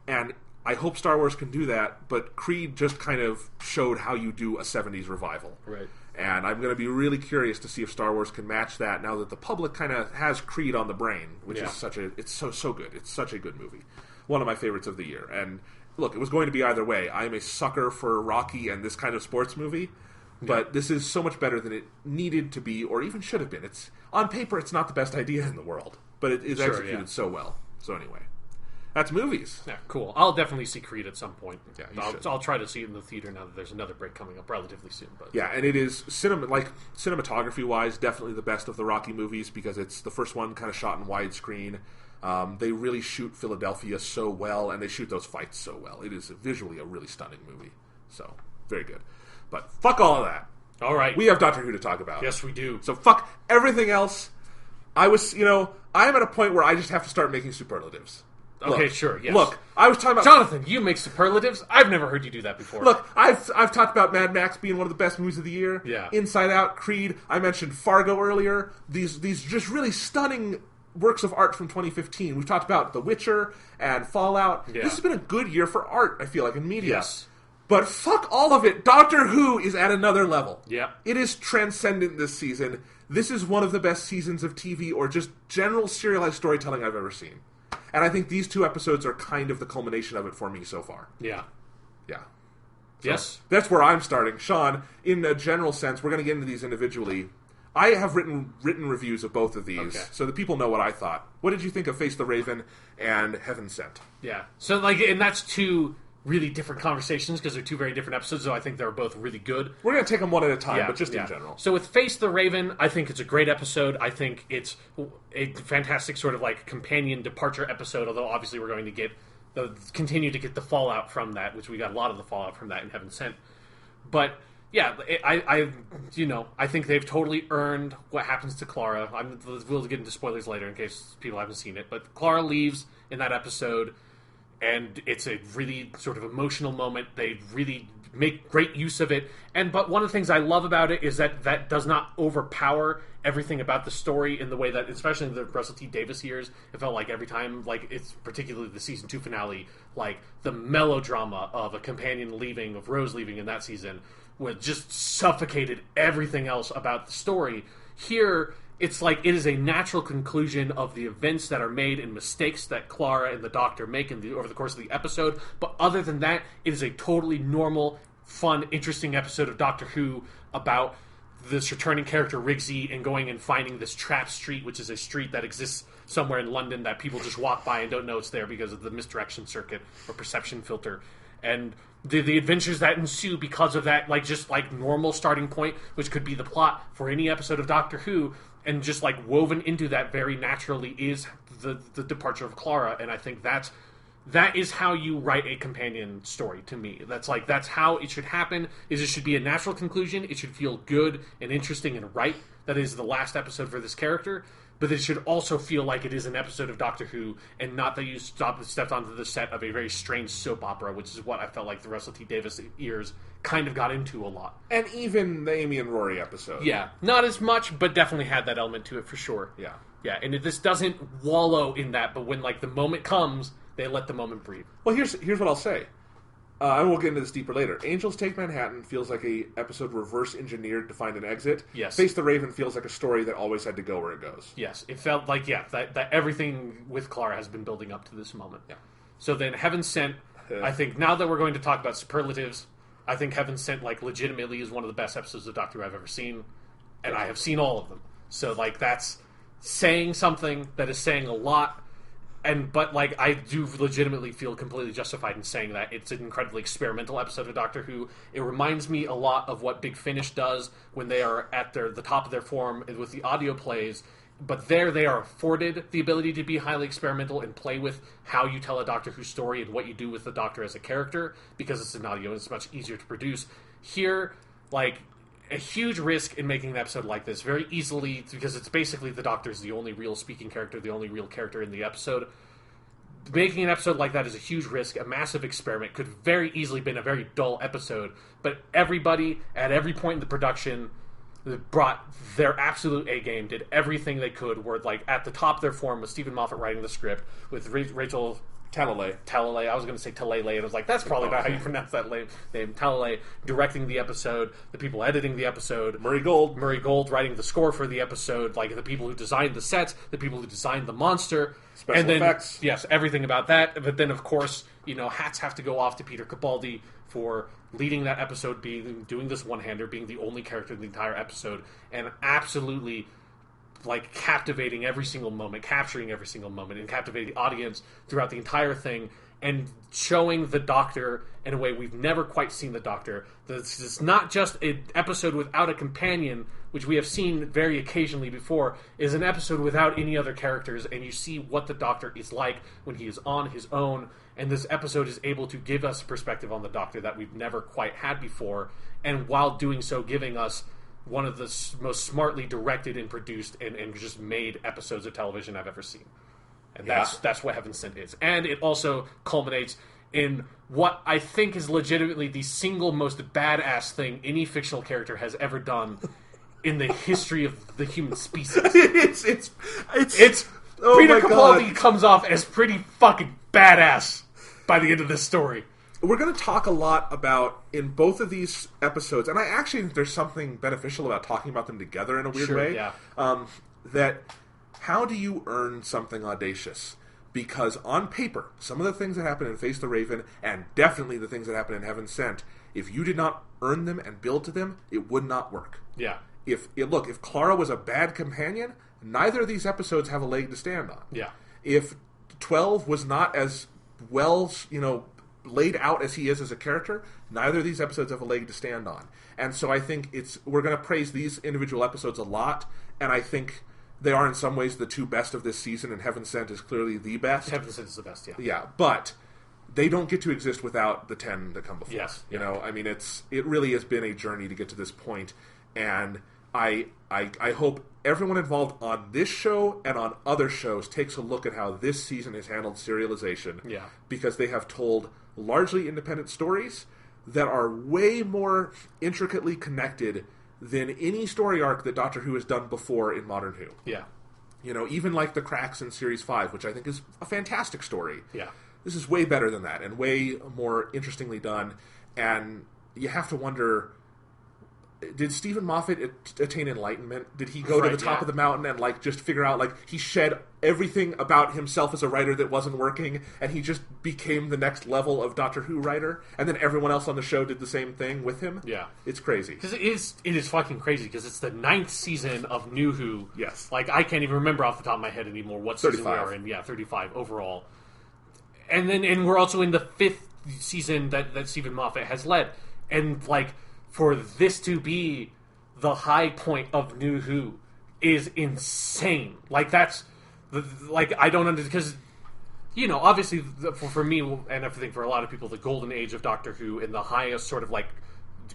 and I hope Star Wars can do that, but Creed just kind of showed how you do a 70s revival. Right. And I'm going to be really curious to see if Star Wars can match that now that the public kind of has Creed on the brain, which is it's so good. It's such a good movie. One of my favorites of the year. And look, it was going to be either way. I am a sucker for Rocky and this kind of sports movie. But this is so much better than it needed to be, or even should have been. It's on paper, it's not the best idea in the world, but it is executed so well. So anyway, that's movies. Yeah, cool. I'll definitely see Creed at some point. Yeah, I'll try to see it in the theater now that there's another break coming up relatively soon. But yeah, and it is cinematography-wise, definitely the best of the Rocky movies because it's the first one kind of shot in widescreen. They really shoot Philadelphia so well, and they shoot those fights so well. It is visually a really stunning movie. So very good. But fuck all of that. All right. We have Doctor Who to talk about. Yes, we do. So fuck everything else. I am at a point where I just have to start making superlatives. Okay, sure, yes. Look, I was talking about... Jonathan, you make superlatives? I've never heard you do that before. Look, I've talked about Mad Max being one of the best movies of the year. Yeah. Inside Out, Creed. I mentioned Fargo earlier. These just really stunning works of art from 2015. We've talked about The Witcher and Fallout. Yeah. This has been a good year for art, I feel like, in media. Yes. But fuck all of it. Doctor Who is at another level. Yeah. It is transcendent this season. This is one of the best seasons of TV or just general serialized storytelling I've ever seen. And I think these 2 episodes are kind of the culmination of it for me so far. Yeah. Yeah. So yes. That's where I'm starting. Sean, in a general sense, we're going to get into these individually. I have written reviews of both of these, so the people know what I thought. What did you think of Face the Raven and Heaven Sent? Yeah. So, and that's 2... really different conversations because they're 2 very different episodes, so I think they're both really good. We're going to take them one at a time, but just in general. So with Face the Raven, I think it's a great episode. I think it's a fantastic sort of like companion departure episode, although obviously we're going to continue to get the fallout from that, which we got a lot of the fallout from that in Heaven Sent. But yeah, I think they've totally earned what happens to Clara. We'll get into spoilers later in case people haven't seen it, but Clara leaves in that episode. And it's a really sort of emotional moment. They really make great use of it. But one of the things I love about it is that does not overpower everything about the story in the way that, especially in the Russell T Davies years, it felt like every time, like it's particularly the season 2 finale, like the melodrama of a companion leaving, of Rose leaving in that season, was just suffocated everything else about the story. Here, it's like it is a natural conclusion of the events that are made and mistakes that Clara and the Doctor make over the course of the episode. But other than that, it is a totally normal, fun, interesting episode of Doctor Who about this returning character Rigsy and going and finding this trap street, which is a street that exists somewhere in London that people just walk by and don't know it's there because of the misdirection circuit or perception filter. And the adventures that ensue because of that, just normal starting point, which could be the plot for any episode of Doctor Who, and just woven into that very naturally is the departure of Clara. And I think that's that is how you write a companion story to me. That's how it should happen. It should be a natural conclusion. It should feel good and interesting and right. That is the last episode for this character. But it should also feel like it is an episode of Doctor Who, and not that you stepped onto the set of a very strange soap opera, which is what I felt like the Russell T Davies ears kind of got into a lot. And even the Amy and Rory episode. Yeah, not as much, but definitely had that element to it for sure. Yeah. Yeah, and this doesn't wallow in that, but when like the moment comes, they let the moment breathe. Well, here's what I'll say. I will get into this deeper later. Angels Take Manhattan feels like a episode reverse engineered to find an exit. Yes. Face the Raven feels like a story that always had to go where it goes. Yes, it felt like, that everything with Clara has been building up to this moment. Yeah. So then Heaven Sent, I think now that we're going to talk about superlatives, I think Heaven Sent, like, legitimately is one of the best episodes of Doctor Who I've ever seen. And I have seen all of them. So, like, that's saying something that is saying a lot. But like, I do legitimately feel completely justified in saying that it's an incredibly experimental episode of Doctor Who. It reminds me a lot of what Big Finish does when they are at the top of their form with the audio plays. But there they are afforded the ability to be highly experimental and play with how you tell a Doctor Who story and what you do with the Doctor as a character, because it's an audio and it's much easier to produce. Here, like, a huge risk in making an episode like this, very easily, because it's basically the Doctor's the only real speaking character, the only real character in the episode. Making an episode like that is a huge risk, a massive experiment, could very easily been a very dull episode, but everybody, at every point in the production, brought their absolute A-game, did everything they could, were like at the top of their form, with Stephen Moffat writing the script, with Rachel Talalay. I was going to say Talalay, and I was like, that's probably not how you pronounce that name. Talalay directing the episode, the people editing the episode, Murray Gold writing the score for the episode, like the people who designed the sets, the people who designed the monster, special effects. Yes, everything about that. But then, of course, hats have to go off to Peter Capaldi for leading that episode, doing this one-hander, being the only character in the entire episode, and absolutely, like, captivating every single moment, capturing every single moment, and captivating the audience throughout the entire thing, and showing the Doctor in a way we've never quite seen the Doctor. This is not just an episode without a companion, which we have seen very occasionally before, is an episode without any other characters, and you see what the Doctor is like when he is on his own, and this episode is able to give us a perspective on the Doctor that we've never quite had before, and while doing so, giving us one of the most smartly directed and produced and just made episodes of television I've ever seen. And that's what Heaven Sent is. And it also culminates in what I think is legitimately the single most badass thing any fictional character has ever done in the history of the human species. It's oh Peter my Capaldi God. comes off as pretty fucking badass by the end of this story. We're going to talk a lot about, in both of these episodes, and I actually think there's something beneficial about talking about them together in a weird way. Yeah. That how do you earn something audacious? Because on paper, some of the things that happen in Face the Raven, and definitely the things that happen in Heaven Sent, if you did not earn them and build to them, it would not work. Yeah. If Clara was a bad companion, neither of these episodes have a leg to stand on. Yeah. If 12 was not as well, laid out as he is as a character, neither of these episodes have a leg to stand on. And so I think we're going to praise these individual episodes a lot, and I think they are in some ways the two best of this season, and Heaven Sent is clearly the best. Heaven Sent is the best, yeah. Yeah, but they don't get to exist without the 10 that come before. Yes. I mean, it really has been a journey to get to this point, and I hope everyone involved on this show and on other shows takes a look at how this season has handled serialization. Yeah. Because they have told largely independent stories that are way more intricately connected than any story arc that Doctor Who has done before in modern Who. Yeah. Even like the Cracks in Series 5, which I think is a fantastic story. Yeah. This is way better than that and way more interestingly done. And you have to wonder, did Stephen Moffat attain enlightenment? Did he go to the top of the mountain and just figure out he shed everything about himself as a writer that wasn't working, and he just became the next level of Doctor Who writer, and then everyone else on the show did the same thing with him? Yeah. It's crazy. Because it is fucking crazy, because it's the 9th season of New Who. Yes. I can't even remember off the top of my head anymore what 35. season we are in. Yeah, 35 overall. And we're also in the 5th season that Stephen Moffat has led. And, for this to be the high point of New Who is insane. That's... I don't understand, because obviously, for me, and I think for a lot of people, the golden age of Doctor Who and the highest sort of like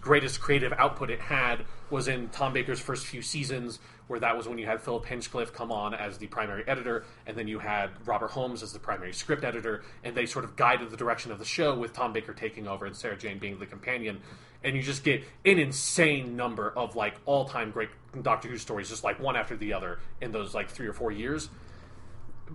greatest creative output it had was in Tom Baker's first few seasons, where that was when you had Philip Hinchcliffe come on as the primary editor, and then you had Robert Holmes as the primary script editor, and they sort of guided the direction of the show with Tom Baker taking over and Sarah Jane being the companion. And you just get an insane number of like all-time great Doctor Who stories, just like one after the other in those like 3 or 4 years.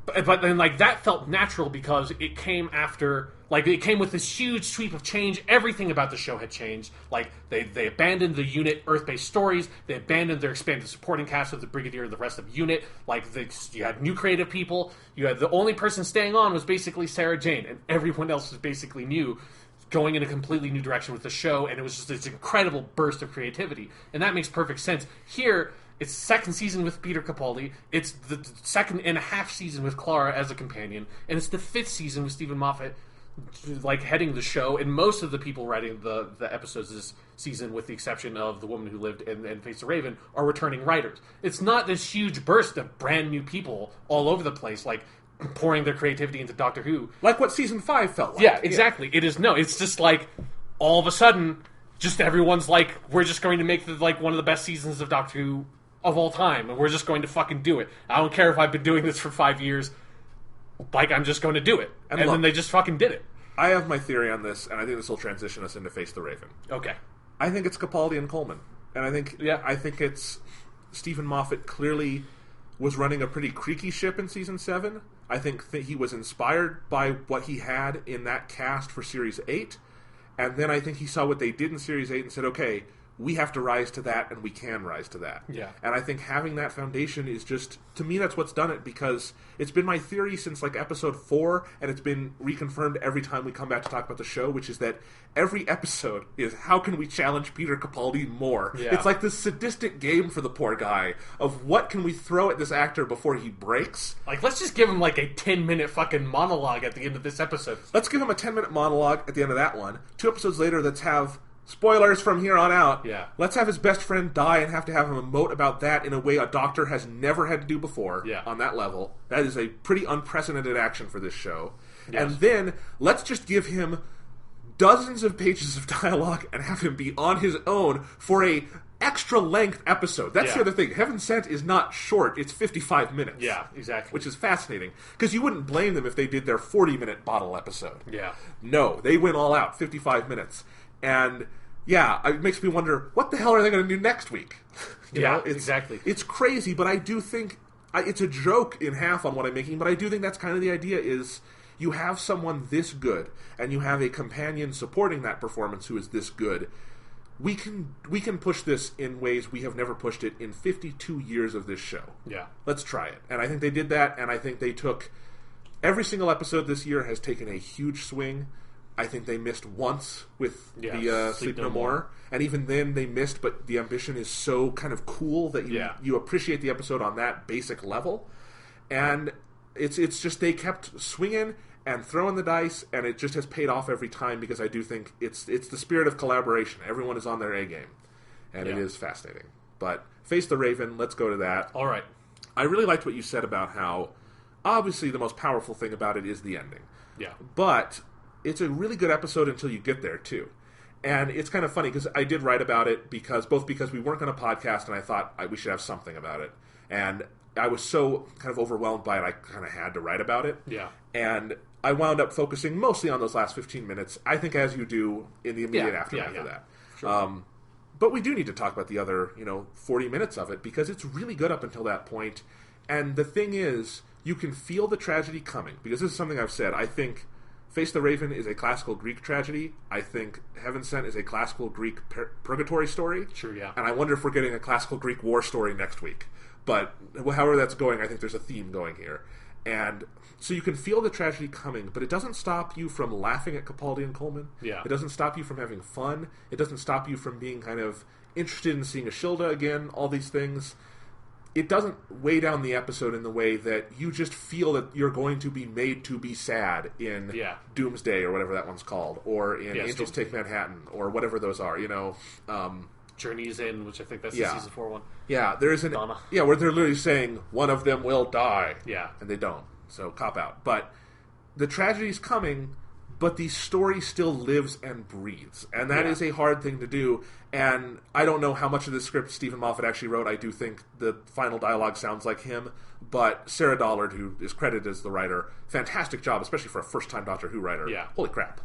But then, like, that felt natural because it came after, like, it came with this huge sweep of change. Everything about the show had changed. Like, they abandoned the unit Earth-based stories. They abandoned their expanded supporting cast of the Brigadier and the rest of the unit. Like, you had new creative people. You had the only person staying on was basically Sarah Jane, and everyone else was basically new, going in a completely new direction with the show, and it was just this incredible burst of creativity. And that makes perfect sense. Here, it's the second season with Peter Capaldi. It's the second and a half season with Clara as a companion, and it's the 5th season with Stephen Moffat, like, heading the show. And most of the people writing the episodes this season, with the exception of The Woman Who Lived and Face the Raven, are returning writers. It's not this huge burst of brand new people all over the place, like pouring their creativity into Doctor Who, like what season 5 felt like. Yeah, exactly. Yeah. It is it's just like all of a sudden, just everyone's like, we're just going to make like one of the best seasons of Doctor Who of all time, and we're just going to fucking do it. I don't care if I've been doing this for 5 years. Like, I'm just going to do it. And look, then they just fucking did it. I have my theory on this, and I think this will transition us into Face the Raven. Okay. I think it's Capaldi and Coleman. And I think it's Stephen Moffat clearly was running a pretty creaky ship in Season 7. I think that he was inspired by what he had in that cast for Series 8. And then I think he saw what they did in Series 8 and said, okay, we have to rise to that, and we can rise to that. Yeah. And I think having that foundation is just, to me, that's what's done it, because it's been my theory since, like, episode 4, and it's been reconfirmed every time we come back to talk about the show, which is that every episode is, how can we challenge Peter Capaldi more? Yeah. It's like this sadistic game for the poor guy of what can we throw at this actor before he breaks? Like, let's just give him, like, a 10-minute fucking monologue at the end of this episode. Let's give him a 10-minute monologue at the end of that one. 2 episodes later, let's have... spoilers from here on out. Yeah. Let's have his best friend die and have to have him emote about that in a way a Doctor has never had to do before. Yeah. On that level. That is a pretty unprecedented action for this show. Yes. And then let's just give him dozens of pages of dialogue and have him be on his own for a extra length episode. That's the other thing. Heaven Sent is not short. It's 55 minutes. Yeah, exactly. Which is fascinating. Because you wouldn't blame them if they did their 40-minute bottle episode. Yeah. No, they went all out. 55 minutes. And, yeah, it makes me wonder, what the hell are they going to do next week? Exactly. It's crazy, but I do think... it's a joke in half on what I'm making, but I do think that's kind of the idea is... you have someone this good, and you have a companion supporting that performance who is this good. We can push this in ways we have never pushed it in 52 years of this show. Yeah. Let's try it. And I think they did that, and I think they took... every single episode this year has taken a huge swing. I think they missed once with the Sleep No More. And even then they missed, but the ambition is so kind of cool that you appreciate the episode on that basic level. And it's just they kept swinging and throwing the dice, and it just has paid off every time, because I do think it's the spirit of collaboration. Everyone is on their A game, and it is fascinating. But Face the Raven, let's go to that. All right. I really liked what you said about how, obviously, the most powerful thing about it is the ending. Yeah. But it's a really good episode until you get there, too. And it's kind of funny, because I did write about it, because we weren't going to podcast, and I thought we should have something about it. And I was so kind of overwhelmed by it, I kind of had to write about it. Yeah. And I wound up focusing mostly on those last 15 minutes, I think, as you do in the immediate aftermath of that. Sure. But we do need to talk about the other, 40 minutes of it, because it's really good up until that point. And the thing is, you can feel the tragedy coming, because this is something I've said. I think Face the Raven is a classical Greek tragedy. I think Heaven Sent is a classical Greek purgatory story. Sure, yeah. And I wonder if we're getting a classical Greek war story next week. But however that's going, I think there's a theme going here. And so you can feel the tragedy coming, but it doesn't stop you from laughing at Capaldi and Coleman. Yeah. It doesn't stop you from having fun. It doesn't stop you from being kind of interested in seeing Ashilda again, all these things. It doesn't weigh down the episode in the way that you just feel that you're going to be made to be sad in Doomsday, or whatever that one's called, or in Angels Take Manhattan, or whatever those are, Journey's In, which I think that's the season 4 one. Yeah, there is Donna. where they're literally saying, one of them will die. Yeah. And they don't. So, cop out. But the tragedy's coming, but the story still lives and breathes. And that is a hard thing to do. And I don't know how much of the script Stephen Moffat actually wrote. I do think the final dialogue sounds like him. But Sarah Dollard, who is credited as the writer, fantastic job, especially for a first-time Doctor Who writer. Yeah. Holy crap.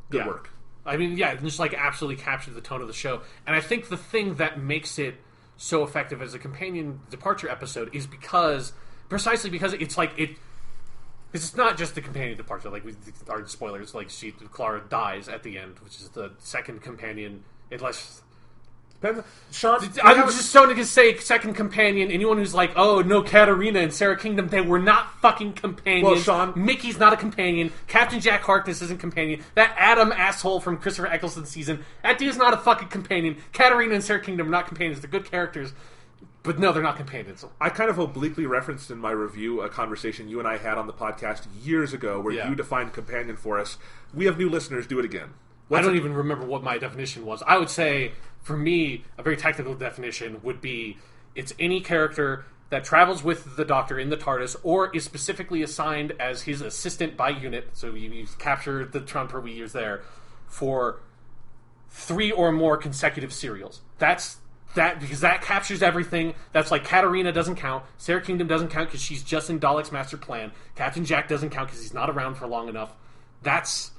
Good work. I mean, just like absolutely captured the tone of the show. And I think the thing that makes it so effective as a companion departure episode is precisely because it's like it's not just the companion departure. Like our spoilers, like Clara dies at the end, which is the second companion. Sean, I'm just so going to say second companion. Anyone who's like, oh no, Katarina and Sarah Kingdom, they were not fucking companions. Well, Sean, Mickey's not a companion. Captain Jack Harkness isn't companion. That Adam asshole from Christopher Eccleston's season, that dude's not a fucking companion. Katarina and Sarah Kingdom are not companions. They're good characters. But no, they're not companions. I kind of obliquely referenced in my review a conversation you and I had on the podcast years ago where you defined companion for us. We have new listeners. Do it again. I don't even remember what my definition was. I would say, for me, a very technical definition would be it's any character that travels with the Doctor in the TARDIS or is specifically assigned as his assistant by unit, so you capture the term we use there, for 3 or more consecutive serials. That's that, because that captures everything. That's like Katarina doesn't count, Sarah Kingdom doesn't count because she's just in Dalek's master plan, Captain Jack doesn't count because he's not around for long enough. That's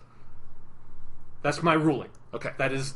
my ruling. Okay. That is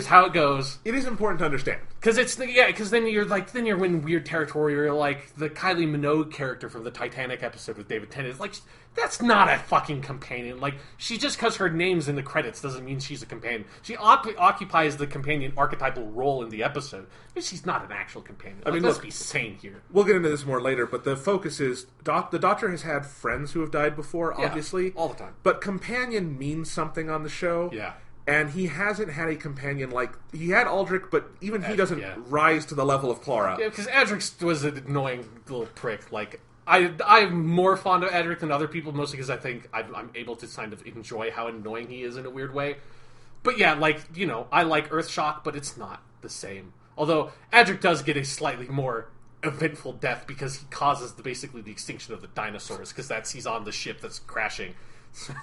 how it goes. It is important to understand. Because then you're in weird territory where you're like the Kylie Minogue character from the Titanic episode with David Tennant. It's like, that's not a fucking companion. Like, she just because her name's in the credits doesn't mean she's a companion. She occupies the companion archetypal role in the episode, but she's not an actual companion. I mean, let's be sane here. We'll get into this more later, but the focus is the Doctor has had friends who have died before, obviously. All the time. But companion means something on the show. Yeah. And he hasn't had a companion like... He had Aldrich, but even he doesn't rise to the level of Clara. Yeah, because Adric was an annoying little prick. Like, I'm more fond of Adric than other people, mostly because I think I'm able to kind of enjoy how annoying he is in a weird way. But yeah, like, I like Earthshock, but it's not the same. Although, Adric does get a slightly more eventful death because he causes basically the extinction of the dinosaurs, because he's on the ship that's crashing.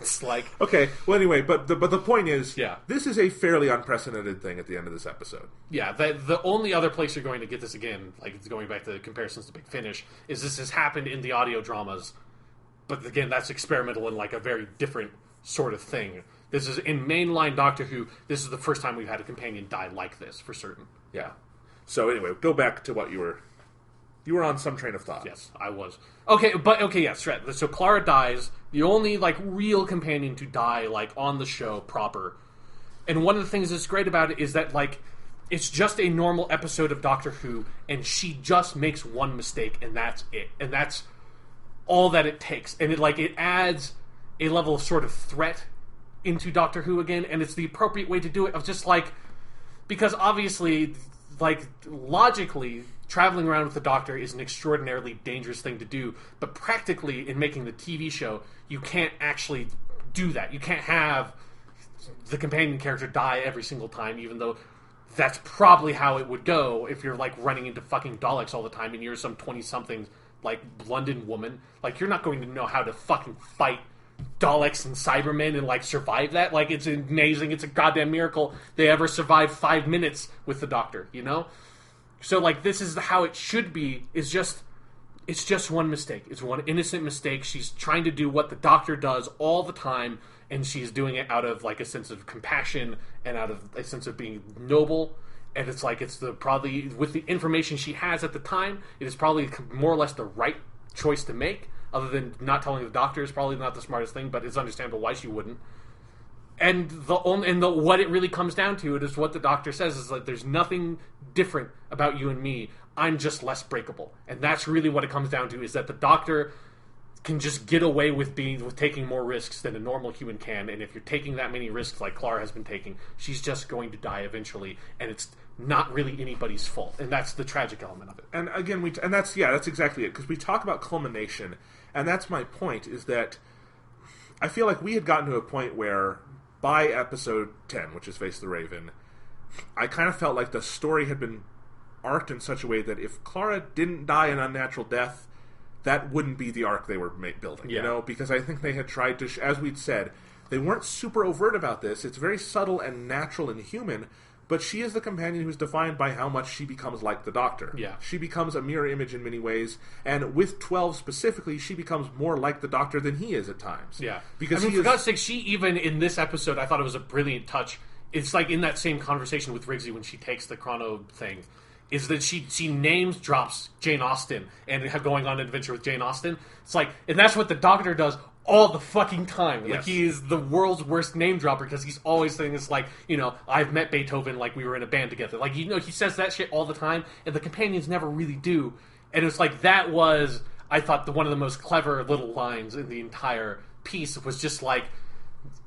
It's like... Okay, well anyway, but the point is, this is a fairly unprecedented thing at the end of this episode. Yeah, the only other place you're going to get this again, like going back to the comparisons to Big Finish, is this has happened in the audio dramas, but again, that's experimental and like a very different sort of thing. This is, in mainline Doctor Who, this is the first time we've had a companion die like this, for certain. Yeah. So anyway, go back to what you were... You were on some train of thought. Yes, I was. Yes, right. So Clara dies, the only, like, real companion to die, like, on the show proper. And one of the things that's great about it is that, like, it's just a normal episode of Doctor Who, and she just makes one mistake, and that's it. And that's all that it takes. And it adds a level of sort of threat into Doctor Who again, and it's the appropriate way to do it, of just, like... Because obviously, like, logically... Traveling around with the Doctor is an extraordinarily dangerous thing to do, but practically, in making the TV show, you can't actually do that. You can't have the companion character die every single time, even though that's probably how it would go if you're, like, running into fucking Daleks all the time and you're some 20-something, like, London woman. Like, you're not going to know how to fucking fight Daleks and Cybermen and, like, survive that. Like, it's amazing. It's a goddamn miracle they ever survived 5 minutes with the Doctor, you know? So, like, this is how it should be, it's just one mistake. It's one innocent mistake. She's trying to do what the Doctor does all the time, and she's doing it out of, like, a sense of compassion and out of a sense of being noble. And it's like, probably, with the information she has at the time, it is probably more or less the right choice to make, other than not telling the Doctor is probably not the smartest thing, but it's understandable why she wouldn't. And what it really comes down to, it is what the Doctor says, is like, there's nothing different about you and me. I'm just less breakable. And that's really what it comes down to, is that the Doctor can just get away with taking more risks than a normal human can. And if you're taking that many risks like Clara has been taking, she's just going to die eventually. And it's not really anybody's fault. And that's the tragic element of it. And again, that's exactly it. Because we talk about culmination. And that's my point, is that I feel like we had gotten to a point where... By episode 10, which is Face the Raven, I kind of felt like the story had been arced in such a way that if Clara didn't die an unnatural death, that wouldn't be the arc they were building, you know? Because I think they had tried to, as we'd said, they weren't super overt about this. It's very subtle and natural and human, but she is the companion who's defined by how much she becomes like the Doctor. Yeah. She becomes a mirror image in many ways, and with 12 specifically, she becomes more like the Doctor than he is at times. Yeah. Because for God's sake, she even, in this episode, I thought it was a brilliant touch. It's like in that same conversation with Rigsy when she takes the chrono thing, is that she names drops Jane Austen and going on an adventure with Jane Austen. It's like, and that's what the Doctor does all the fucking time. Like, Yes. he is the world's worst name dropper because he's always saying this, like, you know, I've met Beethoven, like we were in a band together. Like, you know, he says that shit all the time, and the companions never really do. And it's like, that was, I thought, one of the most clever little lines in the entire piece was just like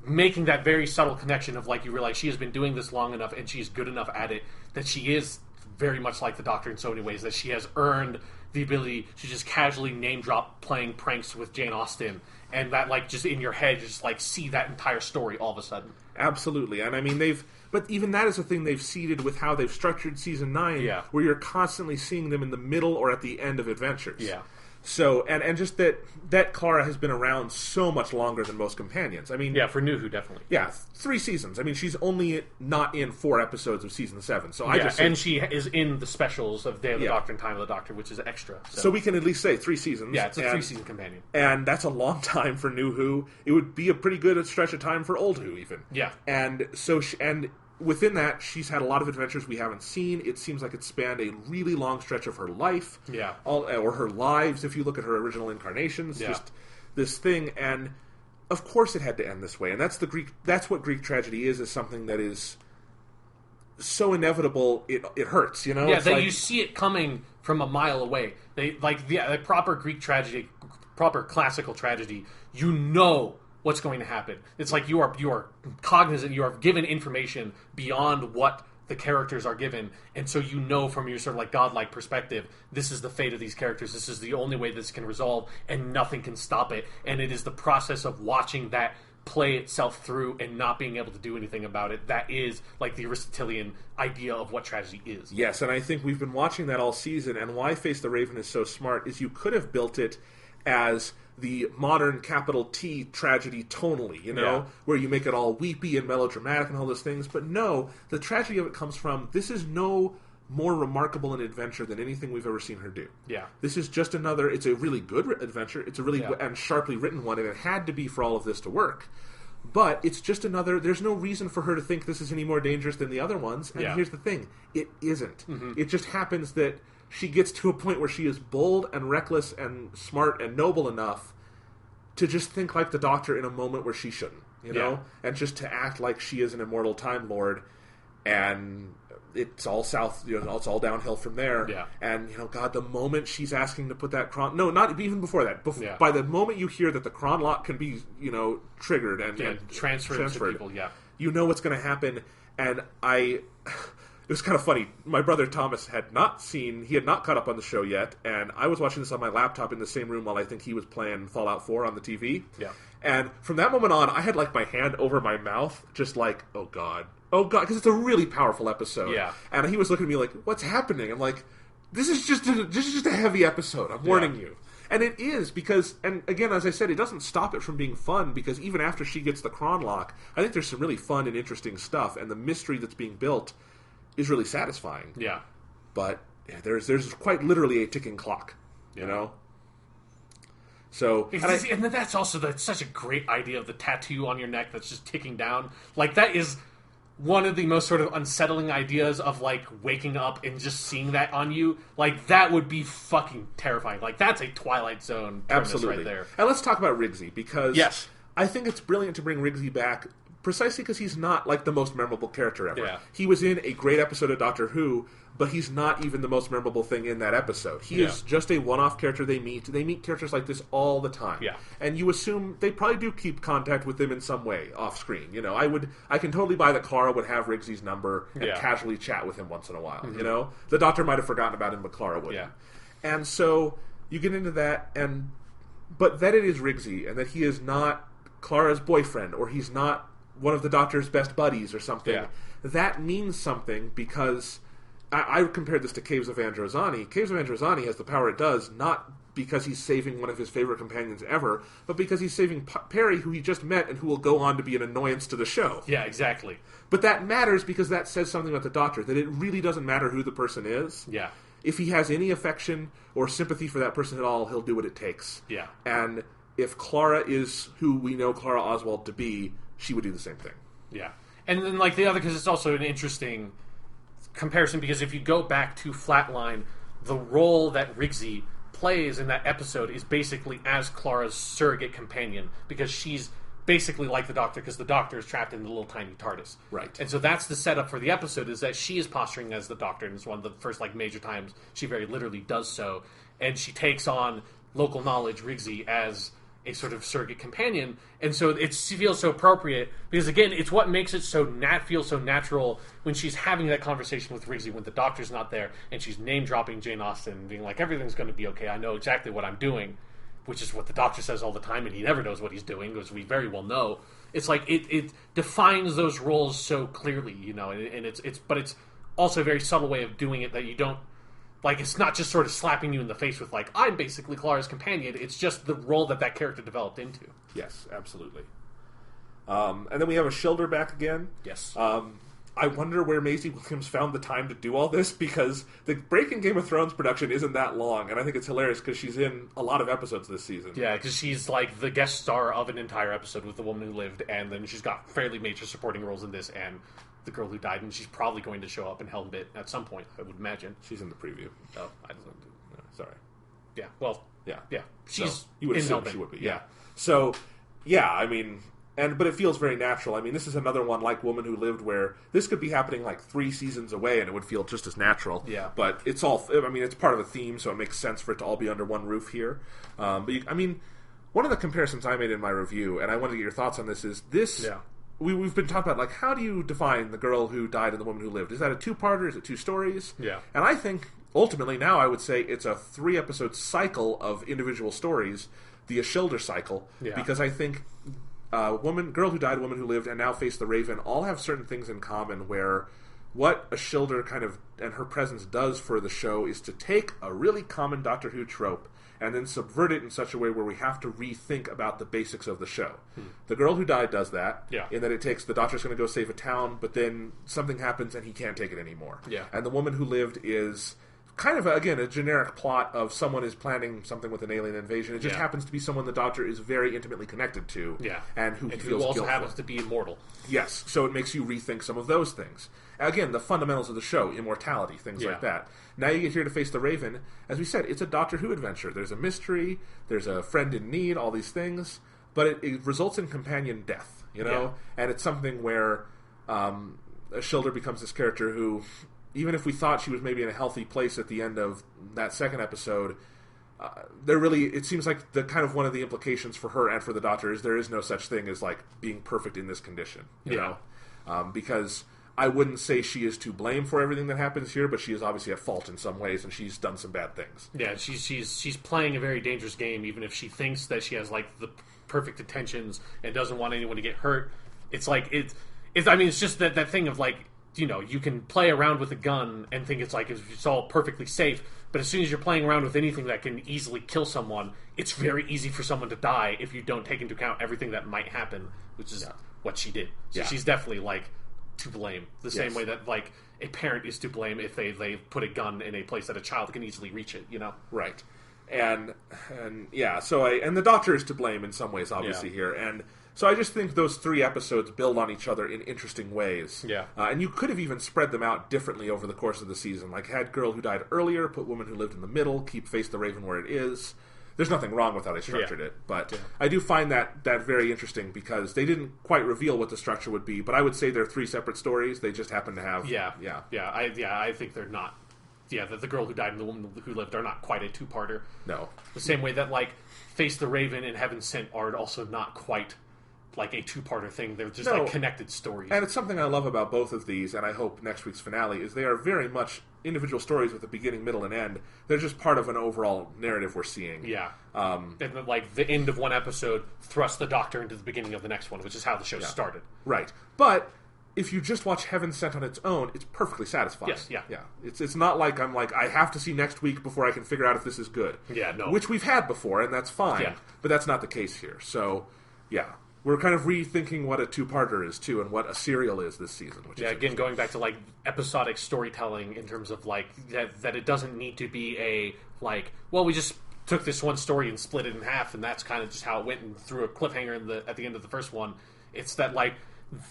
making that very subtle connection of, like, you realize she has been doing this long enough and she's good enough at it that she is very much like the Doctor in so many ways, that she has earned the ability to just casually name drop playing pranks with Jane Austen, and that, like, just in your head, just like see that entire story all of a sudden. Absolutely. And I mean, but even that is a thing they've seeded with how they've structured season 9, where you're constantly seeing them in the middle or at the end of adventures. Yeah. So, and just that Clara has been around so much longer than most companions. I mean... Yeah, for New Who, definitely. Yeah, 3 seasons. I mean, she's only not in 4 episodes of season 7. So and she is in the specials of Day of the Doctor and Time of the Doctor, which is extra. So we can at least say 3 seasons. Yeah, it's a 3-season companion. And that's a long time for New Who. It would be a pretty good stretch of time for Old Who, even. Yeah. And so... within that, she's had a lot of adventures we haven't seen. It seems like it spanned a really long stretch of her life. Yeah. Or her lives, if you look at her original incarnations. Yeah. Just this thing. And, of course, it had to end this way. And that's what Greek tragedy is something that is so inevitable, it hurts, you know? Yeah, that you see it coming from a mile away. The proper Greek tragedy, proper classical tragedy, you know what's going to happen. It's like you are cognizant, you are given information beyond what the characters are given, and so you know from your sort of like godlike perspective, this is the fate of these characters, this is the only way this can resolve, and nothing can stop it. And it is the process of watching that play itself through and not being able to do anything about it that is like the Aristotelian idea of what tragedy is. Yes, and I think we've been watching that all season, and why Face the Raven is so smart is you could have built it as the modern capital T tragedy tonally, you know, where you make it all weepy and melodramatic and all those things. But no, the tragedy of it comes from, this is no more remarkable an adventure than anything we've ever seen her do. Yeah. This is just another, it's a really good adventure, it's a really and sharply written one, and it had to be for all of this to work. But it's just another, there's no reason for her to think this is any more dangerous than the other ones. And here's the thing, it isn't. Mm-hmm. It just happens that she gets to a point where she is bold and reckless and smart and noble enough to just think like the Doctor in a moment where she shouldn't, you know? And just to act like she is an immortal Time Lord, and it's all south, you know, it's all downhill from there. Yeah. And, you know, God, the moment she's asking to put that Kron... No, not even before that. By the moment you hear that the Kron lock can be, you know, triggered and transferred to people, you know what's going to happen. And it was kind of funny. My brother Thomas had not caught up on the show yet, and I was watching this on my laptop in the same room while I think he was playing Fallout 4 on the TV. Yeah. And from that moment on, I had like my hand over my mouth, just like, oh God, because it's a really powerful episode. Yeah. And he was looking at me like, what's happening? I'm like, this is just a heavy episode. I'm warning you. And it is, because, and again, as I said, it doesn't stop it from being fun, because even after she gets the Kron lock, I think there's some really fun and interesting stuff, and the mystery that's being built is really satisfying. Yeah. But there's quite literally a ticking clock, you know? So, and that's also such a great idea of the tattoo on your neck that's just ticking down. Like, that is one of the most sort of unsettling ideas of, like, waking up and just seeing that on you. Like, that would be fucking terrifying. Like, that's a Twilight Zone premise right there. And let's talk about Rigsy, because I think it's brilliant to bring Rigsy back precisely because he's not, like, the most memorable character ever. Yeah. He was in a great episode of Doctor Who, but he's not even the most memorable thing in that episode. He is just a one-off character they meet. They meet characters like this all the time. Yeah. And you assume they probably do keep contact with them in some way, off-screen. You know, I can totally buy that Clara would have Rigsy's number and casually chat with him once in a while, you know? The Doctor might have forgotten about him, but Clara wouldn't. Yeah. And so, you get into that, but that it is Rigsy, and that he is not Clara's boyfriend, or he's not one of the Doctor's best buddies or something. Yeah. That means something, because I compared this to Caves of Androzani. Caves of Androzani has the power it does, not because he's saving one of his favorite companions ever, but because he's saving Perry, who he just met and who will go on to be an annoyance to the show. Yeah, exactly. But that matters because that says something about the Doctor, that it really doesn't matter who the person is. Yeah. If he has any affection or sympathy for that person at all, he'll do what it takes. Yeah. And if Clara is who we know Clara Oswald to be, she would do the same thing. Yeah. And then, like, the other, because it's also an interesting comparison, because if you go back to Flatline, the role that Rigsy plays in that episode is basically as Clara's surrogate companion, because she's basically like the Doctor, because the Doctor is trapped in the little tiny TARDIS. Right. And so that's the setup for the episode, is that she is posturing as the Doctor, and it's one of the first, like, major times she very literally does so, and she takes on local knowledge, Rigsy, as a sort of surrogate companion, and so it feels so appropriate, because again, it's what makes it feel so natural when she's having that conversation with Rigsy when the Doctor's not there, and she's name-dropping Jane Austen, and being like, everything's going to be okay, I know exactly what I'm doing, which is what the Doctor says all the time, and he never knows what he's doing, as we very well know. It's like, it defines those roles so clearly, you know, and but it's also a very subtle way of doing it that you don't, like, it's not just sort of slapping you in the face with, like, I'm basically Clara's companion. It's just the role that character developed into. Yes, absolutely. And then we have a Shilder back again. Yes. I wonder where Maisie Williams found the time to do all this, because the break in Game of Thrones production isn't that long, and I think it's hilarious because she's in a lot of episodes this season. Yeah, because she's, like, the guest star of an entire episode with The Woman Who Lived, and then she's got fairly major supporting roles in this, and The Girl Who Died, and she's probably going to show up in Helmbit at some point, I would imagine. She's in the preview. Oh, I don't know. No, sorry. Yeah, well, Yeah. she's so, you would in assume Helmbit. she would be, yeah. So, yeah, I mean, but it feels very natural. I mean, this is another one like Woman Who Lived, where this could be happening like 3 seasons away, and it would feel just as natural. Yeah. But it's all, I mean, it's part of a theme, so it makes sense for it to all be under one roof here. I mean, one of the comparisons I made in my review, and I wanted to get your thoughts on this, is this... Yeah. We've been talking about, like, how do you define The Girl Who Died and The Woman Who Lived? Is that a 2-parter? Is it 2 stories? Yeah. And I think, ultimately, now I would say it's a 3-episode cycle of individual stories, the Ashildr cycle, because I think Girl Who Died, Woman Who Lived, and Now Face the Raven all have certain things in common, where what Ashildr kind of, and her presence does for the show, is to take a really common Doctor Who trope and then subvert it in such a way where we have to rethink about the basics of the show. The Girl Who Died does that, in that it takes, the Doctor's going to go save a town, but then something happens and he can't take it anymore. Yeah. And The Woman Who Lived is kind of, again, a generic plot of someone is planning something with an alien invasion. It just happens to be someone the Doctor is very intimately connected to, and who he feels also guilt happens for. to be immortal. Yes, so it makes you rethink some of those things. Again, the fundamentals of the show, immortality, things like that. Now you get here to Face the Raven. As we said, it's a Doctor Who adventure. There's a mystery, there's a friend in need, all these things, but it results in companion death, you know? And it's something where Ashildr becomes this character who, even if we thought she was maybe in a healthy place at the end of that second episode, it seems like the kind of one of the implications for her and for the Doctor is there is no such thing as, like, being perfect in this condition, you know? Because I wouldn't say she is to blame for everything that happens here, but she is obviously at fault in some ways, and she's done some bad things. Yeah, she's playing a very dangerous game, even if she thinks that she has, like, the perfect intentions and doesn't want anyone to get hurt. It's like, I mean, it's just that thing of, like, you know, you can play around with a gun and think it's like it's all perfectly safe, but as soon as you're playing around with anything that can easily kill someone, it's very easy for someone to die if you don't take into account everything that might happen, which is what she did. So she's definitely, like, to blame. The same way that, like, a parent is to blame if they put a gun in a place that a child can easily reach it, you know? Right. And yeah, so and the Doctor is to blame in some ways, obviously, here. And so I just think those 3 episodes build on each other in interesting ways. Yeah. And you could have even spread them out differently over the course of the season. Like, had Girl Who Died earlier, put Woman Who Lived in the middle, keep Face the Raven where it is. There's nothing wrong with how they structured it, but I do find that very interesting because they didn't quite reveal what the structure would be, but I would say they're 3 separate stories. They just happen to have... I think they're not... Yeah, the Girl Who Died and the Woman Who Lived are not quite a 2-parter. No. The same way that, like, Face the Raven and Heaven Sent are also not quite like a 2-parter thing. They're just like connected stories. And it's something I love about both of these, and I hope next week's finale, is they are very much individual stories with a beginning, middle, and end. They're just part of an overall narrative we're seeing. Yeah. And like the end of one episode thrusts the Doctor into the beginning of the next one, which is how the show started. Right. But if you just watch Heaven Sent on its own, it's perfectly satisfying. Yes, yeah. Yeah. It's not like I'm like, I have to see next week before I can figure out if this is good. Yeah, no. Which we've had before, and that's fine. Yeah. But that's not the case here. So, yeah. We're kind of rethinking what a two-parter is, too, and what a serial is this season. Which is again, going back to, like, episodic storytelling in terms of, like, that it doesn't need to be a, like, well, we just took this one story and split it in half, and that's kind of just how it went, and threw a cliffhanger at the end of the first one. It's that, like,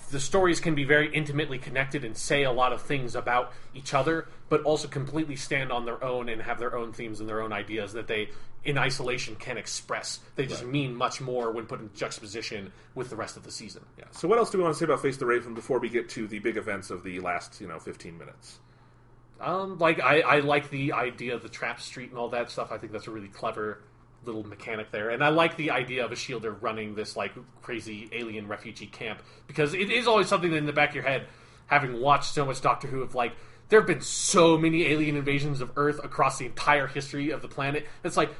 the stories can be very intimately connected and say a lot of things about each other, but also completely stand on their own and have their own themes and their own ideas that they, in isolation, can express. They just mean much more when put in juxtaposition with the rest of the season. Yeah. So what else do we want to say about Face the Raven before we get to the big events of the last, 15 minutes? I like the idea of the trap street and all that stuff. I think that's a really clever little mechanic there, and I like the idea of a shielder running this like crazy alien refugee camp, because it is always something that in the back of your head, having watched so much Doctor Who, of like, there have been so many alien invasions of Earth across the entire history of the planet. It's like,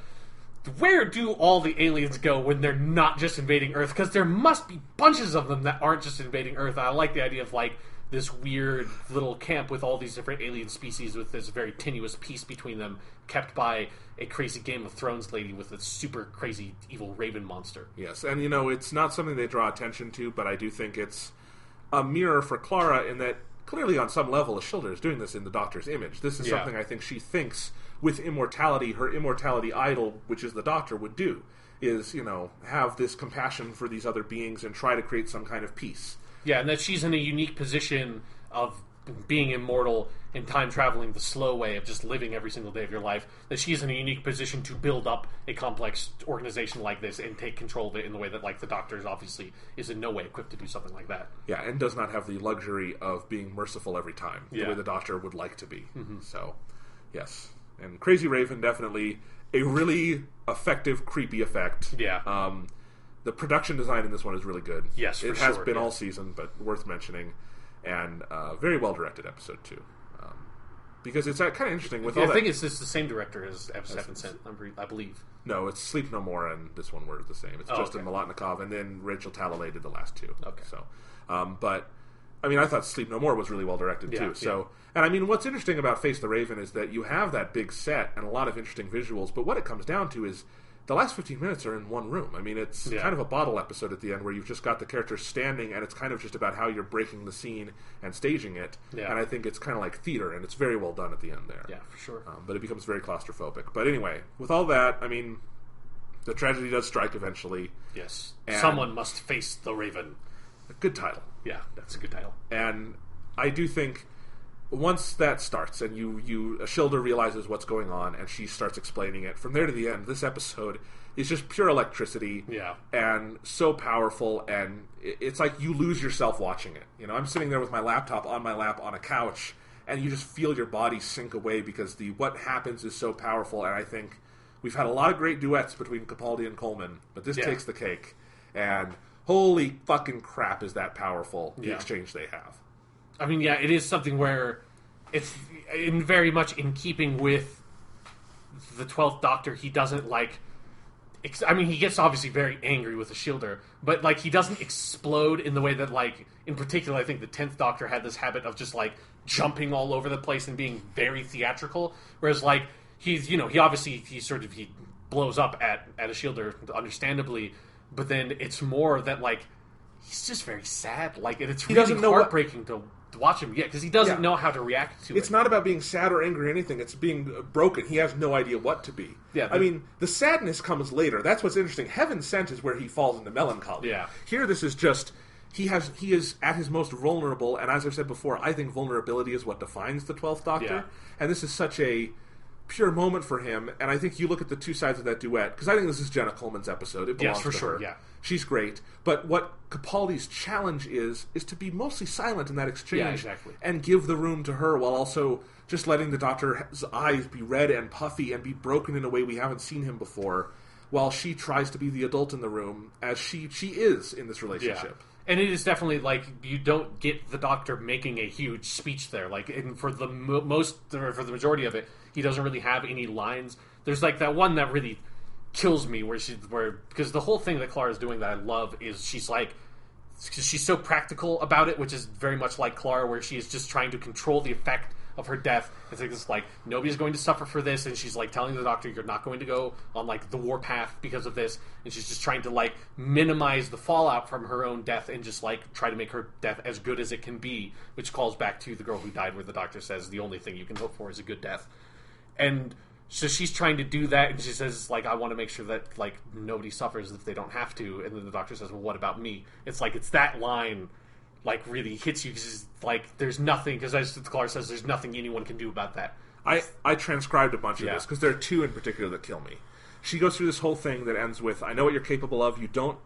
where do all the aliens go when they're not just invading Earth? Because there must be bunches of them that aren't just invading Earth. I like the idea of like this weird little camp with all these different alien species with this very tenuous peace between them, kept by a crazy Game of Thrones lady with a super crazy evil raven monster. Yes, and it's not something they draw attention to, but I do think it's a mirror for Clara in that clearly on some level Ashildr is doing this in the Doctor's image. This is something I think she thinks with immortality, her immortality idol, which is the Doctor, would do, is, have this compassion for these other beings and try to create some kind of peace. Yeah, and that she's in a unique position of being immortal and time traveling the slow way of just living every single day of your life, that she's in a unique position to build up a complex organization like this and take control of it in the way that, like, the Doctor obviously is in no way equipped to do something like that. Yeah, and does not have the luxury of being merciful every time, the way the Doctor would like to be. Mm-hmm. So, yes. And Crazy Raven, definitely a really effective, creepy effect. Yeah. The production design in this one is really good. Yes, for It has been all season, but worth mentioning. And very well-directed episode, too. Because it's kind of interesting with all that... I think it's the same director as Heaven Sent, I believe. No, it's Sleep No More and this one were the same. It's Justin Molotnikov, and then Rachel Talalay did the last two. Okay. So, but, I mean, I thought Sleep No More was really well-directed, too. So, and I mean, what's interesting about Face the Raven is that you have that big set and a lot of interesting visuals, but what it comes down to is the last 15 minutes are in one room. I mean, it's kind of a bottle episode at the end where you've just got the characters standing, and it's kind of just about how you're breaking the scene and staging it. Yeah. And I think it's kind of like theater, and it's very well done at the end there. Yeah, for sure. But it becomes very claustrophobic. But anyway, with all that, I mean, the tragedy does strike eventually. Yes. Someone must face the Raven. A good title. Yeah, that's a good title. And I do think once that starts and Ashildr realizes what's going on and she starts explaining it, from there to the end, this episode is just pure electricity. Yeah. And so powerful, and it's like you lose yourself watching it. I'm sitting there with my laptop on my lap on a couch, and you just feel your body sink away because what happens is so powerful, and I think we've had a lot of great duets between Capaldi and Coleman, but this takes the cake. And holy fucking crap is that powerful, the exchange they have. I mean, yeah, it is something where it's very much in keeping with the 12th Doctor. He doesn't, like... I mean, he gets obviously very angry with the Ashildr, but, like, he doesn't explode in the way that, like... In particular, I think the 10th Doctor had this habit of just, like, jumping all over the place and being very theatrical. Whereas, like, he blows up at Ashildr, understandably, but then it's more that, like, he's just very sad. Like, and it's really heartbreaking to watch him, because he doesn't know how to react to it. It's not about being sad or angry or anything. It's being broken. He has no idea what to be. Yeah, I mean, the sadness comes later. That's what's interesting. Heaven Sent is where he falls into melancholy. Yeah. Here, this is just... He is at his most vulnerable, and as I've said before, I think vulnerability is what defines the 12th Doctor. Yeah. And this is such a pure moment for him, and I think you look at the two sides of that duet, because I think this is Jenna Coleman's episode. It belongs to her. Yeah. She's great. But what Capaldi's challenge is to be mostly silent in that exchange and give the room to her while also just letting the Doctor's eyes be red and puffy and be broken in a way we haven't seen him before, while she tries to be the adult in the room, as she is in this relationship. Yeah. And it is definitely, like, you don't get the Doctor making a huge speech there. Like, and for the majority of it, he doesn't really have any lines. There's, like, that one that really kills me because the whole thing that Clara's doing that I love is she's like, she's so practical about it, which is very much like Clara, where she is just trying to control the effect of her death. It's like nobody's going to suffer for this, and she's like telling the doctor, you're not going to go on like the war path because of this, and she's just trying to like minimize the fallout from her own death and just like try to make her death as good as it can be, which calls back to The Girl Who Died, where the doctor says the only thing you can hope for is a good death. And so she's trying to do that, and she says like, I want to make sure that like nobody suffers if they don't have to. And then the doctor says, well, what about me? It's like, it's that line like really hits you, because like there's nothing, because as Clara says, there's nothing anyone can do about that. I transcribed a bunch of this because there are two in particular that kill me. She goes through this whole thing that ends with, I know what you're capable of, you don't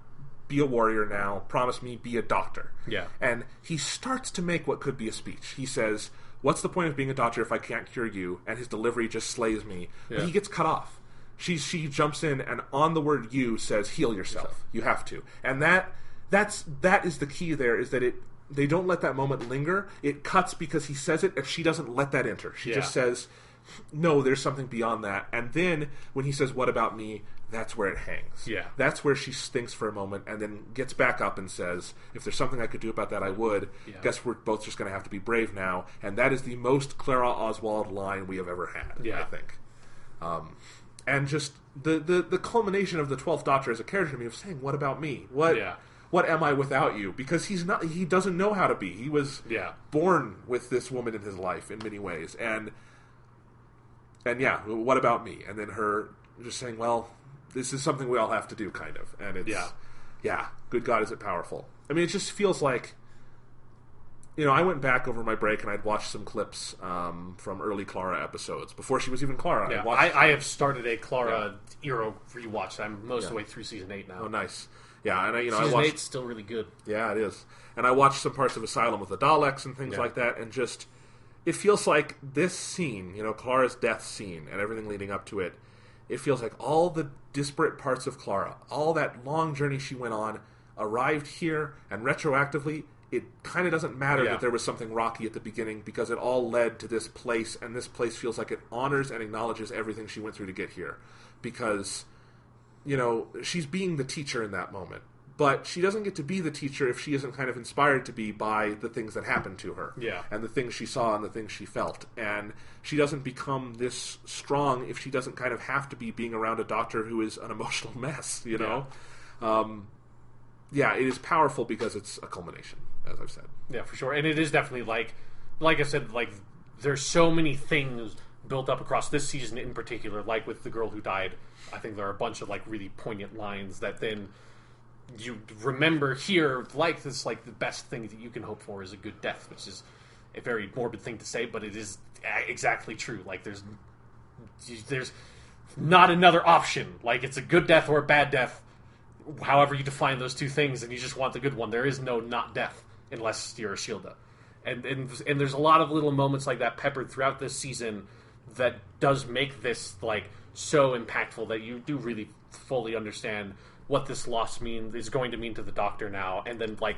be a warrior now, promise me, be a doctor. Yeah. And he starts to make what could be a speech. He says, what's the point of being a doctor if I can't cure you? And his delivery just slays me. Yeah. But he gets cut off. She jumps in and on the word you says, heal yourself. You have to. And that is the key there, is that they don't let that moment linger. It cuts because he says it, and she doesn't let that enter. She just says, no, there's something beyond that. And then when he says, what about me? That's where it hangs. Yeah. That's where she thinks for a moment and then gets back up and says, if there's something I could do about that, I would. Yeah. Guess we're both just going to have to be brave now. And that is the most Clara Oswald line we have ever had, I think. And just the culmination of the 12th Doctor as a character to me of saying, what about me? What am I without you? Because he doesn't know how to be. He was born with this woman in his life in many ways. And what about me? And then her just saying, well, this is something we all have to do, kind of. And it's, good God, is it powerful. I mean, it just feels like, I went back over my break and I'd watched some clips from early Clara episodes, before she was even Clara. Yeah. I have started a Clara era rewatch. I'm most of the way through season 8 now. Oh, nice. Yeah, and season I watched, 8's still really good. Yeah, it is. And I watched some parts of Asylum with the Daleks and things like that, and just, it feels like this scene, Clara's death scene and everything leading up to it, it feels like all the disparate parts of Clara, all that long journey she went on, arrived here, and retroactively, it kind of doesn't matter that there was something rocky at the beginning, because it all led to this place, and this place feels like it honors and acknowledges everything she went through to get here. Because, she's being the teacher in that moment. But she doesn't get to be the teacher if she isn't kind of inspired to be by the things that happened to her. Yeah. And the things she saw and the things she felt. And she doesn't become this strong if she doesn't kind of have to be being around a doctor who is an emotional mess, you know? It is powerful because it's a culmination, as I've said. Yeah, for sure. And it is definitely like I said, like, there's so many things built up across this season in particular, like with The Girl Who Died. I think there are a bunch of like really poignant lines that then you remember here, like this, like the best thing that you can hope for is a good death, which is a very morbid thing to say, but it is exactly true. Like there's not another option. Like it's a good death or a bad death, however you define those two things, and you just want the good one. There is no not death unless you're a Shilda. And there's a lot of little moments like that peppered throughout this season that does make this like so impactful that you do really fully understand what this loss is going to mean to the Doctor now, and then like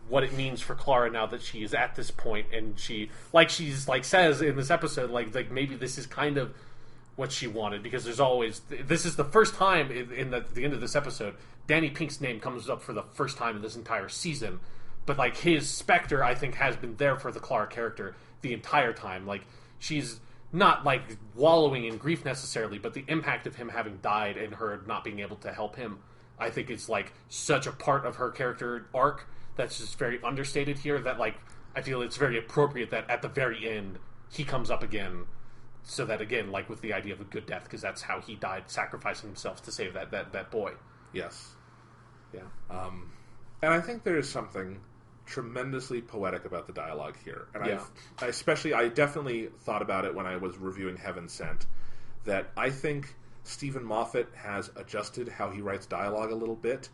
what it means for Clara now that she is at this point, and she's says in this episode, like maybe this is kind of what she wanted, because this is the first time in the end of this episode Danny Pink's name comes up for the first time in this entire season, but like his specter I think has been there for the Clara character the entire time. Like she's not like wallowing in grief necessarily, but the impact of him having died and her not being able to help him, I think it's like such a part of her character arc that's just very understated here, that like I feel it's very appropriate that at the very end he comes up again, so that again, like with the idea of a good death, because that's how he died, sacrificing himself to save that boy. Yes. Yeah. And I think there is something tremendously poetic about the dialogue here. And I definitely thought about it when I was reviewing Heaven Sent, that I think Stephen Moffat has adjusted how he writes dialogue a little bit,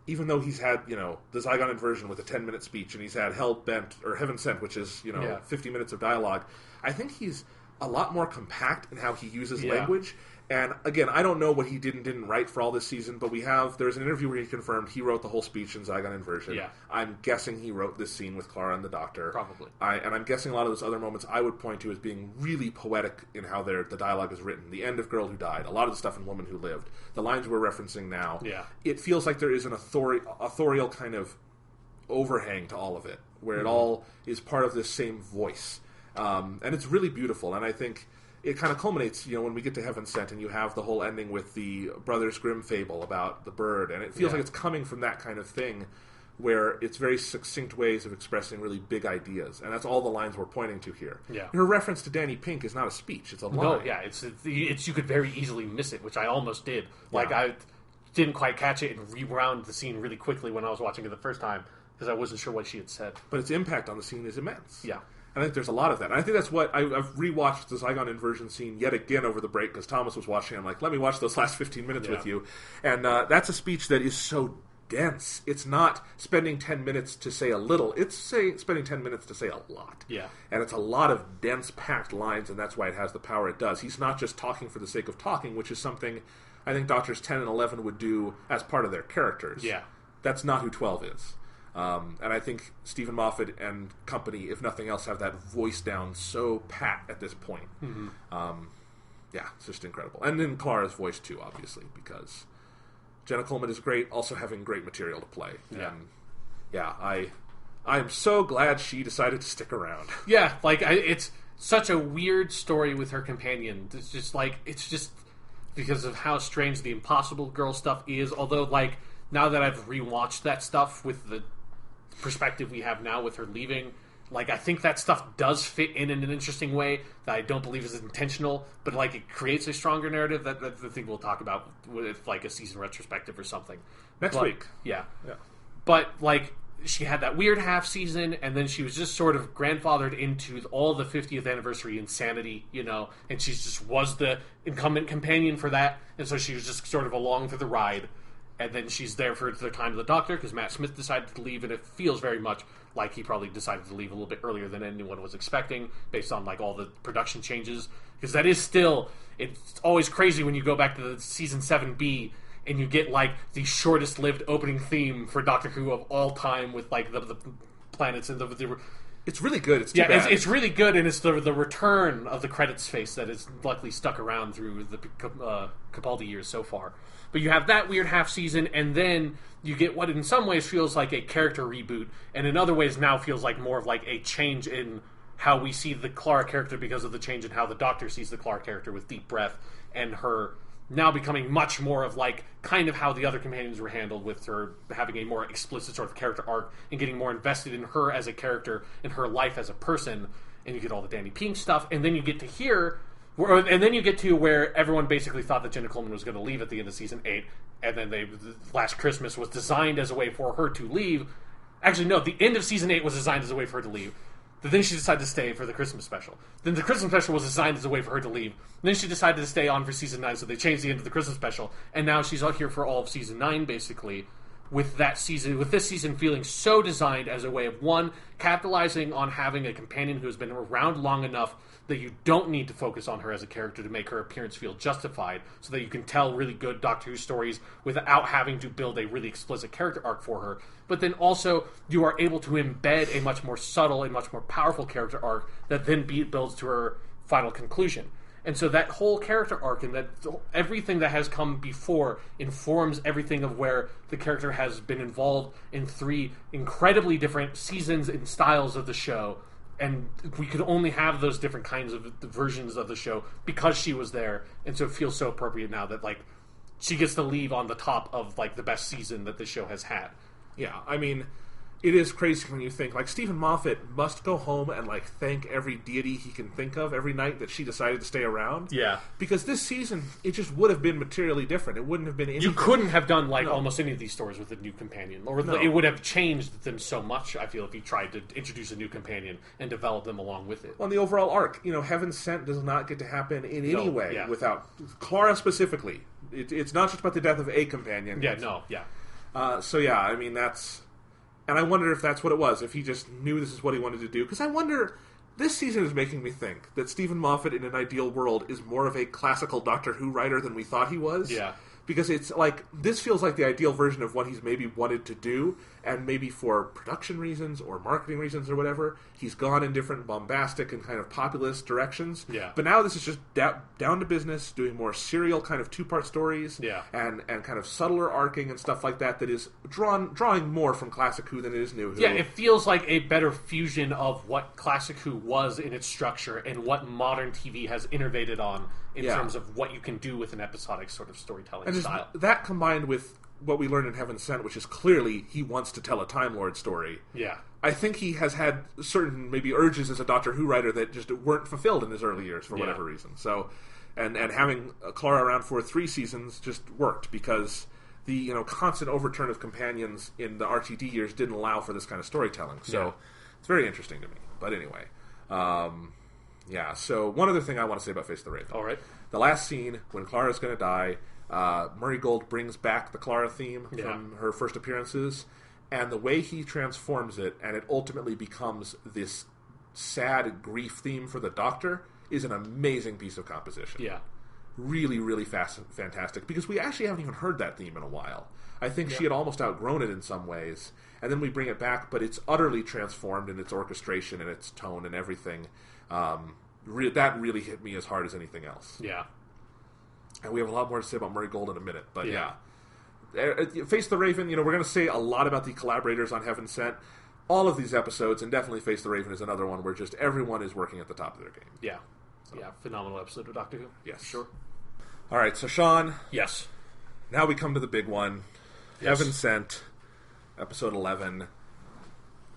even though he's had, the Zygon inversion with a 10-minute speech, and he's had Heaven Sent, which is, 50 minutes of dialogue. I think he's a lot more compact in how he uses language. And again, I don't know what he did and didn't write for all this season, but there's an interview where he confirmed he wrote the whole speech in Zygon inversion. Yeah. I'm guessing he wrote this scene with Clara and the Doctor. Probably. And I'm guessing a lot of those other moments I would point to as being really poetic in how the dialogue is written. The end of Girl Who Died, a lot of the stuff in Woman Who Lived, the lines we're referencing now. Yeah. It feels like there is an authorial kind of overhang to all of it, where it all is part of this same voice. And it's really beautiful, and I think it kind of culminates, when we get to Heaven Sent, and you have the whole ending with the Brothers Grimm fable about the bird, and it feels like it's coming from that kind of thing, where it's very succinct ways of expressing really big ideas, and that's all the lines we're pointing to here. Yeah. Her reference to Danny Pink is not a speech; it's a line. No, yeah, it's you could very easily miss it, which I almost did. Like I didn't quite catch it and rewound the scene really quickly when I was watching it the first time because I wasn't sure what she had said. But its impact on the scene is immense. Yeah. And I think there's a lot of that. And I think that's what I've rewatched the Zygon inversion scene yet again over the break because Thomas was watching. I'm like, let me watch those last 15 minutes with you. And that's a speech that is so dense. It's not spending 10 minutes to say a little. It's spending 10 minutes to say a lot. Yeah. And it's a lot of dense, packed lines, and that's why it has the power it does. He's not just talking for the sake of talking, which is something I think Doctors 10 and 11 would do as part of their characters. Yeah. That's not who 12 is. And I think Stephen Moffat and company, if nothing else, have that voice down so pat at this point. Mm-hmm. It's just incredible. And then Clara's voice, too, obviously, because Jenna Coleman is great, also having great material to play. Yeah. And, I am so glad she decided to stick around. Yeah, it's such a weird story with her companion. It's just because of how strange the Impossible Girl stuff is, although, now that I've rewatched that stuff with the perspective we have now with her leaving, I think that stuff does fit in an interesting way that I don't believe is intentional, but it creates a stronger narrative that I think we'll talk about with a season retrospective or something next week. Yeah. But she had that weird half season, and then she was just sort of grandfathered into all the 50th anniversary insanity, and she just was the incumbent companion for that, and so she was just sort of along for the ride. And then she's there for the time of the Doctor because Matt Smith decided to leave, and it feels very much like he probably decided to leave a little bit earlier than anyone was expecting based on all the production changes. Because that is still, it's always crazy when you go back to the season 7B and you get the shortest lived opening theme for Doctor Who of all time with the planets and the it's really good. It's too bad. It's really good, and it's the return of the credits face that has luckily stuck around through the Capaldi years so far. But you have that weird half season, and then you get what in some ways feels like a character reboot, and in other ways now feels like more of a change in how we see the Clara character because of the change in how the Doctor sees the Clara character with Deep Breath, and her now becoming much more of kind of how the other companions were handled, with her having a more explicit sort of character arc and getting more invested in her as a character and her life as a person. And you get all the Danny Pink stuff, and then you get to here. And then you get to where everyone basically thought that Jenna Coleman was going to leave at the end of season 8, and then Last Christmas was designed as a way for her to leave. Actually, no, the end of season 8 was designed as a way for her to leave. But then she decided to stay for the Christmas special. Then the Christmas special was designed as a way for her to leave. Then she decided to stay on for season 9, so they changed the end of the Christmas special. And now she's out here for all of season 9, basically, with this season feeling so designed as a way of, one, capitalizing on having a companion who has been around long enough that you don't need to focus on her as a character to make her appearance feel justified, so that you can tell really good Doctor Who stories without having to build a really explicit character arc for her. But then also, you are able to embed a much more subtle, a much more powerful character arc that then builds to her final conclusion. And so that whole character arc and that everything that has come before informs everything of where the character has been involved in 3 incredibly different seasons and styles of the show. And we could only have those different kinds of versions of the show because she was there. And so it feels so appropriate now that she gets to leave on the top of the best season that the show has had. Yeah, I mean, it is crazy when you think Stephen Moffat must go home and thank every deity he can think of every night that she decided to stay around. Yeah, because this season it just would have been materially different. It wouldn't have been anything. You couldn't have done almost any of these stories with a new companion, or it would have changed them so much. I feel if you tried to introduce a new companion and develop them along with it. Well, the overall arc, Heaven Sent does not get to happen in any way without Clara specifically. It's not just about the death of a companion. I mean that's. And I wonder if that's what it was, if he just knew this is what he wanted to do. Because I wonder, this season is making me think that Stephen Moffat in an ideal world is more of a classical Doctor Who writer than we thought he was. Yeah. Because it's like, this feels like the ideal version of what he's maybe wanted to do, and maybe for production reasons or marketing reasons or whatever, he's gone in different bombastic and kind of populist directions. Yeah. But now this is just down to business, doing more serial kind of two-part stories, Yeah. and kind of subtler arcing and stuff like that is drawing more from Classic Who than it is New Who. Yeah, it feels like a better fusion of what Classic Who was in its structure and what modern TV has innovated on in terms of what you can do with an episodic sort of storytelling style. That combined with what we learned in Heaven Sent, which is clearly he wants to tell a Time Lord story. Yeah. I think he has had certain maybe urges as a Doctor Who writer that just weren't fulfilled in his early years for whatever reason. So, and having Clara around for 3 seasons just worked because the constant overturn of companions in the RTD years didn't allow for this kind of storytelling. So it's very interesting to me. But anyway, so one other thing I want to say about Face the Raven. All right. The last scene, when Clara's going to die, Murray Gold brings back the Clara theme from her first appearances, and the way he transforms it, and it ultimately becomes this sad grief theme for the Doctor, is an amazing piece of composition. Yeah. Really, really fantastic, because we actually haven't even heard that theme in a while. I think she had almost outgrown it in some ways, and then we bring it back, but it's utterly transformed in its orchestration and its tone and everything. That really hit me as hard as anything else. Yeah. And we have a lot more to say about Murray Gold in a minute, but Face the Raven, we're going to say a lot about the collaborators on Heaven Sent. All of these episodes, and definitely Face the Raven is another one where just everyone is working at the top of their game. Yeah. So. Yeah, phenomenal episode of Doctor Who. Yes. Sure. All right, so Sean. Yes. Now we come to the big one. Yes. Heaven Sent, episode 11.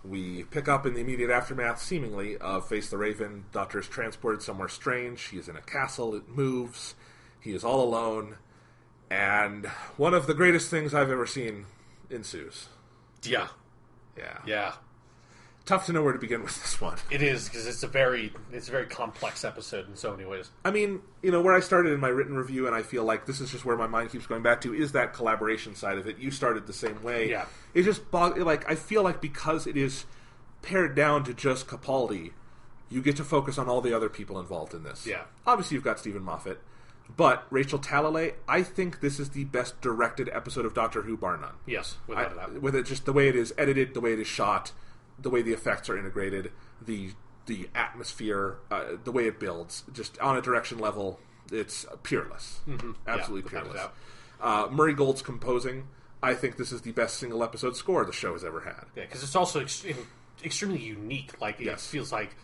We pick up in the immediate aftermath, seemingly, of Face the Raven. Doctor is transported somewhere strange. He is in a castle. It moves. He is all alone. And one of the greatest things I've ever seen ensues. Yeah. Yeah. Yeah. Tough to know where to begin with this one. It is, because it's a very complex episode in so many ways. I mean, where I started in my written review, and I feel like this is just where my mind keeps going back to, is that collaboration side of it. You started the same way. Yeah. It just, I feel like because it is pared down to just Capaldi, you get to focus on all the other people involved in this. Yeah. Obviously, you've got Stephen Moffat, but Rachel Talalay, I think this is the best directed episode of Doctor Who, bar none. Yes, without a doubt. With it, just the way it is edited, the way it is shot, the way the effects are integrated, the atmosphere, the way it builds, just on a direction level, it's peerless. Mm-hmm. Absolutely peerless. Murray Gold's composing, I think this is the best single episode score the show has ever had. Yeah, because it's also extremely unique. Like, it feels like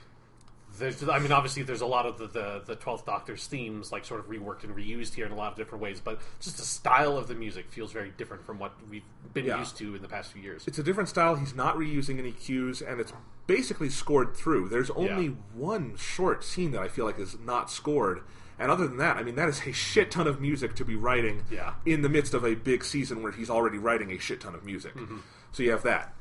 obviously there's a lot of the 12th Doctor's themes, like, sort of reworked and reused here in a lot of different ways, but just the style of the music feels very different from what we've been used to in the past few years. It's a different style. He's not reusing any cues, and it's basically scored through. There's only one short scene that I feel like is not scored, and other than that, I mean, that is a shit ton of music to be writing in the midst of a big season where he's already writing a shit ton of music. Mm-hmm. So you have that.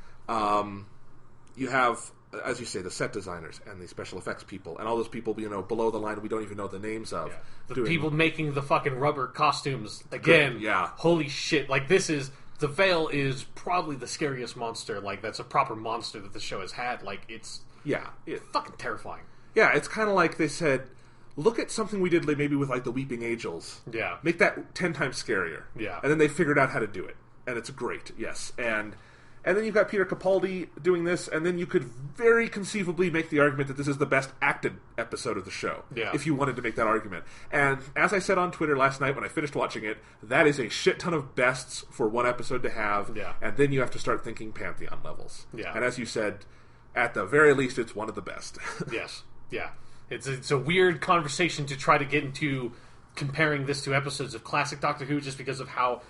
You have, as you say, the set designers and the special effects people, and all those people, below the line we don't even know the names of. Yeah. The people making the fucking rubber costumes, again, holy shit. Like, the Veil is probably the scariest monster, like, that's a proper monster that the show has had. Like, it's fucking terrifying. Yeah, it's kind of like they said, look at something we did maybe with, like, the Weeping Angels. Yeah. Make that 10 times scarier. Yeah. And then they figured out how to do it. And it's great, yes. And then you've got Peter Capaldi doing this, and then you could very conceivably make the argument that this is the best acted episode of the show, if you wanted to make that argument. And as I said on Twitter last night when I finished watching it, that is a shit ton of bests for one episode to have, and then you have to start thinking Pantheon levels. Yeah. And as you said, at the very least, it's one of the best. Yes. Yeah. It's a weird conversation to try to get into comparing this to episodes of classic Doctor Who, just because of how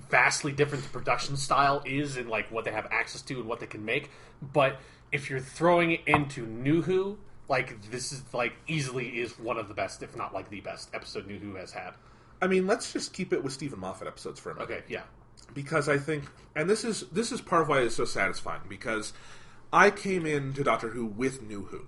vastly different the production style is and, like, what they have access to and what they can make. But if you're throwing it into New Who, like, this is, like, easily is one of the best, if not, like, the best episode New Who has had. I mean, let's just keep it with Stephen Moffat episodes for a minute. Okay, yeah. Because I think, and this is part of why it's so satisfying, because I came into Doctor Who with New Who.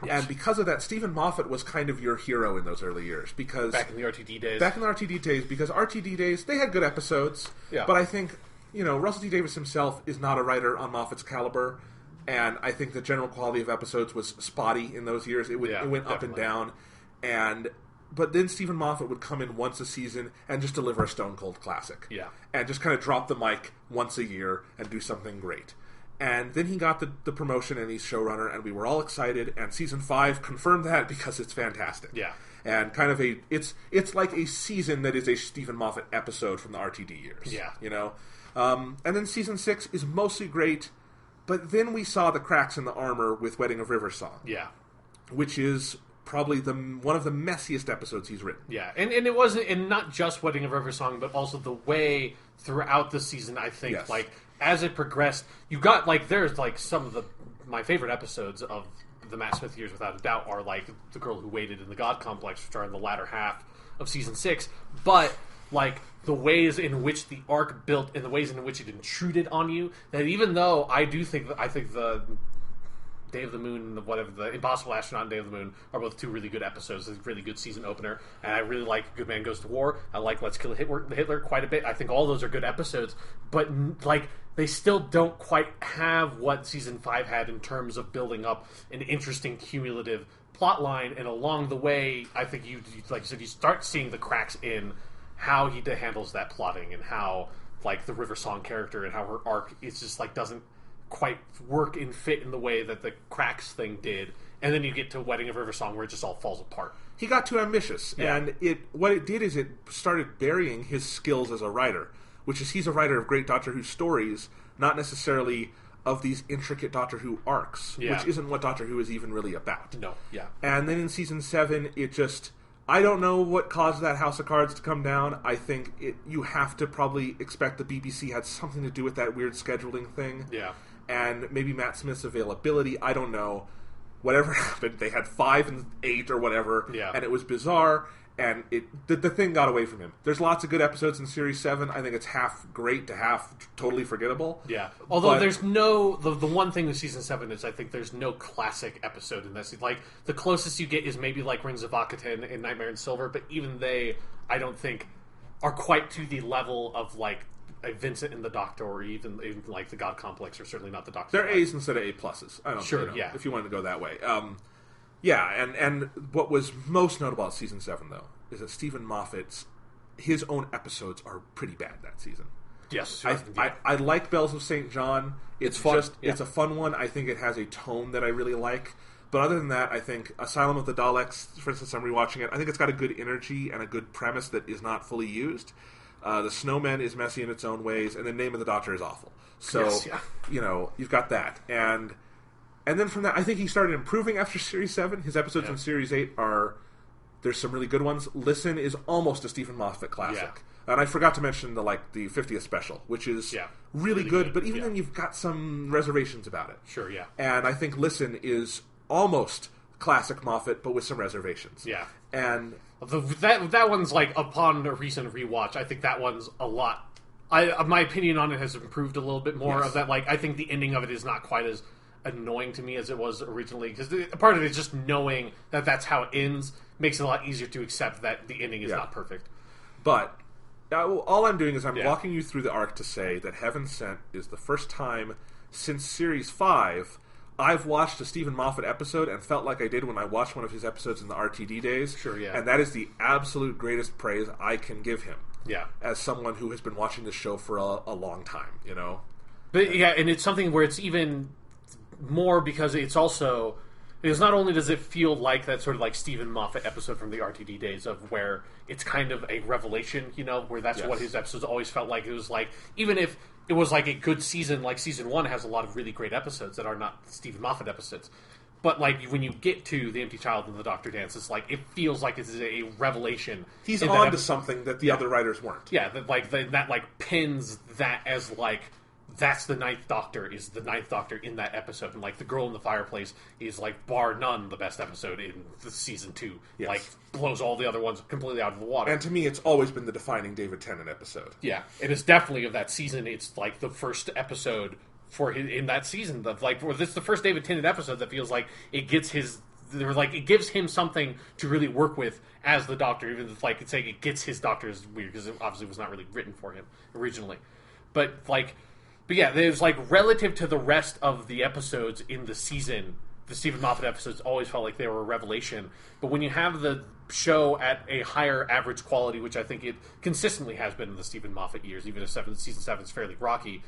Yes. And because of that, Stephen Moffat was kind of your hero in those early years. Because back in the RTD days. Because RTD days, they had good episodes. Yeah. But I think, Russell T Davies himself is not a writer on Moffat's caliber. And I think the general quality of episodes was spotty in those years. It went up and down. And But then Stephen Moffat would come in once a season and just deliver a stone cold classic. Yeah. And just kind of drop the mic once a year and do something great. And then he got the promotion and he's showrunner, and we were all excited. And season 5 confirmed that because it's fantastic. Yeah. And kind of it's like a season that is a Stephen Moffat episode from the RTD years. Yeah. You know? And then season 6 is mostly great, but then we saw the cracks in the armor with Wedding of River Song. Yeah. Which is probably one of the messiest episodes he's written. Yeah, and it wasn't, and not just Wedding of River Song, but also the way throughout the season, I think, Yes. like, as it progressed, you got, like, there's, like, some of my favorite episodes of the Matt Smith years, without a doubt, are, like, The Girl Who Waited in the God Complex, which are in the latter half of season 6, but, like, the ways in which the arc built and the ways in which it intruded on you, that even though I think the Day of the Moon and the Impossible Astronaut and Day of the Moon are both two really good episodes. It's a really good season opener, and I really like Good Man Goes to War. I like Let's Kill Hitler quite a bit. I think all those are good episodes, but like they still don't quite have what season 5 had in terms of building up an interesting cumulative plot line. And along the way, I think you like you said, you start seeing the cracks in how he handles that plotting and how like the River Song character and how her arc is just like doesn't quite work and fit in the way that the cracks thing did, and then you get to Wedding of River Song where it just all falls apart. He got too ambitious, and what it did is it started burying his skills as a writer, which is he's a writer of great Doctor Who stories, not necessarily of these intricate Doctor Who arcs, which isn't what Doctor Who is even really about. No, yeah. And then in season 7, it just... I don't know what caused that House of Cards to come down. I think you have to probably expect the BBC had something to do with that weird scheduling thing. Yeah. And maybe Matt Smith's availability. I don't know. Whatever happened, they had 5 and 8 or whatever, and it was bizarre, and the thing got away from him. There's lots of good episodes in Series 7. I think it's half great to half totally forgettable. Yeah. Although there's no... The one thing with Season 7 is I think there's no classic episode in this. Like, the closest you get is maybe like Rings of Akaten and Nightmare in Silver, but even they, I don't think, are quite to the level of, like, a Vincent and the Doctor, or even like the God Complex, or certainly not the Doctor. They're A's instead of A pluses. I don't know, if you wanted to go that way. And what was most notable about season 7 though is that Stephen Moffat's his own episodes are pretty bad that season. Yes, I like Bells of St. John. It's fun. It's a fun one. I think it has a tone that I really like. But other than that, I think Asylum of the Daleks, for instance, I'm rewatching it. I think it's got a good energy and a good premise that is not fully used. The Snowman is messy in its own ways, and the Name of the Doctor is awful. So, you've got that. And then from that, I think he started improving after Series 7. His episodes in Series 8 there's some really good ones. Listen is almost a Stephen Moffat classic. And I forgot to mention the 50th special, which is really good, but even then you've got some reservations about it. Sure, yeah. And I think Listen is almost classic Moffat, but with some reservations. Yeah. And... that one's like, upon a recent rewatch, I think that one's a lot. My opinion on it has improved a little bit more. Of that, like, I think the ending of it is not quite as annoying to me as it was originally, because part of it is just knowing that that's how it ends makes it a lot easier to accept that the ending is not perfect. But all I'm doing is I'm walking you through the arc to say that Heaven Sent is the first time since Series 5 I've watched a Stephen Moffat episode and felt like I did when I watched one of his episodes in the RTD days. Sure, yeah. And that is the absolute greatest praise I can give him. Yeah. As someone who has been watching this show for a long time, But and it's something where it's even more because it's also... Because not only does it feel like that sort of like Stephen Moffat episode from the RTD days of where it's kind of a revelation, where that's what his episodes always felt like. It was like, even if it was like a good season, like season 1 has a lot of really great episodes that are not Stephen Moffat episodes. But like when you get to The Empty Child and The Doctor Dance, it's like, it feels like it's a revelation. He's on to something that the other writers weren't. Yeah, that pins that as like, that's the Ninth Doctor, is the Ninth Doctor in that episode. And, like, The Girl in the Fireplace is, like, bar none the best episode in the season 2. Yes. Like, blows all the other ones completely out of the water. And to me, it's always been the defining David Tennant episode. Yeah, it is definitely of that season. It's, like, the first episode in that season. This is the first David Tennant episode that feels like it gets it gives him something to really work with as the Doctor, even if, like, it's saying it gets his Doctor is weird, because it obviously was not really written for him originally. But yeah, there's like relative to the rest of the episodes in the season, the Stephen Moffat episodes always felt like they were a revelation. But when you have the show at a higher average quality, which I think it consistently has been in the Stephen Moffat years, even if season 7 is fairly rocky,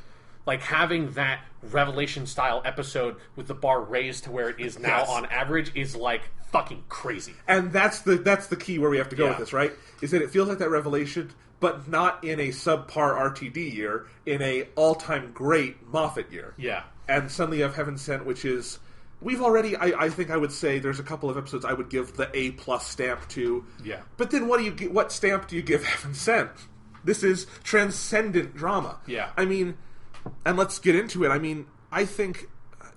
like having that revelation-style episode with the bar raised to where it is now on average is like fucking crazy. And that's the key where we have to go with this, right? Is that it feels like that revelation, but not in a subpar RTD year, in a all-time great Moffat year. Yeah. And suddenly you have Heaven Sent, which is... We've already, I think I would say there's a couple of episodes I would give the A+ stamp to. Yeah. But then what stamp do you give Heaven Sent? This is transcendent drama. Yeah. I mean, and let's get into it. I mean, I think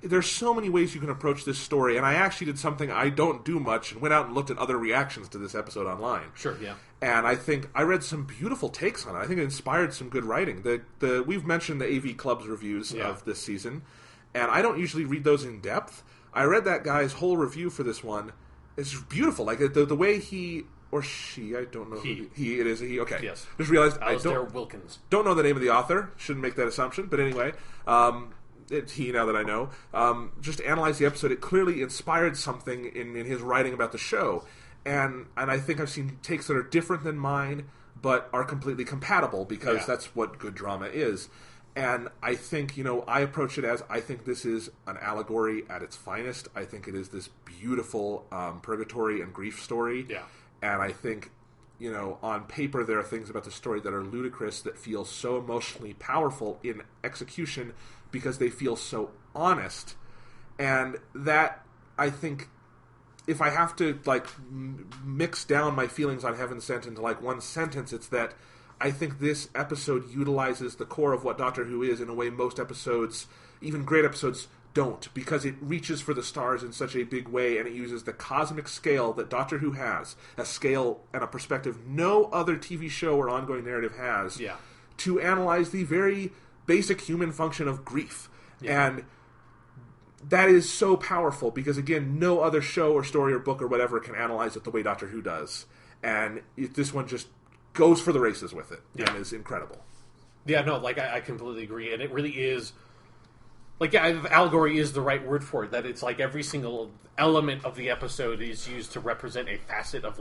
there's so many ways you can approach this story, and I actually did something I don't do much and went out and looked at other reactions to this episode online. Sure, yeah. And I think I read some beautiful takes on it. I think it inspired some good writing. We've mentioned the AV Club's reviews of this season, and I don't usually read those in depth. I read that guy's whole review for this one. It's beautiful. Like, the way he... Or she, I don't know. He. It is a he. Okay. Yes. Just realized Alistair Wilkins. Don't know the name of the author. Shouldn't make that assumption. But anyway, it's he now that I know. Just analyze the episode. It clearly inspired something in his writing about the show. And I think I've seen takes that are different than mine, but are completely compatible because that's what good drama is. And I think, I approach it as, I think this is an allegory at its finest. I think it is this beautiful purgatory and grief story. Yeah. And I think, on paper there are things about the story that are ludicrous that feel so emotionally powerful in execution because they feel so honest. And that, I think, if I have to, mix down my feelings on Heaven Sent into, one sentence, it's that I think this episode utilizes the core of what Doctor Who is in a way most episodes, even great episodes, don't, because it reaches for the stars in such a big way, and it uses the cosmic scale that Doctor Who has, a scale and a perspective no other TV show or ongoing narrative has, to analyze the very basic human function of grief. Yeah. And that is so powerful, because again, no other show or story or book or whatever can analyze it the way Doctor Who does. And this one just goes for the races with it, and is incredible. Yeah, no, I completely agree, and it really is... allegory is the right word for it, that it's every single element of the episode is used to represent a facet of,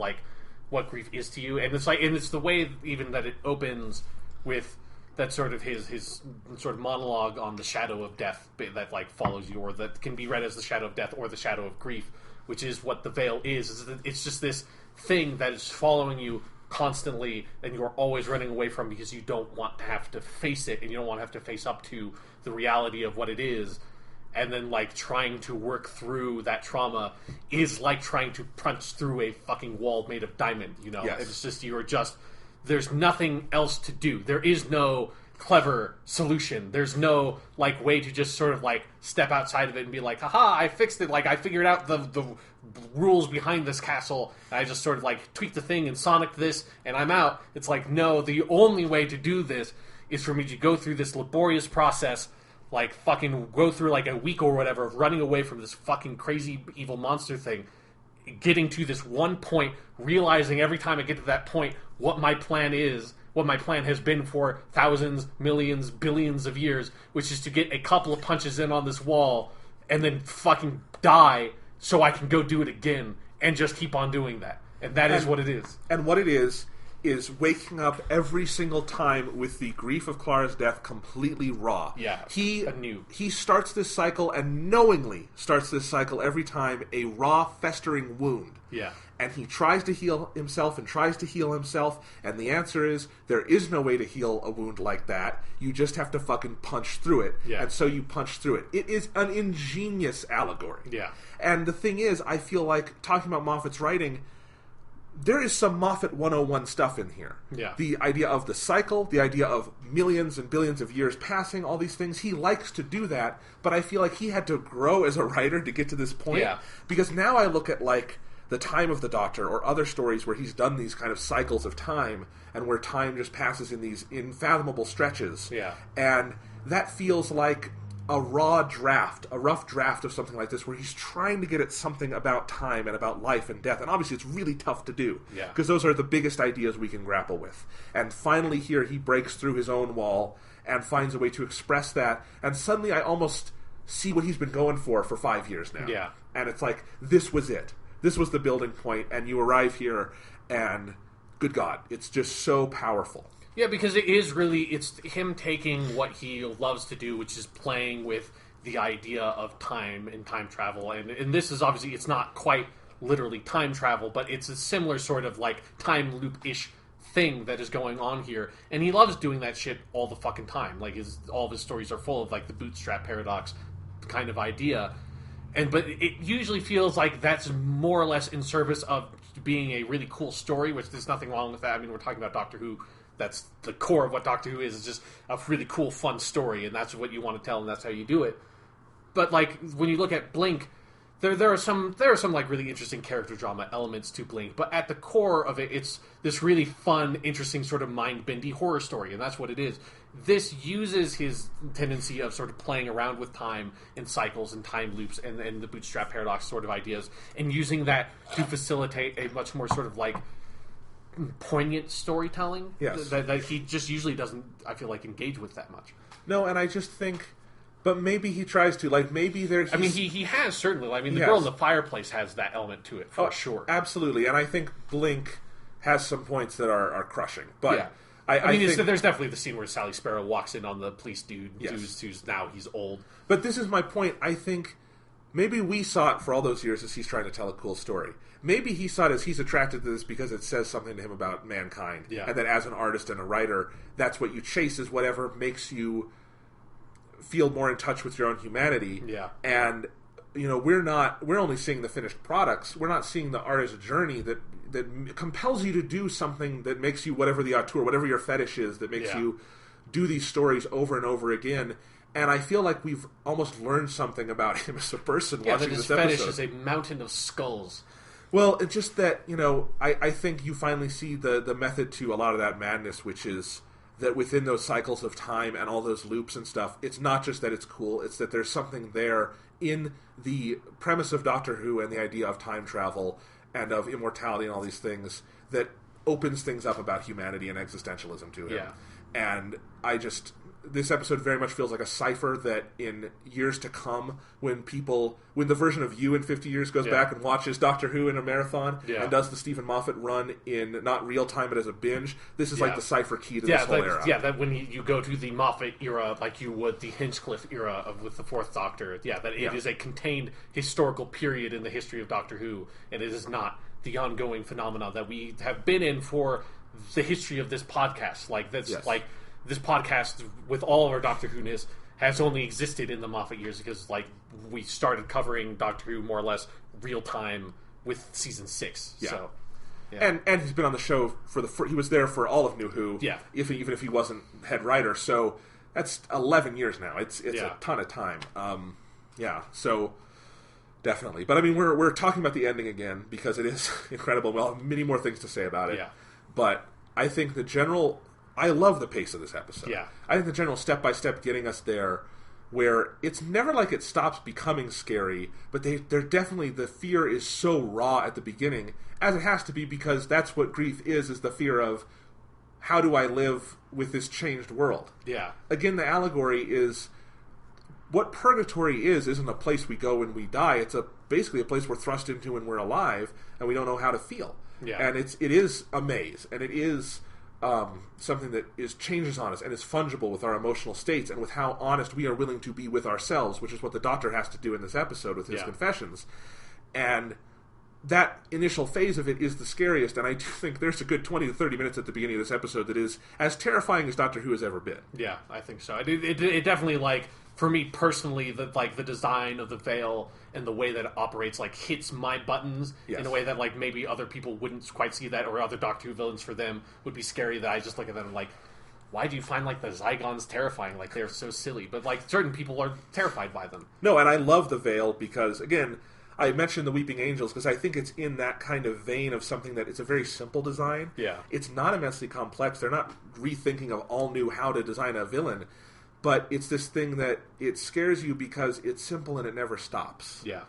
what grief is to you, and it's the way even that it opens with that sort of his sort of monologue on the shadow of death that, follows you, or that can be read as the shadow of death or the shadow of grief, which is what the veil is. It's just this thing that is following you constantly, and you're always running away from because you don't want to have to face it, and you don't want to have to face up to the reality of what it is. And then trying to work through that trauma is like trying to punch through a fucking wall made of diamond, Yes. It's just there's nothing else to do. There is no clever solution. There's no way to just sort of step outside of it and be like, haha, I fixed it, I figured out the rules behind this castle, and I just sort of tweaked the thing and sonicked this and I'm out. It's no, the only way to do this is for me to go through this laborious process, fucking go through a week or whatever of running away from this fucking crazy evil monster thing, getting to this one point, realizing every time I get to that point what my plan is, what my plan has been for thousands, millions, billions of years, which is to get a couple of punches in on this wall and then fucking die so I can go do it again and just keep on doing that. And that is what it is. And what it is waking up every single time with the grief of Clara's death completely raw. Yeah, anew. He starts this cycle, and knowingly starts this cycle every time, a raw, festering wound. Yeah. And he tries to heal himself and tries to heal himself, and the answer is, there is no way to heal a wound like that. You just have to fucking punch through it. Yeah. And so you punch through it. It is an ingenious allegory. Yeah. And the thing is, I feel like, talking about Moffat's writing, there is some Moffat 101 stuff in here. Yeah. The idea of the cycle, the idea of millions and billions of years passing, all these things. He likes to do that, but I feel like he had to grow as a writer to get to this point. Yeah. Because now I look at, The Time of the Doctor or other stories where he's done these kind of cycles of time, and where time just passes in these unfathomable stretches. Yeah. And that feels like a rough draft of something like this, where he's trying to get at something about time and about life and death. And obviously it's really tough to do, because those are the biggest ideas we can grapple with. And finally here he breaks through his own wall and finds a way to express that, and suddenly I almost see what he's been going for 5 years now. Yeah. and it's like, this was it. This was the building point, and you arrive here, and good God, it's just so powerful. Yeah, because it's him taking what he loves to do, which is playing with the idea of time and time travel. And this is obviously, it's not quite literally time travel, but it's a similar sort of like time loop-ish thing that is going on here. And he loves doing that shit all the fucking time. Like, all of his stories are full of like the bootstrap paradox kind of idea. But it usually feels like that's more or less in service of being a really cool story, which there's nothing wrong with that. I mean, we're talking about Doctor Who. That's the core of what Doctor Who is just a really cool, fun story, and that's what you want to tell, and that's how you do it. But like when you look at Blink, there are some like really interesting character drama elements to Blink, but at the core of it, it's this really fun, interesting sort of mind-bendy horror story, and that's what it is. This uses his tendency of sort of playing around with time and cycles and time loops and the bootstrap paradox sort of ideas, and using that to facilitate a much more sort of like poignant storytelling. Yes. That he just usually doesn't, I feel like, engage with that much. No, and I just think, but maybe he tries to. Like, maybe there's... I mean, he has, certainly. I mean, the Girl in the Fireplace has that element to it, for sure. Absolutely, and I think Blink has some points that are crushing. But yeah. I mean, there's definitely the scene where Sally Sparrow walks in on the police dude, yes, who's now he's old. But this is my point. I think maybe we saw it for all those years as he's trying to tell a cool story. Maybe he saw it as he's attracted to this because it says something to him about mankind. Yeah. And that as an artist and a writer, that's what you chase, is whatever makes you feel more in touch with your own humanity. Yeah. And, you know, we're only seeing the finished products. We're not seeing the art as a journey that compels you to do something that makes you whatever the auteur, whatever your fetish is, that makes you do these stories over and over again. And I feel like we've almost learned something about him as a person watching this episode. Yeah, that his fetish is a mountain of skulls. Well, it's just that, you know, I think you finally see the method to a lot of that madness, which is that within those cycles of time and all those loops and stuff, it's not just that it's cool, it's that there's something there in the premise of Doctor Who and the idea of time travel and of immortality and all these things that opens things up about humanity and existentialism to him. Yeah. And this episode very much feels like a cipher that in years to come, when the version of you in 50 years goes back and watches Doctor Who in a marathon and does the Stephen Moffat run in not real time but as a binge, this is like the cipher key to this whole era. Yeah, that when you go to the Moffat era, like you would the Hinchcliffe era with the Fourth Doctor, it is a contained historical period in the history of Doctor Who, and it is not the ongoing phenomena that we have been in for the history of this podcast. Like that's like this podcast with all of our Doctor Who-ness has only existed in the Moffat years because like we started covering Doctor Who more or less real time with season 6. Yeah. So, and he's been on the show he was there for all of New Who. Yeah. Even if he wasn't head writer, so that's 11 years now. It's a ton of time. So definitely. But I mean, we're talking about the ending again because it is incredible. We'll have many more things to say about it. Yeah. But I think I love the pace of this episode. Yeah. I think the general step-by-step getting us there, where it's never like it stops becoming scary, but they're definitely, the fear is so raw at the beginning, as it has to be, because that's what grief is the fear of, how do I live with this changed world? Yeah. Again, the allegory is, what purgatory isn't a place we go when we die, it's basically a place we're thrust into when we're alive, and we don't know how to feel. Yeah. And it is a maze, and it is something that changes on us and is fungible with our emotional states and with how honest we are willing to be with ourselves, which is what the Doctor has to do in this episode with his confessions. And that initial phase of it is the scariest, and I do think there's a good 20 to 30 minutes at the beginning of this episode that is as terrifying as Doctor Who has ever been. Yeah, I think so. It definitely, like, for me personally, the design of the veil and the way that it operates, like, hits my buttons in a way that, like, maybe other people wouldn't quite see that, or other Doctor Who villains for them would be scary, that I just look at them and, like, why do you find, like, the Zygons terrifying? Like, they're so silly. But, like, certain people are terrified by them. No, and I love the veil because, again, I mentioned the Weeping Angels because I think it's in that kind of vein of something that it's a very simple design. Yeah. It's not immensely complex. They're not rethinking of all new how to design a villain. But it's this thing that it scares you because it's simple and it never stops. Yeah.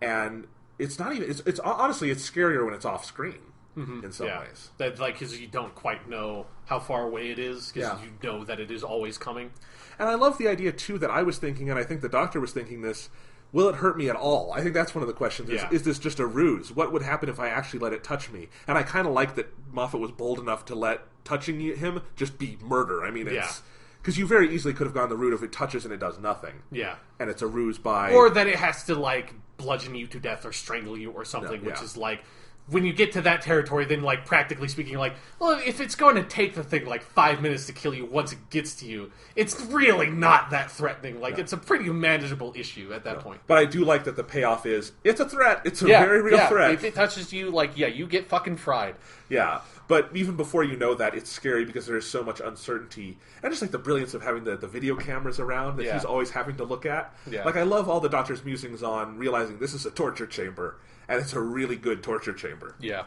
And it's not even... It's honestly, it's scarier when it's off screen in some ways. That, like, because you don't quite know how far away it is, because you know that it is always coming. And I love the idea, too, that I was thinking, and I think the Doctor was thinking this, will it hurt me at all? I think that's one of the questions. Yeah. Is this just a ruse? What would happen if I actually let it touch me? And I kind of like that Moffat was bold enough to let touching him just be murder. I mean, it's... Because you very easily could have gone the route of it touches and it does nothing. Yeah. And it's a ruse by... Or that it has to, like, bludgeon you to death or strangle you or something, which is, like... When you get to that territory, then, like, practically speaking, like, well, if it's going to take the thing, like, 5 minutes to kill you once it gets to you, it's really not that threatening. Like, it's a pretty manageable issue at that point. But I do like that the payoff is, it's a threat. It's a very real threat. If it touches you, like, you get fucking fried. Yeah. But even before you know that, it's scary because there's so much uncertainty. And just, like, the brilliance of having the video cameras around that he's always having to look at. Yeah. Like, I love all the Doctor's musings on realizing this is a torture chamber. And it's a really good torture chamber. Yeah.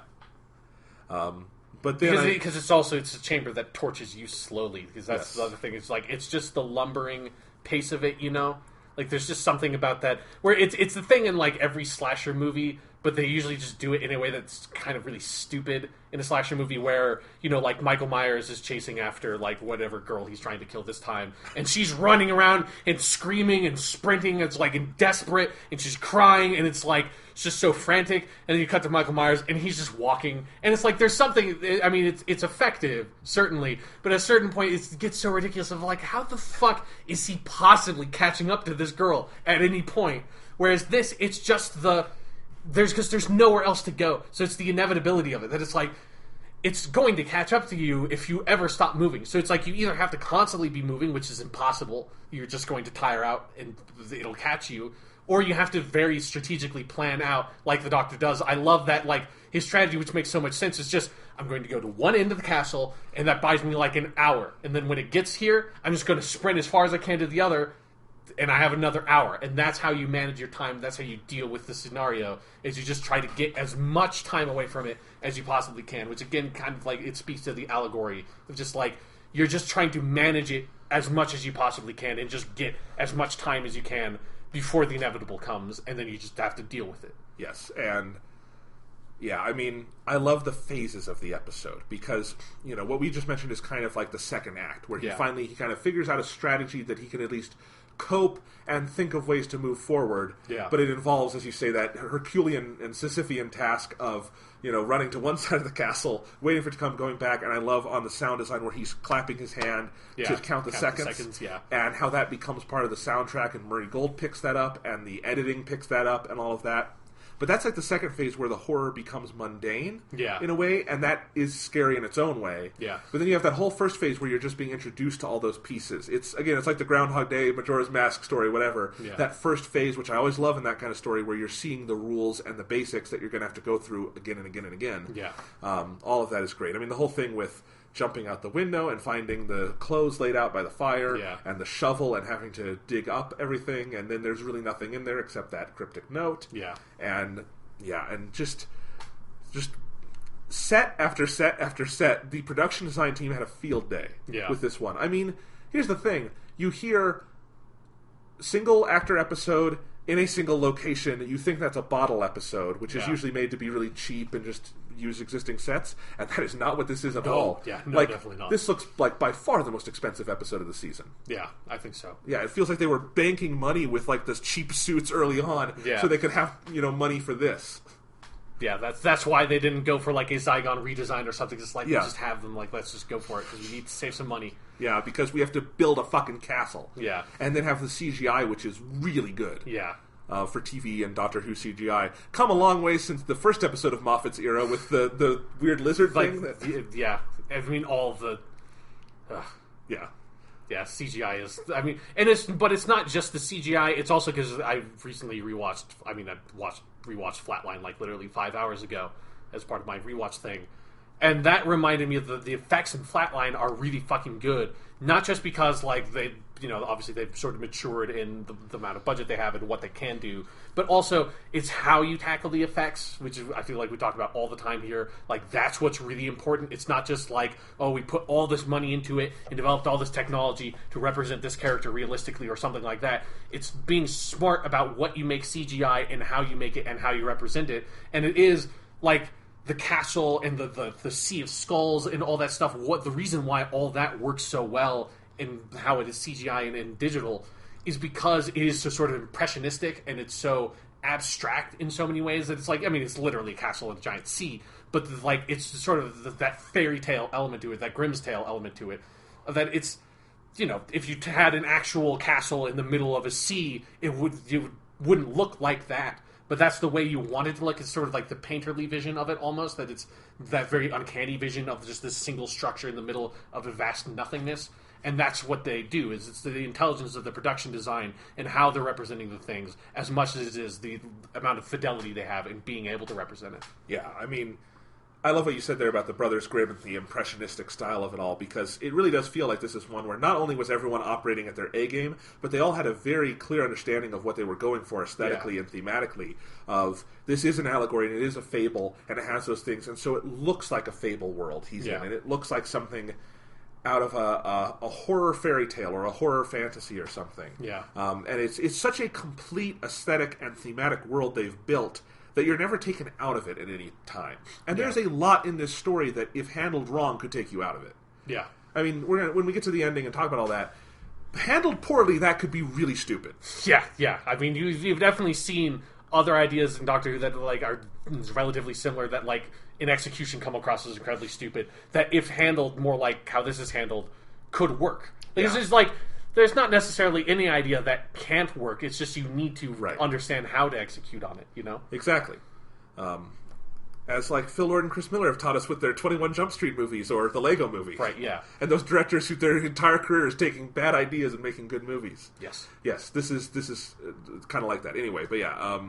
But then because it's a chamber that tortures you slowly. Because that's the other thing. It's like it's just the lumbering pace of it. You know, like there's just something about that where it's the thing in like every slasher movie, but they usually just do it in a way that's kind of really stupid in a slasher movie where, you know, like Michael Myers is chasing after like whatever girl he's trying to kill this time, and she's running around and screaming and sprinting. It's like desperate, and she's crying, and it's like it's just so frantic. And then you cut to Michael Myers, and he's just walking, and it's like there's something. I mean, it's effective certainly, but at a certain point it gets so ridiculous of like how the fuck is he possibly catching up to this girl at any point? Whereas this, it's just there's nowhere else to go. So it's the inevitability of it, that it's like, it's going to catch up to you if you ever stop moving. So it's like you either have to constantly be moving, which is impossible. You're just going to tire out and it'll catch you. Or you have to very strategically plan out like the Doctor does. I love that, like, his strategy, which makes so much sense, is just, I'm going to go to one end of the castle, and that buys me like an hour. And then when it gets here, I'm just going to sprint as far as I can to the other, and I have another hour. And that's how you manage your time. That's how you deal with the scenario, is you just try to get as much time away from it as you possibly can, which again kind of like it speaks to the allegory of just like you're just trying to manage it as much as you possibly can and just get as much time as you can before the inevitable comes, and then you just have to deal with it. Yes. And yeah, I mean, I love the phases of the episode because, you know, what we just mentioned is kind of like the second act where he kind of figures out a strategy that he can at least cope and think of ways to move forward. Yeah. But it involves, as you say, that Herculean and Sisyphean task of, you know, running to one side of the castle, waiting for it to come, going back. And I love on the sound design where he's clapping his hand to count the seconds. And how that becomes part of the soundtrack, and Murray Gold picks that up, and the editing picks that up, and all of that. But that's like the second phase where the horror becomes mundane in a way, and that is scary in its own way. Yeah. But then you have that whole first phase where you're just being introduced to all those pieces. It's like the Groundhog Day, Majora's Mask story, whatever. Yeah. That first phase, which I always love in that kind of story, where you're seeing the rules and the basics that you're going to have to go through again and again and again. Yeah. All of that is great. I mean, the whole thing with jumping out the window and finding the clothes laid out by the fire and the shovel and having to dig up everything, and then there's really nothing in there except that cryptic note. Yeah. And just set after set after set, the production design team had a field day with this one. I mean, here's the thing. You hear single actor episode in a single location, you think that's a bottle episode, which is usually made to be really cheap and just use existing sets, and that is not what this is at all. Yeah, no, like, definitely not. This looks like by far the most expensive episode of the season. Yeah, I think so. Yeah, it feels like they were banking money with like this cheap suits early on, so they could have, you know, money for this. Yeah, that's why they didn't go for like a Zygon redesign or something. Just like we just have them, like, let's just go for it because we need to save some money. Yeah, because we have to build a fucking castle. Yeah, and then have the CGI, which is really good. Yeah. For TV and Doctor Who CGI. Come a long way since the first episode of Moffat's era with the weird lizard thing. I mean, all of the... Yeah, CGI is... I mean, but it's not just the CGI, it's also because I recently rewatched... I mean, I rewatched Flatline like literally 5 hours ago as part of my rewatch thing. And that reminded me of the effects in Flatline are really fucking good. Not just because, like, they... You know, obviously they've sort of matured in the amount of budget they have and what they can do. But also, it's how you tackle the effects, which is, I feel like we talk about all the time here. Like, that's what's really important. It's not just like, oh, we put all this money into it and developed all this technology to represent this character realistically or something like that. It's being smart about what you make CGI and how you make it and how you represent it. And it is, like... the castle and the sea of skulls and all that stuff. What the reason why all that works so well and how it is CGI and digital is because it is so sort of impressionistic and it's so abstract in so many ways that it's like, I mean, it's literally a castle in a giant sea, but like it's sort of that fairy tale element to it, that Grimm's tale element to it, that it's, you know, if you had an actual castle in the middle of a sea, it wouldn't look like that. But that's the way you want it to look. It's sort of like the painterly vision of it almost, that it's that very uncanny vision of just this single structure in the middle of a vast nothingness. And that's what they do, is it's the intelligence of the production design and how they're representing the things as much as it is the amount of fidelity they have in being able to represent it. Yeah, I mean, I love what you said there about the Brothers Grimm and the impressionistic style of it all, because it really does feel like this is one where not only was everyone operating at their A game, but they all had a very clear understanding of what they were going for aesthetically and thematically, of this is an allegory and it is a fable and it has those things, and so it looks like a fable world he's in, and it looks like something out of a horror fairy tale or a horror fantasy or something. Yeah. And it's such a complete aesthetic and thematic world they've built that you're never taken out of it at any time. And there's a lot in this story that, if handled wrong, could take you out of it. Yeah. I mean, when we get to the ending and talk about all that, handled poorly, that could be really stupid. Yeah, yeah. I mean, you've definitely seen other ideas in Doctor Who that like are relatively similar, that like in execution come across as incredibly stupid, that if handled more like how this is handled, could work. Because it's like, there's not necessarily any idea that can't work. It's just you need to understand how to execute on it, you know? Exactly. As like Phil Lord and Chris Miller have taught us with their 21 Jump Street movies or the Lego movies. Right, yeah. And those directors who their entire career is taking bad ideas and making good movies. Yes. Yes, this is kind of like that. Anyway, but yeah,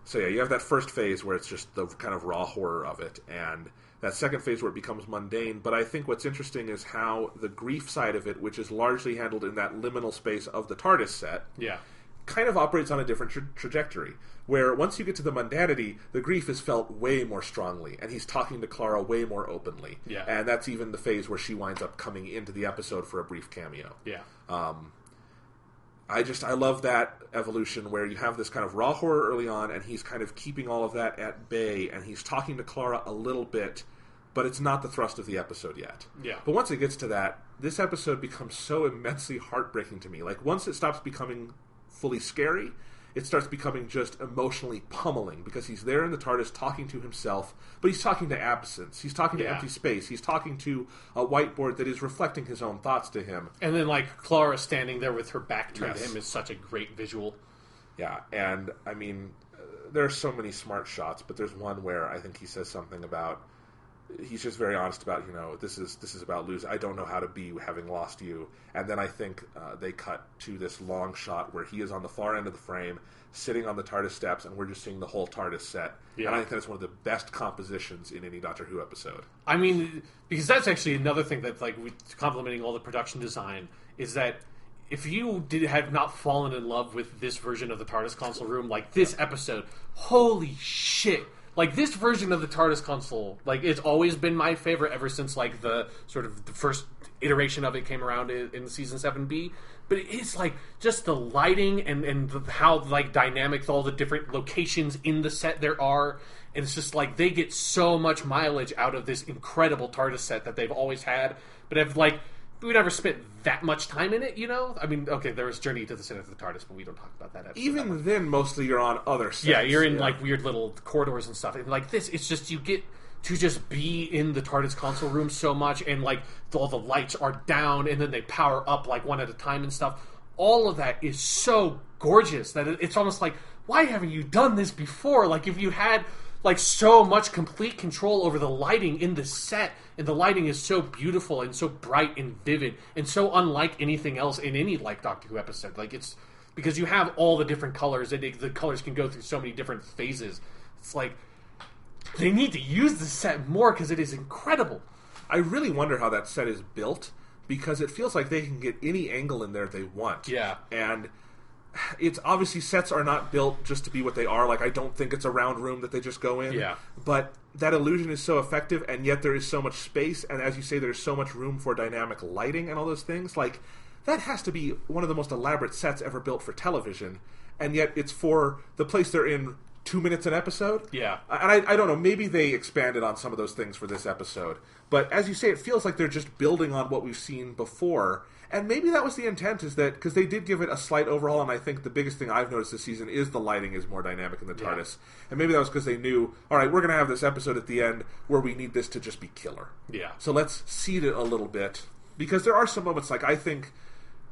so yeah, you have that first phase where it's just the kind of raw horror of it, and that second phase where it becomes mundane. But I think what's interesting is how the grief side of it, which is largely handled in that liminal space of the TARDIS set, kind of operates on a different trajectory, where once you get to the mundanity, the grief is felt way more strongly, and he's talking to Clara way more openly. Yeah. And that's even the phase where she winds up coming into the episode for a brief cameo. Yeah. I love that evolution where you have this kind of raw horror early on, and he's kind of keeping all of that at bay, and he's talking to Clara a little bit, but it's not the thrust of the episode yet. Yeah. But once it gets to that, this episode becomes so immensely heartbreaking to me. Like, once it stops becoming fully scary, it starts becoming just emotionally pummeling, because he's there in the TARDIS talking to himself, but he's talking to absence, he's talking to empty space, he's talking to a whiteboard that is reflecting his own thoughts to him. And then, like, Clara standing there with her back turned to him is such a great visual. Yeah, and, I mean, there are so many smart shots, but there's one where I think he says something about, he's just very honest about, you know, this is about losing. I don't know how to be having lost you. And then I think they cut to this long shot where he is on the far end of the frame, sitting on the TARDIS steps, and we're just seeing the whole TARDIS set. Yeah. And I think that's one of the best compositions in any Doctor Who episode. I mean, because that's actually another thing that, like, complimenting all the production design, is that if you have not fallen in love with this version of the TARDIS console room, like this episode, holy shit. Like, this version of the TARDIS console, like, it's always been my favorite ever since, like, the sort of the first iteration of it came around in Season 7B. But it's, like, just the lighting and how, like, dynamic all the different locations in the set there are. And it's just, like, they get so much mileage out of this incredible TARDIS set that they've always had. But have, like, we never spent that much time in it, you know? I mean, okay, there was Journey to the Center of the TARDIS, but we don't talk about that episode. Even then, mostly you're on other sets. Yeah, you're in, like, weird little corridors and stuff. And, like, this, it's just, you get to just be in the TARDIS console room so much, and, like, all the lights are down, and then they power up, like, one at a time and stuff. All of that is so gorgeous that it's almost like, why haven't you done this before? Like, if you had, like, so much complete control over the lighting in the set, and the lighting is so beautiful and so bright and vivid and so unlike anything else in any, like, Doctor Who episode. Like, it's because you have all the different colors, and the colors can go through so many different phases. It's like, they need to use the set more because it is incredible. I really wonder how that set is built, because it feels like they can get any angle in there they want. Yeah. And it's obviously, sets are not built just to be what they are. Like, I don't think it's a round room that they just go in. Yeah. But that illusion is so effective, and yet there is so much space, and as you say, there's so much room for dynamic lighting and all those things. Like, that has to be one of the most elaborate sets ever built for television, and yet it's for the place they're in 2 minutes an episode. Yeah. And I don't know, maybe they expanded on some of those things for this episode. But as you say, it feels like they're just building on what we've seen before. And maybe that was the intent, is that, because they did give it a slight overhaul, and I think the biggest thing I've noticed this season is the lighting is more dynamic in the TARDIS. And maybe that was because they knew, all right, we're going to have this episode at the end where we need this to just be killer. Yeah. So let's seed it a little bit. Because there are some moments, like, I think,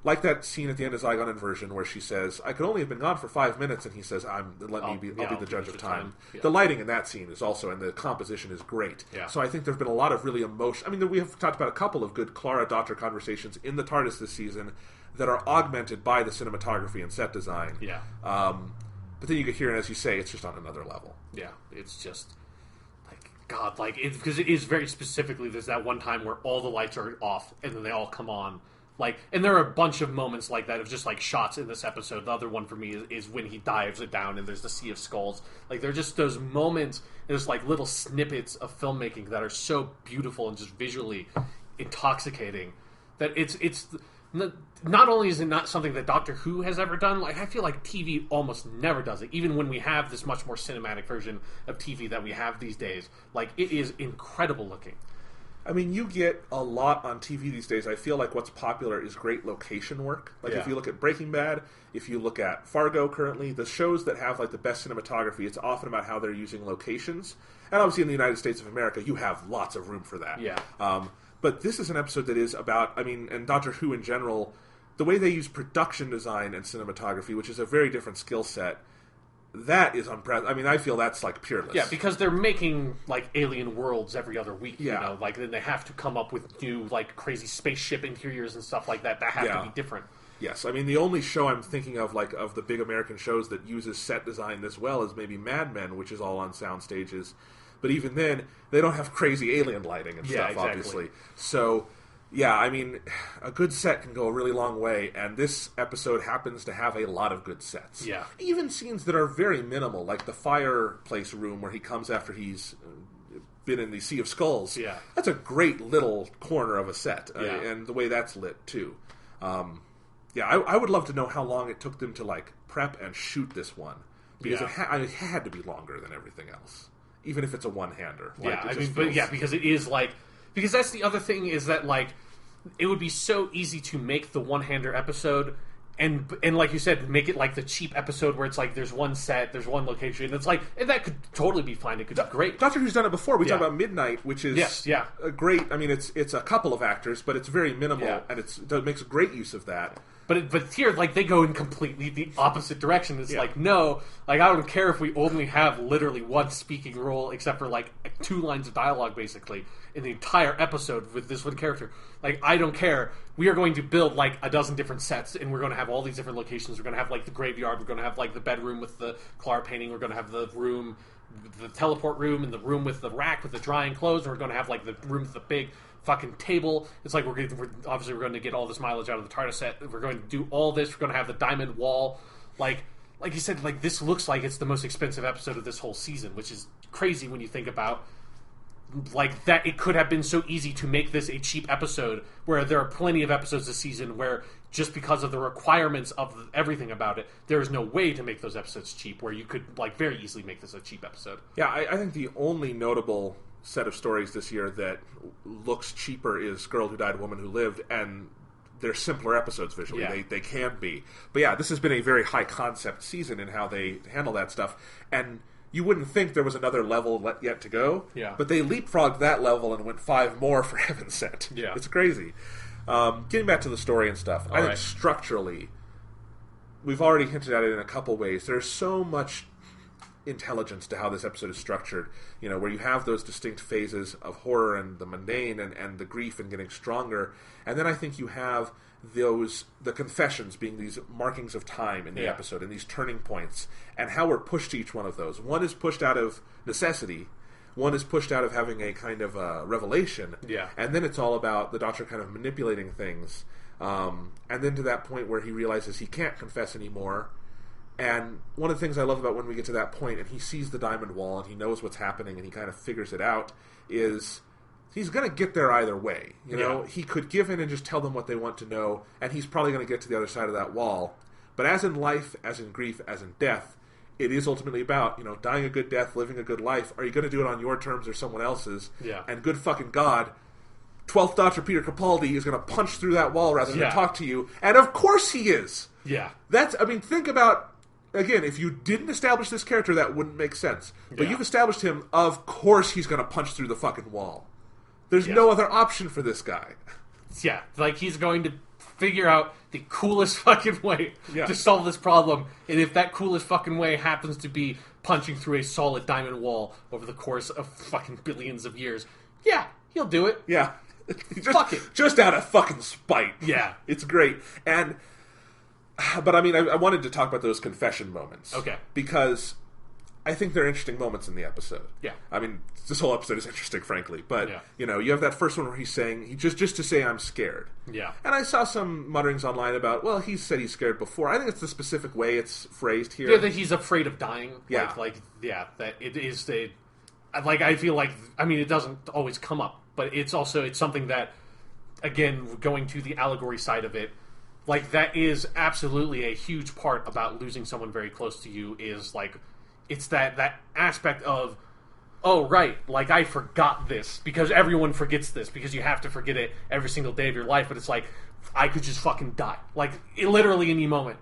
like that scene at the end of Zygon Inversion where she says, I could only have been gone for 5 minutes, and he says, I'll be the judge of time. Yeah. The lighting in that scene is also, and the composition is great. Yeah. So I think there have been a lot of really emotion. I mean, we have talked about a couple of good Clara-Doctor conversations in the TARDIS this season that are augmented by the cinematography and set design. Yeah. But then you can hear it, as you say, it's just on another level. Yeah, it's just... God, because it is very specifically, there's that one time where all the lights are off, and then they all come on. And there are a bunch of moments like that of just, shots in this episode. The other one for me is when he dives it down and there's the Sea of Skulls. There are just those moments, there's, little snippets of filmmaking that are so beautiful and just visually intoxicating that it's not only is it not something that Doctor Who has ever done, I feel like TV almost never does it. Even when we have this much more cinematic version of TV that we have these days, it is incredible looking. I mean, you get a lot on TV these days. I feel like what's popular is great location work. If you look at Breaking Bad, if you look at Fargo currently, the shows that have, the best cinematography, it's often about how they're using locations. And obviously in the United States of America, you have lots of room for that. Yeah. But this is an episode that is about, and Doctor Who in general, the way they use production design and cinematography, which is a very different skill set, that is unprecedented. I mean, I feel that's peerless. Yeah, because they're making alien worlds every other week. Yeah. Then they have to come up with new crazy spaceship interiors and stuff like that have to be different. Yes, I mean the only show I'm thinking of of the big American shows that uses set design this well is maybe Mad Men, which is all on sound stages. But even then, they don't have crazy alien lighting and stuff, exactly. Obviously. So. Yeah, I mean, a good set can go a really long way, and this episode happens to have a lot of good sets. Yeah. Even scenes that are very minimal, like the fireplace room where he comes after he's been in the Sea of Skulls. Yeah. That's a great little corner of a set, and the way that's lit, too. I would love to know how long it took them to, prep and shoot this one, because it had to be longer than everything else, even if it's a one-hander. Because it is, because that's the other thing is that, it would be so easy to make the one-hander episode and like you said, make it the cheap episode where it's there's one set, there's one location. It's and that could totally be fine. It could be great. Doctor Who's done it before. We talked about Midnight, which is a great. I mean, it's a couple of actors, but it's very minimal, and it makes great use of that. But here, they go in completely the opposite direction. It's no, I don't care if we only have literally one speaking role, except for 2 lines of dialogue, basically, in the entire episode with this one character. I don't care. We are going to build, a dozen different sets, and we're going to have all these different locations. We're going to have, the graveyard. We're going to have, the bedroom with the Clara painting. We're going to have the room, the teleport room, and the room with the rack with the drying clothes. And we're going to have, the room with the big fucking table. It's we're going to get all this mileage out of the TARDIS set. We're going to do all this. We're going to have the diamond wall. Like you said, this looks like it's the most expensive episode of this whole season, which is crazy when you think about that it could have been so easy to make this a cheap episode, where there are plenty of episodes this season where just because of the requirements of everything about it, there is no way to make those episodes cheap, where you could very easily make this a cheap episode. Yeah, I think the only notable set of stories this year that looks cheaper is Girl Who Died, Woman Who Lived, and they're simpler episodes visually. Yeah. They can be. But this has been a very high concept season in how they handle that stuff, and you wouldn't think there was another level yet to go. Yeah. But they leapfrogged that level and went 5 more for heaven's sake. Yeah. It's crazy. Getting back to the story and stuff, I think structurally, we've already hinted at it in a couple ways. There's so much intelligence to how this episode is structured, where you have those distinct phases of horror and the mundane and the grief and getting stronger, and then I think you have the confessions being these markings of time in the episode, and these turning points, and how we're pushed to each one of those. One is pushed out of necessity, one is pushed out of having a kind of revelation, and then it's all about the Doctor kind of manipulating things, and then to that point where he realizes he can't confess anymore. And one of the things I love about when we get to that point and he sees the diamond wall and he knows what's happening and he kind of figures it out, is he's going to get there either way. He could give in and just tell them what they want to know, and he's probably going to get to the other side of that wall. But as in life, as in grief, as in death, it is ultimately about, dying a good death, living a good life. Are you going to do it on your terms or someone else's? Yeah. And good fucking God, 12th Doctor Peter Capaldi is going to punch through that wall rather than talk to you. And of course he is! Yeah. Think about... Again, if you didn't establish this character, that wouldn't make sense. But you've established him, of course he's going to punch through the fucking wall. There's no other option for this guy. Yeah, like he's going to figure out the coolest fucking way to solve this problem. And if that coolest fucking way happens to be punching through a solid diamond wall over the course of fucking billions of years, he'll do it. Yeah. Fuck it. Just out of fucking spite. Yeah. It's great. But I wanted to talk about those confession moments. Okay. Because I think they're interesting moments in the episode. Yeah. This whole episode is interesting, frankly. But, you have that first one where he's saying, just to say I'm scared. Yeah. And I saw some mutterings online about, well, he said he's scared before. I think it's the specific way it's phrased here. Yeah, that he's afraid of dying. Yeah. That it is I feel like, it doesn't always come up, but it's something that, again, going to the allegory side of it, that is absolutely a huge part about losing someone very close to you is, it's that aspect of, oh, right, I forgot this, because everyone forgets this, because you have to forget it every single day of your life, but it's I could just fucking die. Literally any moment,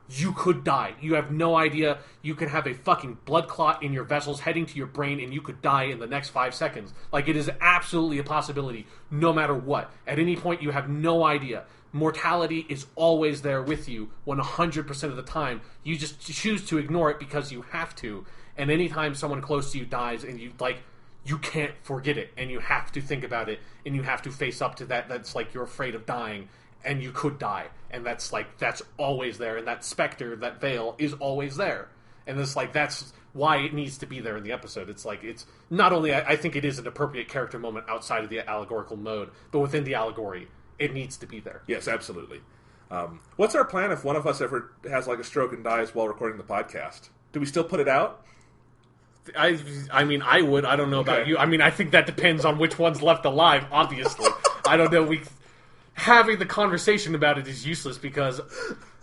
you could die. You have no idea. You could have a fucking blood clot in your vessels heading to your brain, and you could die in the next 5 seconds. It is absolutely a possibility, no matter what. At any point, you have no idea. Mortality is always there with you 100% of the time. You just choose to ignore it because you have to. And anytime someone close to you dies and you can't forget it and you have to think about it and you have to face up to that. That's you're afraid of dying and you could die. And that's always there. And that specter, that veil is always there. And that's why it needs to be there in the episode. It's not only, I think it is an appropriate character moment outside of the allegorical mode, but within the allegory, it needs to be there. Yes, absolutely. What's our plan if one of us ever has a stroke and dies while recording the podcast? Do we still put it out? I would. I don't know about you. I think that depends on which one's left alive, obviously. I don't know. Having the conversation about it is useless because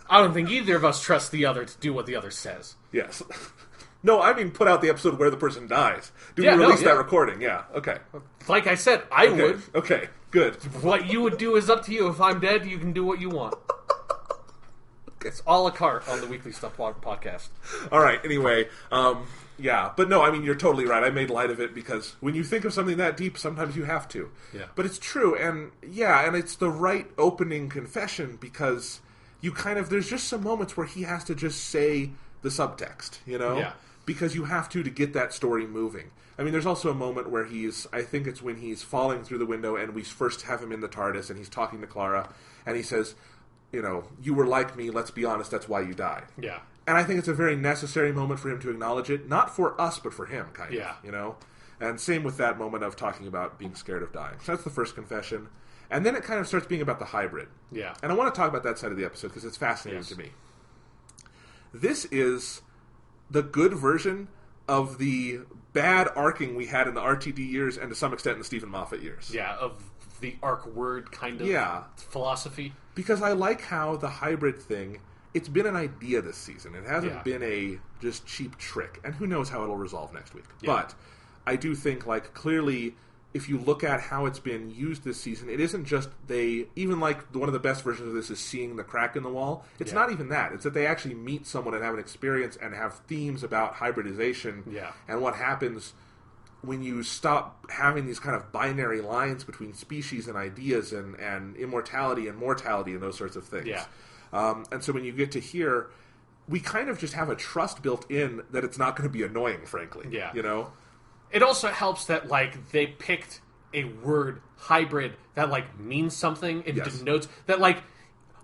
I don't think either of us trust the other to do what the other says. Yes. No, put out the episode where the person dies. Do we release that recording? Yeah, okay. Like I said, I would. Okay, good. What you would do is up to you. If I'm dead, you can do what you want. It's a la carte on the Weekly Stuff podcast. All right, anyway, but no, you're totally right. I made light of it because when you think of something that deep, sometimes you have to. Yeah. But it's true, and it's the right opening confession because there's just some moments where he has to just say the subtext, Yeah. Because you have to get that story moving. There's also a moment where I think it's when he's falling through the window and we first have him in the TARDIS and he's talking to Clara and he says, you were like me, let's be honest, that's why you died. Yeah. And I think it's a very necessary moment for him to acknowledge it, not for us, but for him, kind of, And same with that moment of talking about being scared of dying. So that's the first confession. And then it kind of starts being about the hybrid. Yeah. And I want to talk about that side of the episode because it's fascinating to me. This is the good version of the bad arcing we had in the RTD years and to some extent in the Stephen Moffat years. Yeah, of the arc word kind of philosophy. Because I like how the hybrid thing, it's been an idea this season. It hasn't been a just cheap trick. And who knows how it'll resolve next week. Yeah. But I do think, clearly, if you look at how it's been used this season, it isn't just even one of the best versions of this is seeing the crack in the wall. It's not even that. It's that they actually meet someone and have an experience and have themes about hybridization and what happens when you stop having these kind of binary lines between species and ideas and immortality and mortality and those sorts of things. Yeah. And so when you get to here, we kind of just have a trust built in that it's not going to be annoying, frankly. Yeah. It also helps that, they picked a word, hybrid, that, means something and denotes... That,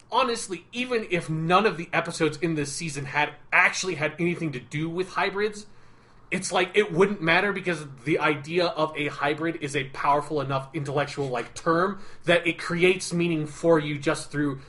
honestly, even if none of the episodes in this season had anything to do with hybrids, it's it wouldn't matter because the idea of a hybrid is a powerful enough intellectual, term that it creates meaning for you just through,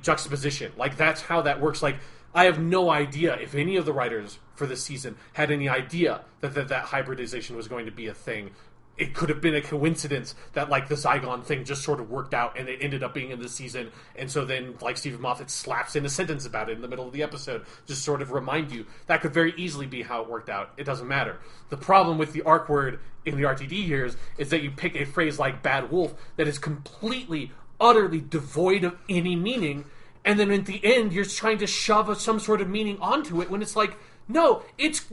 juxtaposition. That's how that works. I have no idea if any of the writers for this season had any idea that hybridization was going to be a thing it could have been a coincidence that, like, the Zygon thing just sort of worked out and it ended up being in this season, and so then, like, Stephen Moffat slaps in a sentence about it in the middle of the episode, just sort of remind you. That could very easily be how it worked out. It doesn't matter. The problem with the ARC word in the RTD years is that you pick a phrase like bad wolf that is completely, utterly devoid of any meaning, and then at the end you're trying to shove some sort of meaning onto it when it's like, no, it's...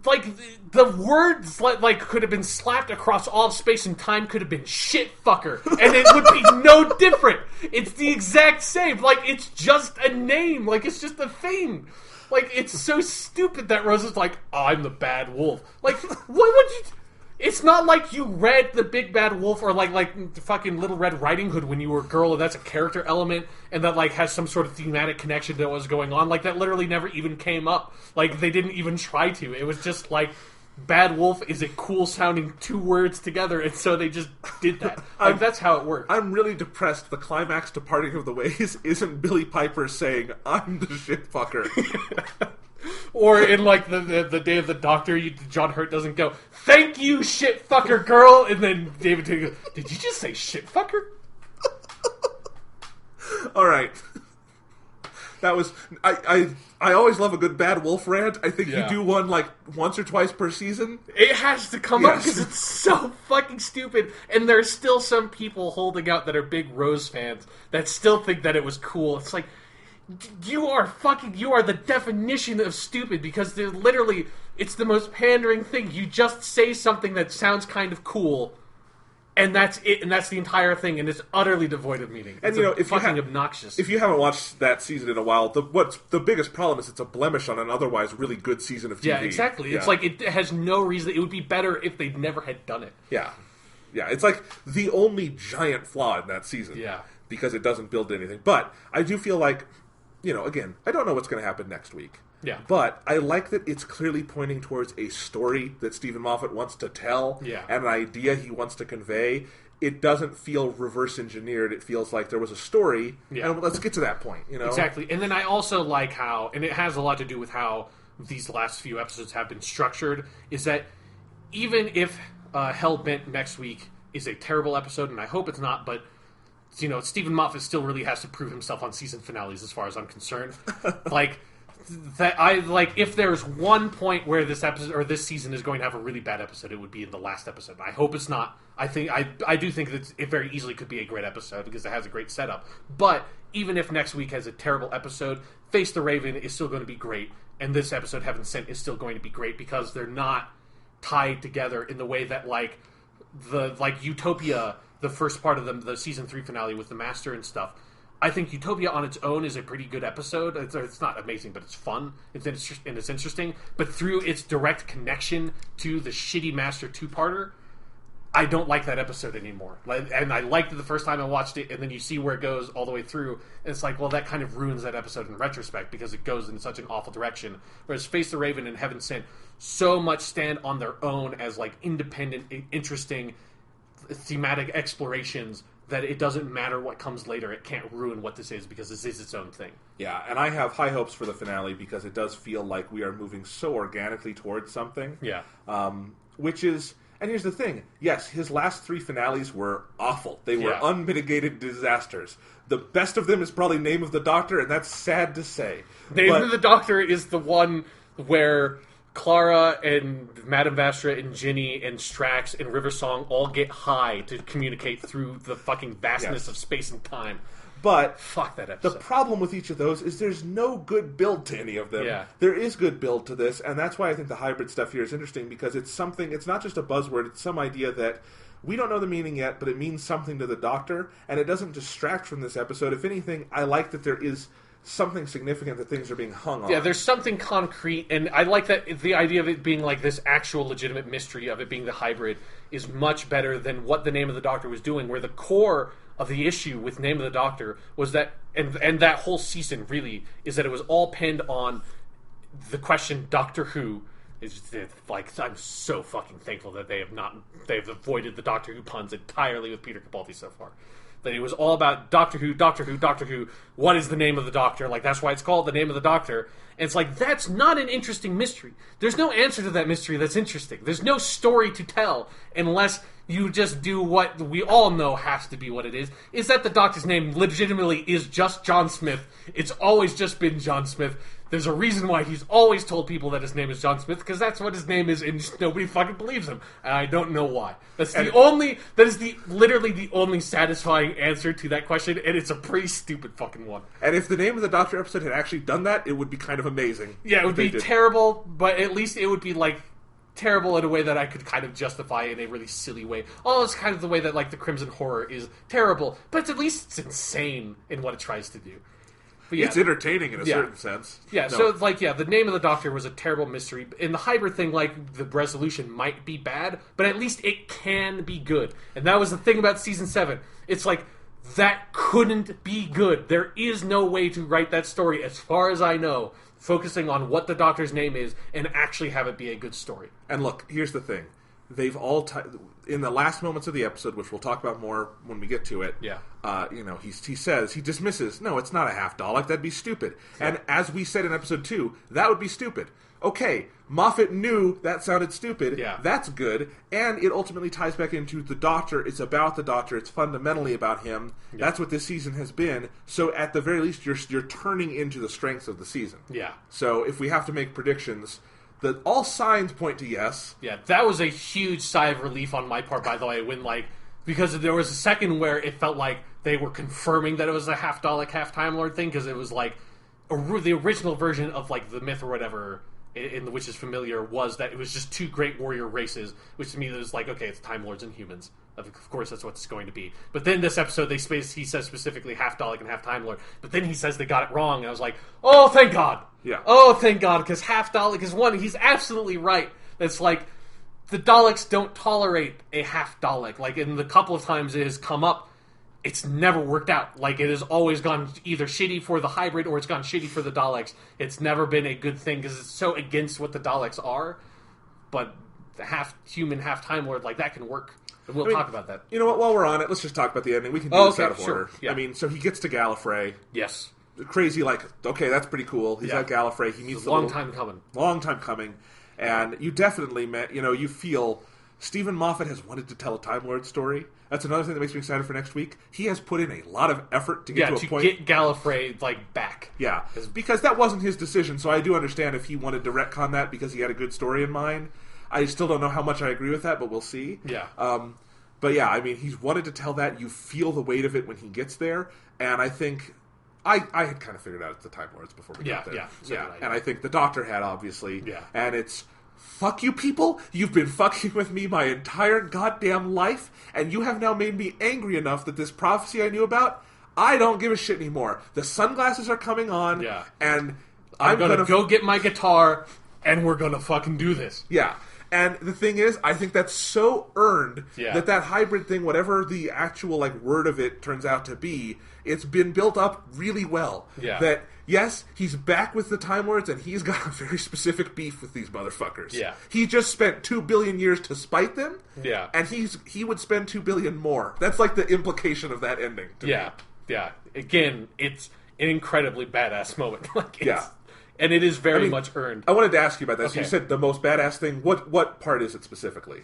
like, the words like could have been slapped across all of space and time, could have been shit fucker, and it would be no different. It's the exact same. Like, it's just a name. Like, it's just a thing. Like, it's so stupid that Rose is like, oh, I'm the bad wolf. Like, what would you... It's not like you read The Big Bad Wolf or like fucking Little Red Riding Hood when you were a girl, and that's a character element and that like has some sort of thematic connection to what was going on. Like, that literally never even came up. Like, they didn't even try to. It was just like, Bad Wolf is a cool sounding two words together, and so they just did that. Like, that's how it worked. I'm really depressed. The climax to Parting of the Ways isn't Billy Piper saying, I'm the shit fucker. Or in, like, the Day of the Doctor, John Hurt doesn't go, thank you, shit fucker girl, and then David Tennant goes, did you just say shit fucker? Alright. That was... I always love a good Bad Wolf rant. I think you do one, like, once or twice per season. It has to come up because it's so fucking stupid. And there's still some people holding out that are big Rose fans that still think that it was cool. It's like... You are the definition of stupid, because they're literally, it's the most pandering thing. You just say something that sounds kind of cool, and that's it, and that's the entire thing, and it's utterly devoid of meaning. And it's if fucking obnoxious. If you haven't watched that season in a while, the biggest problem is it's a blemish on an otherwise really good season of TV. Yeah, exactly. Yeah. It's like, it has no reason. It would be better if they never had done it. Yeah. Yeah, it's like the only giant flaw in that season. Yeah. Because it doesn't build anything. But I do feel like, again, I don't know what's going to happen next week. Yeah. But I like that it's clearly pointing towards a story that Stephen Moffat wants to tell, and an idea he wants to convey. It doesn't feel reverse engineered. It feels like there was a story, and let's get to that point. Exactly. And then I also like how, and it has a lot to do with how these last few episodes have been structured, is that even if Hellbent next week is a terrible episode, and I hope it's not, but Stephen Moffat still really has to prove himself on season finales, as far as I'm concerned. If there's one point where this episode or this season is going to have a really bad episode, it would be in the last episode. I hope it's not. I do think that it very easily could be a great episode because it has a great setup. But even if next week has a terrible episode, Face the Raven is still going to be great, and this episode, Heaven Sent, is still going to be great because they're not tied together in the way that Utopia, the first part of the season 3 finale with the Master and stuff. I think Utopia on its own is a pretty good episode. It's not amazing, but it's fun. It's interesting. But through its direct connection to the shitty Master 2-parter, I don't like that episode anymore. And I liked it the first time I watched it, and then you see where it goes all the way through, and it's like, well, that kind of ruins that episode in retrospect because it goes in such an awful direction. Whereas Face the Raven and Heaven Sent so much stand on their own as independent, interesting thematic explorations that it doesn't matter what comes later. It can't ruin what this is because this is its own thing. Yeah, and I have high hopes for the finale because it does feel like we are moving so organically towards something. Yeah. Which is... And here's the thing. Yes, his last 3 finales were awful. They were unmitigated disasters. The best of them is probably Name of the Doctor, and that's sad to say. Name of the Doctor is the one where Clara and Madame Vastra and Ginny and Strax and Riversong all get high to communicate through the fucking vastness of space and time. But fuck that episode. The problem with each of those is there's no good build to any of them. Yeah. There is good build to this, and that's why I think the hybrid stuff here is interesting, because it's something, it's not just a buzzword, it's some idea that we don't know the meaning yet, but it means something to the Doctor, and it doesn't distract from this episode. If anything, I like that there is something significant that things are being hung on. Yeah, there's something concrete, and I like that the idea of it being like this actual legitimate mystery of it being the hybrid is much better than what the Name of the Doctor was doing, where the core of the issue with Name of the Doctor was that, and that whole season really, is that it was all pinned on the question Doctor Who. I'm so fucking thankful that they've avoided the Doctor Who puns entirely with Peter Capaldi so far. that it was all about Doctor Who, Doctor Who, Doctor Who. What is the name of the Doctor? Like, that's why it's called The Name of the Doctor. And it's like, that's not an interesting mystery. There's no answer to that mystery that's interesting. There's no story to tell unless you just do what we all know has to be what it is that the Doctor's name legitimately is just John Smith. It's always just been John Smith. There's a reason why he's always told people that his name is John Smith, because that's what his name is, and nobody fucking believes him. And I don't know why. That is literally the only satisfying answer to that question, and it's a pretty stupid fucking one. And if the Name of the Doctor episode had actually done that, it would be kind of amazing. Yeah, it would be terrible, but at least it would be, like, terrible in a way that I could kind of justify in a really silly way. Oh, it's kind of the way that, like, the Crimson Horror is terrible, but at least it's insane in what it tries to do. Yeah. It's entertaining in a certain sense. Yeah, no. So, like, the Name of the Doctor was a terrible mystery. In the hybrid thing, like, the resolution might be bad, but at least it can be good. And that was the thing about Season 7. It's like, that couldn't be good. There is no way to write that story, as far as I know, focusing on what the Doctor's name is and actually have it be a good story. And look, here's the thing. They've all... in the last moments of the episode, which we'll talk about more when we get to it, he says, he dismisses, no, it's not a half Dalek, that'd be stupid. Yeah. And as we said in episode 2, that would be stupid. Okay, Moffat knew that sounded stupid. Yeah. That's good. And it ultimately ties back into the Doctor. It's about the Doctor. It's fundamentally about him. Yeah. That's what this season has been. So at the very least, you're turning into the strengths of the season. Yeah. So if we have to make predictions... all signs point to yes. Yeah, that was a huge sigh of relief on my part, by the way, when, like, because there was a second where it felt like they were confirming that it was a half Dalek, half Time Lord thing, because it was, like, the original version of, like, the myth or whatever, in which is familiar, was that it was just two great warrior races, which to me was like, okay, it's Time Lords and humans. Of course, that's what it's going to be. But then this episode, he says specifically half Dalek and half Time Lord. But then he says they got it wrong, and I was like, oh, thank God. Yeah. Oh, thank God, because half Dalek is one. He's absolutely right. It's like, the Daleks don't tolerate a half Dalek. Like, in the couple of times it has come up, it's never worked out. Like, it has always gone either shitty for the hybrid or it's gone shitty for the Daleks. It's never been a good thing because it's so against what the Daleks are. But the half human, half Time Lord, like, that can work. And we'll talk about that. You know what? While we're on it, let's just talk about the ending. We can do this out of order. Yeah. I mean, so he gets to Gallifrey. Yes. Crazy, like, okay, that's pretty cool. He's at Gallifrey. He meets long time coming. Long time coming. And you definitely, you feel Stephen Moffat has wanted to tell a Time Lord story. That's another thing that makes me excited for next week. He has put in a lot of effort to get to a point. Get Gallifrey, like, back. Yeah, because that wasn't his decision, so I do understand if he wanted to retcon that because he had a good story in mind. I still don't know how much I agree with that, but we'll see. Yeah. But yeah, I mean, he's wanted to tell that. You feel the weight of it when he gets there, and I think... I had kind of figured out it's the Time Lords before we got there. Yeah. And I think the Doctor had, obviously. Yeah. And it's... Fuck you people, you've been fucking with me my entire goddamn life, and you have now made me angry enough that this prophecy I knew about, I don't give a shit anymore. The sunglasses are coming on, and I'm gonna go get my guitar, and we're gonna fucking do this. Yeah. And the thing is, I think that's so earned that hybrid thing, whatever the actual like word of it turns out to be, it's been built up really well. Yeah. That, yes, he's back with the Time Lords, and he's got a very specific beef with these motherfuckers. Yeah. He just spent 2 billion years to spite them, and he would spend 2 billion more. That's like the implication of that ending to me. Yeah. Again, it's an incredibly badass moment. And it is very much earned. I wanted to ask you about that. Okay. So you said the most badass thing. What part is it specifically?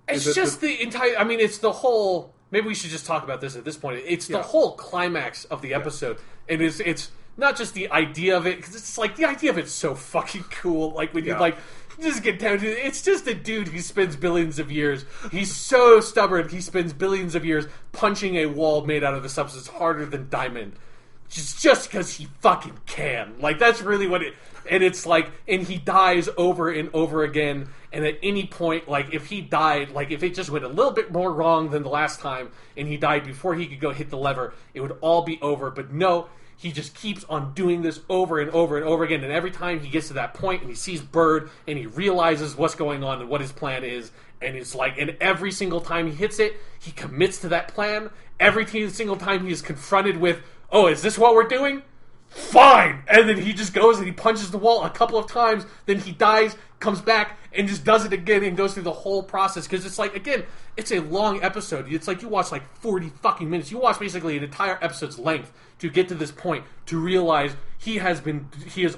It's just the entire... I mean, it's the whole... Maybe we should just talk about this at this point. It's the whole climax of the episode. And it's not just the idea of it, because it's like, the idea of it's so fucking cool. Like, when you, like, just get down to it. It's just a dude who spends billions of years. He's so stubborn, he spends billions of years punching a wall made out of a substance harder than diamond. Just because he fucking can. Like, that's really what it... And it's like... And he dies over and over again. And at any point, like, if he died... Like, if it just went a little bit more wrong than the last time, and he died before he could go hit the lever, it would all be over. But no, he just keeps on doing this over and over and over again. And every time he gets to that point, and he sees Bird, and he realizes what's going on and what his plan is... And it's like, and every single time he hits it, he commits to that plan. Every single time he is confronted with... Oh, is this what we're doing? Fine! And then he just goes and he punches the wall a couple of times, then he dies, comes back and just does it again and goes through the whole process. Because it's like, again, it's a long episode. It's like you watch like 40 fucking minutes. You watch basically an entire episode's length to get to this point, to realize he has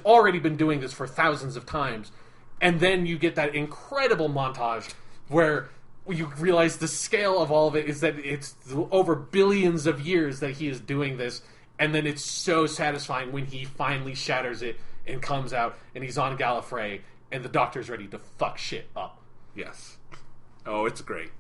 already been doing this for thousands of times. And then you get that incredible montage where you realize the scale of all of it is that it's over billions of years that he is doing this. And then it's so satisfying when he finally shatters it and comes out and he's on Gallifrey and the Doctor's ready to fuck shit up. Yes. Oh, it's great.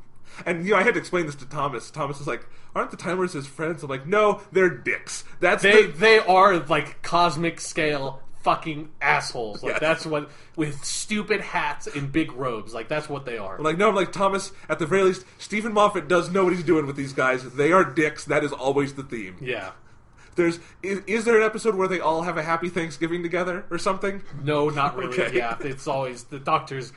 And, you know, I had to explain this to Thomas. Thomas was like, aren't the Time Lords his friends? I'm like, no, they're dicks. They are, like, cosmic scale fucking assholes. Like, that's what, with stupid hats and big robes. Like, that's what they are. I'm like, Thomas, at the very least, Stephen Moffat does know what he's doing with these guys. They are dicks. That is always the theme. Yeah. Is there an episode where they all have a happy Thanksgiving together or something? No, not really. Okay. Yeah, it's always the Doctor's,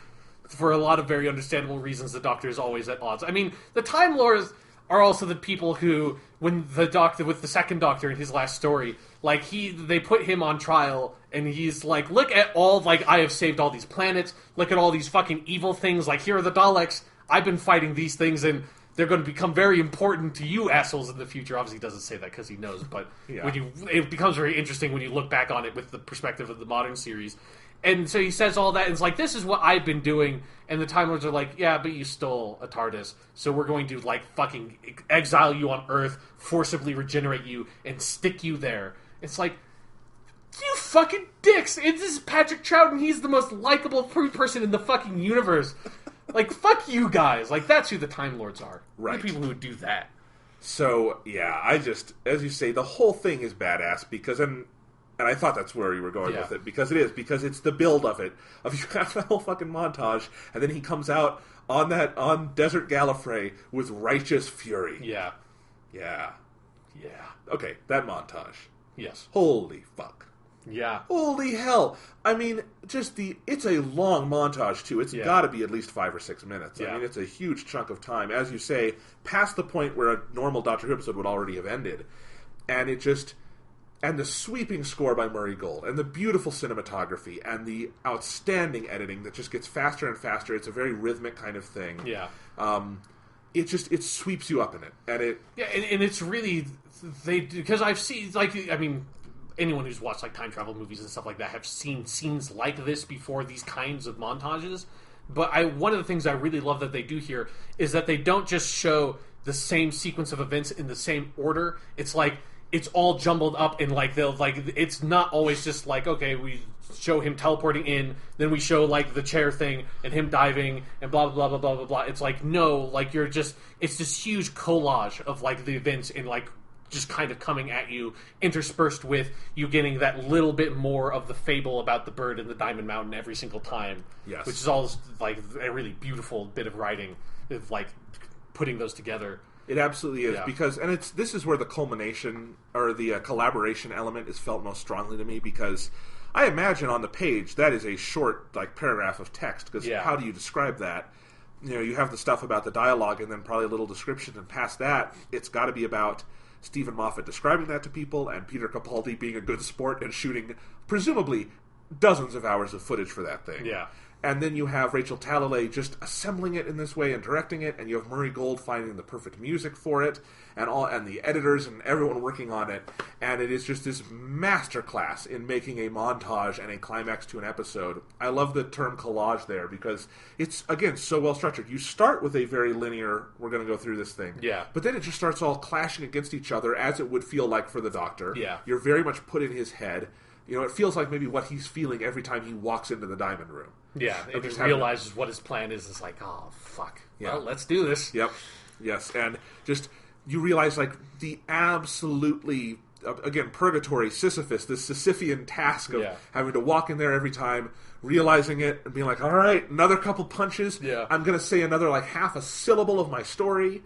for a lot of very understandable reasons, the Doctor is always at odds. I mean, the Time Lords are also the people who, when the Doctor, with the second Doctor in his last story, like, they put him on trial, and he's like, look at all, like, I have saved all these planets, look at all these fucking evil things, like, here are the Daleks, I've been fighting these things, and they're going to become very important to you assholes in the future. Obviously, he doesn't say that because he knows, but it becomes very interesting when you look back on it with the perspective of the modern series. And so he says all that, and it's like, this is what I've been doing. And the Time Lords are like, yeah, but you stole a TARDIS, so we're going to, like, fucking exile you on Earth, forcibly regenerate you, and stick you there. It's like, you fucking dicks! This is Patrick Troughton, he's the most likable person in the fucking universe. Like, fuck you guys. Like, that's who the Time Lords are. Right. The people who would do that. So, yeah, as you say, the whole thing is badass because, and I thought that's where you were going with it, because it's the build of it. Of you have that whole fucking montage, and then he comes out on Desert Gallifrey with righteous fury. Yeah. Yeah. Okay, that montage. Yes. Holy fuck. Yeah. Holy hell. I mean, it's a long montage, too. It's got to be at least 5 or 6 minutes. Yeah. I mean, it's a huge chunk of time, as you say, past the point where a normal Doctor Who episode would already have ended. And and the sweeping score by Murray Gold, and the beautiful cinematography, and the outstanding editing that just gets faster and faster. It's a very rhythmic kind of thing. Yeah. It sweeps you up in it. And and it's really, because I've seen, like, I mean, anyone who's watched, like, time travel movies and stuff like that have seen scenes like this before, these kinds of montages. But one of the things I really love that they do here is that they don't just show the same sequence of events in the same order. It's like, it's all jumbled up, and, like, it's not always just like, okay, we show him teleporting in, then we show, like, the chair thing, and him diving, and blah, blah, blah, blah, blah, blah. It's like, no, like, it's this huge collage of, like, the events in, like, just kind of coming at you, interspersed with you getting that little bit more of the fable about the bird in the Diamond Mountain every single time. Yes. Which is all, like, a really beautiful bit of writing, of, like, putting those together. It absolutely is, because, and this is where the culmination, or the collaboration element is felt most strongly to me, because I imagine on the page that is a short, like, paragraph of text, because how do you describe that? You know, you have the stuff about the dialogue, and then probably a little description, and past that, it's got to be about Stephen Moffat describing that to people, and Peter Capaldi being a good sport and shooting, presumably, dozens of hours of footage for that thing. Yeah. And then you have Rachel Talalay just assembling it in this way and directing it, and you have Murray Gold finding the perfect music for it, and the editors and everyone working on it, and it is just this masterclass in making a montage and a climax to an episode. I love the term collage there, because it's, again, so well structured. You start with a very linear, we're going to go through this thing. Yeah. But then it just starts all clashing against each other, as it would feel like for the Doctor. Yeah. You're very much put in his head. You know, it feels like maybe what he's feeling every time he walks into the Diamond Room. Yeah, and he realizes what his plan is. It's like, oh, fuck. Yeah. Well, let's do this. Yep. Yes, and just, you realize, like, the absolutely, again, purgatory, Sisyphus, this Sisyphean task of having to walk in there every time, realizing it, and being like, all right, another couple punches. Yeah. I'm going to say another, like, half a syllable of my story.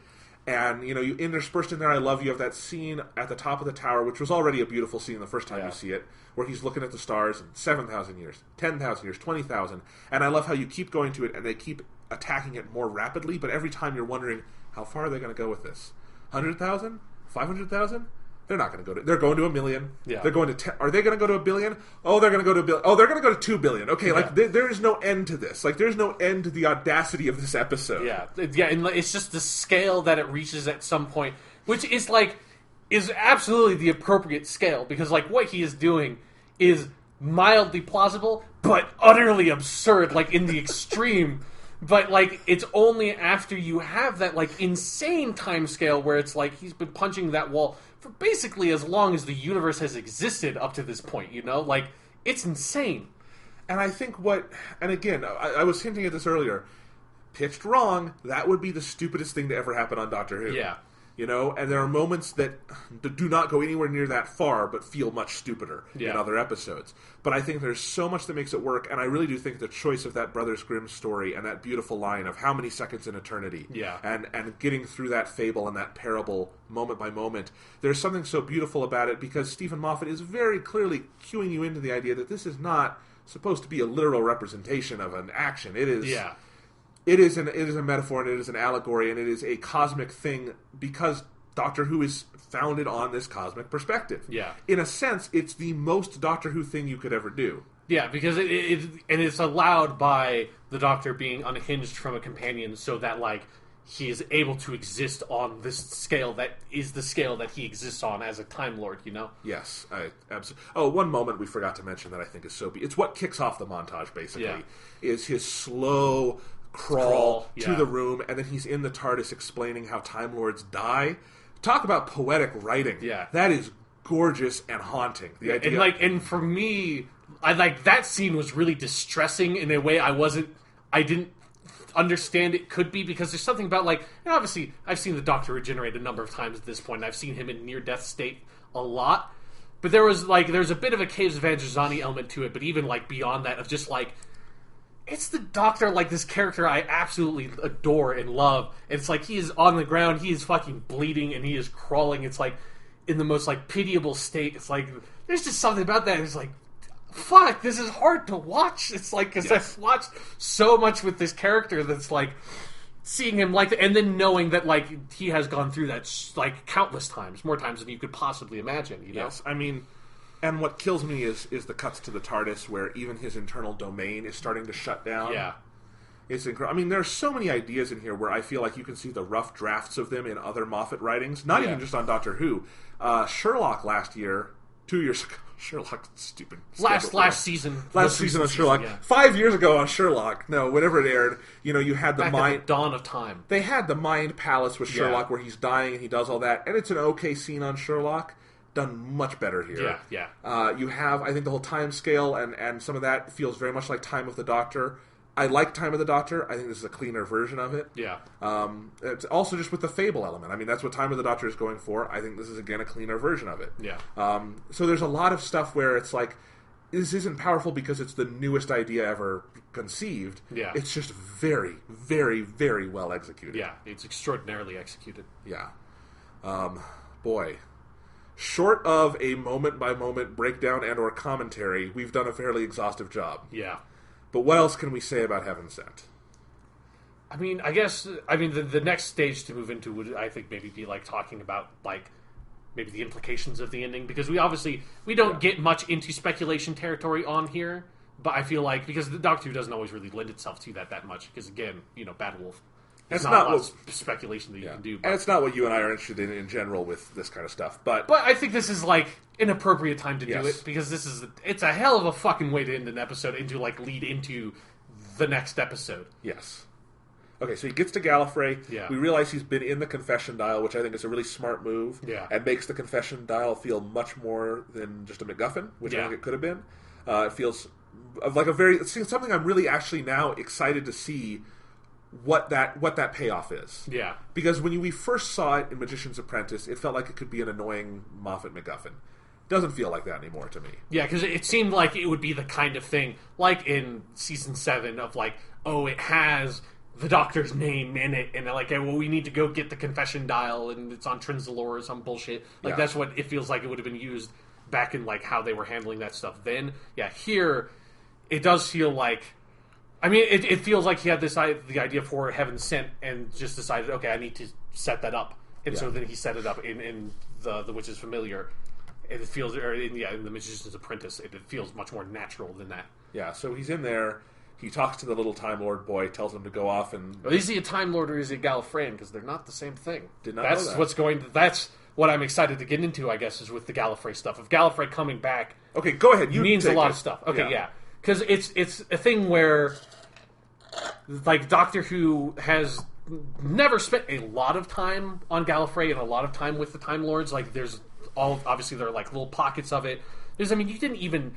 And, you know, you interspersed in there, I love you have that scene at the top of the tower, which was already a beautiful scene the first time you see it, where he's looking at the stars, and 7,000 years, 10,000 years, 20,000. And I love how you keep going to it, and they keep attacking it more rapidly, but every time you're wondering, how far are they going to go with this? 100,000? 500,000? They're not going to go to... They're going to 1 million. Yeah. They're going to... Are they going to go to 1 billion? Oh, they're going to go to 1 billion. Oh, they're going to go to 2 billion. Okay, like, there is no end to this. Like, there's no end to the audacity of this episode. Yeah. Yeah, and it's just the scale that it reaches at some point, which is, like, is absolutely the appropriate scale, because, like, what he is doing is mildly plausible, but utterly absurd, like, in the extreme. But, like, it's only after you have that, like, insane time scale where it's like he's been punching that wall for basically as long as the universe has existed up to this point, you know? Like, it's insane. And I think and again, I was hinting at this earlier, pitched wrong, that would be the stupidest thing to ever happen on Doctor Who. Yeah. You know, and there are moments that do not go anywhere near that far, but feel much stupider in other episodes. But I think there's so much that makes it work, and I really do think the choice of that Brothers Grimm story and that beautiful line of how many seconds in eternity, and getting through that fable and that parable moment by moment, there's something so beautiful about it, because Stephen Moffat is very clearly cueing you into the idea that this is not supposed to be a literal representation of an action. It is... Yeah. It is a metaphor, and it is an allegory, and it is a cosmic thing, because Doctor Who is founded on this cosmic perspective. Yeah. In a sense, it's the most Doctor Who thing you could ever do. Yeah, because it's allowed by the Doctor being unhinged from a companion, so that, like, he is able to exist on this scale that is the scale that he exists on as a Time Lord, you know? Yes, absolutely. Oh, one moment we forgot to mention that I think is so... It's what kicks off the montage, basically, is his slow... crawl to the room, and then he's in the TARDIS explaining how Time Lords die. Talk about poetic writing. Yeah. That is gorgeous and haunting. The idea... And for me, that scene was really distressing in a way I didn't understand it could be, because there's something about, like, and obviously I've seen the Doctor regenerate a number of times at this point, and I've seen him in near-death state a lot, but there's a bit of a Caves of Androzani element to it, but even, like, beyond that, of just, like, it's the Doctor, like, this character I absolutely adore and love. And it's like, he is on the ground, he is fucking bleeding, and he is crawling. It's like, in the most, like, pitiable state. It's like, there's just something about that. It's like, fuck, this is hard to watch. It's like, because I've watched so much with this character that's like, seeing him like that, and then knowing that, like, he has gone through that, like, countless times, more times than you could possibly imagine, you know? Yes, I mean... And what kills me is the cuts to the TARDIS, where even his internal domain is starting to shut down. Yeah. It's incredible. I mean, there's so many ideas in here where I feel like you can see the rough drafts of them in other Moffat writings, not even just on Doctor Who. Sherlock last year, 2 years ago. Sherlock, stupid. Last season. Last season on Sherlock. Yeah. 5 years ago on Sherlock. No, whenever it aired, you know, you had the Back mind... at the dawn of time. They had the Mind Palace with Sherlock where he's dying and he does all that, and it's an okay scene on Sherlock. Done much better here. Yeah. You have, I think, the whole time scale, and some of that feels very much like Time of the Doctor. I like Time of the Doctor. I think this is a cleaner version of it. Yeah. It's also just with the fable element. I mean, that's what Time of the Doctor is going for. I think this is, again, a cleaner version of it. Yeah. So there's a lot of stuff where it's like, this isn't powerful because it's the newest idea ever conceived. Yeah. It's just very, very, very well executed. Yeah, it's extraordinarily executed. Yeah. Boy... Short of a moment-by-moment breakdown and or commentary, we've done a fairly exhaustive job. Yeah. But what else can we say about Heaven Sent? I mean, I guess, the next stage to move into would, I think, maybe be, like, talking about, like, maybe the implications of the ending, because we don't get much into speculation territory on here, but I feel like, because the Doctor Who doesn't always really lend itself to that much, because, again, you know, Bad Wolf. It's not a lot of speculation that you can do. But, and it's not what you and I are interested in general with this kind of stuff. But I think this is, like, an appropriate time to do it, because it's a hell of a fucking way to end an episode and to, like, lead into the next episode. Yes. Okay, so he gets to Gallifrey. Yeah. We realize he's been in the confession dial, which I think is a really smart move. Yeah. And makes the confession dial feel much more than just a MacGuffin, which I think it could have been. It feels like it's something I'm really actually now excited to see what that payoff is. Yeah. Because when we first saw it in Magician's Apprentice, it felt like it could be an annoying Moffat MacGuffin. Doesn't feel like that anymore to me. Yeah, because it seemed like it would be the kind of thing, like in Season 7, of like, oh, it has the Doctor's name in it, and they're like, hey, well, we need to go get the confession dial, and it's on Trinzalore or some bullshit. Like, that's what it feels like it would have been used back in, like, how they were handling that stuff then. Yeah, here, it does feel like... I mean, it feels like he had the idea for Heaven Sent and just decided, okay, I need to set that up And so then he set it up in the Witch's Familiar. And it feels, or in the Magician's Apprentice, it feels much more natural than that. Yeah, so he's in there. He talks to the little Time Lord boy, tells him to go off and... Well, is he a Time Lord or is he a Gallifreyan? Because they're not the same thing. Did not know that. That's what I'm excited to get into, I guess, is with the Gallifrey stuff. If Gallifrey coming back... Okay, go ahead. You means a lot of stuff. Okay, yeah. Because it's a thing where, like, Doctor Who has never spent a lot of time on Gallifrey and a lot of time with the Time Lords. Like, obviously there are, like, little pockets of it. You didn't even...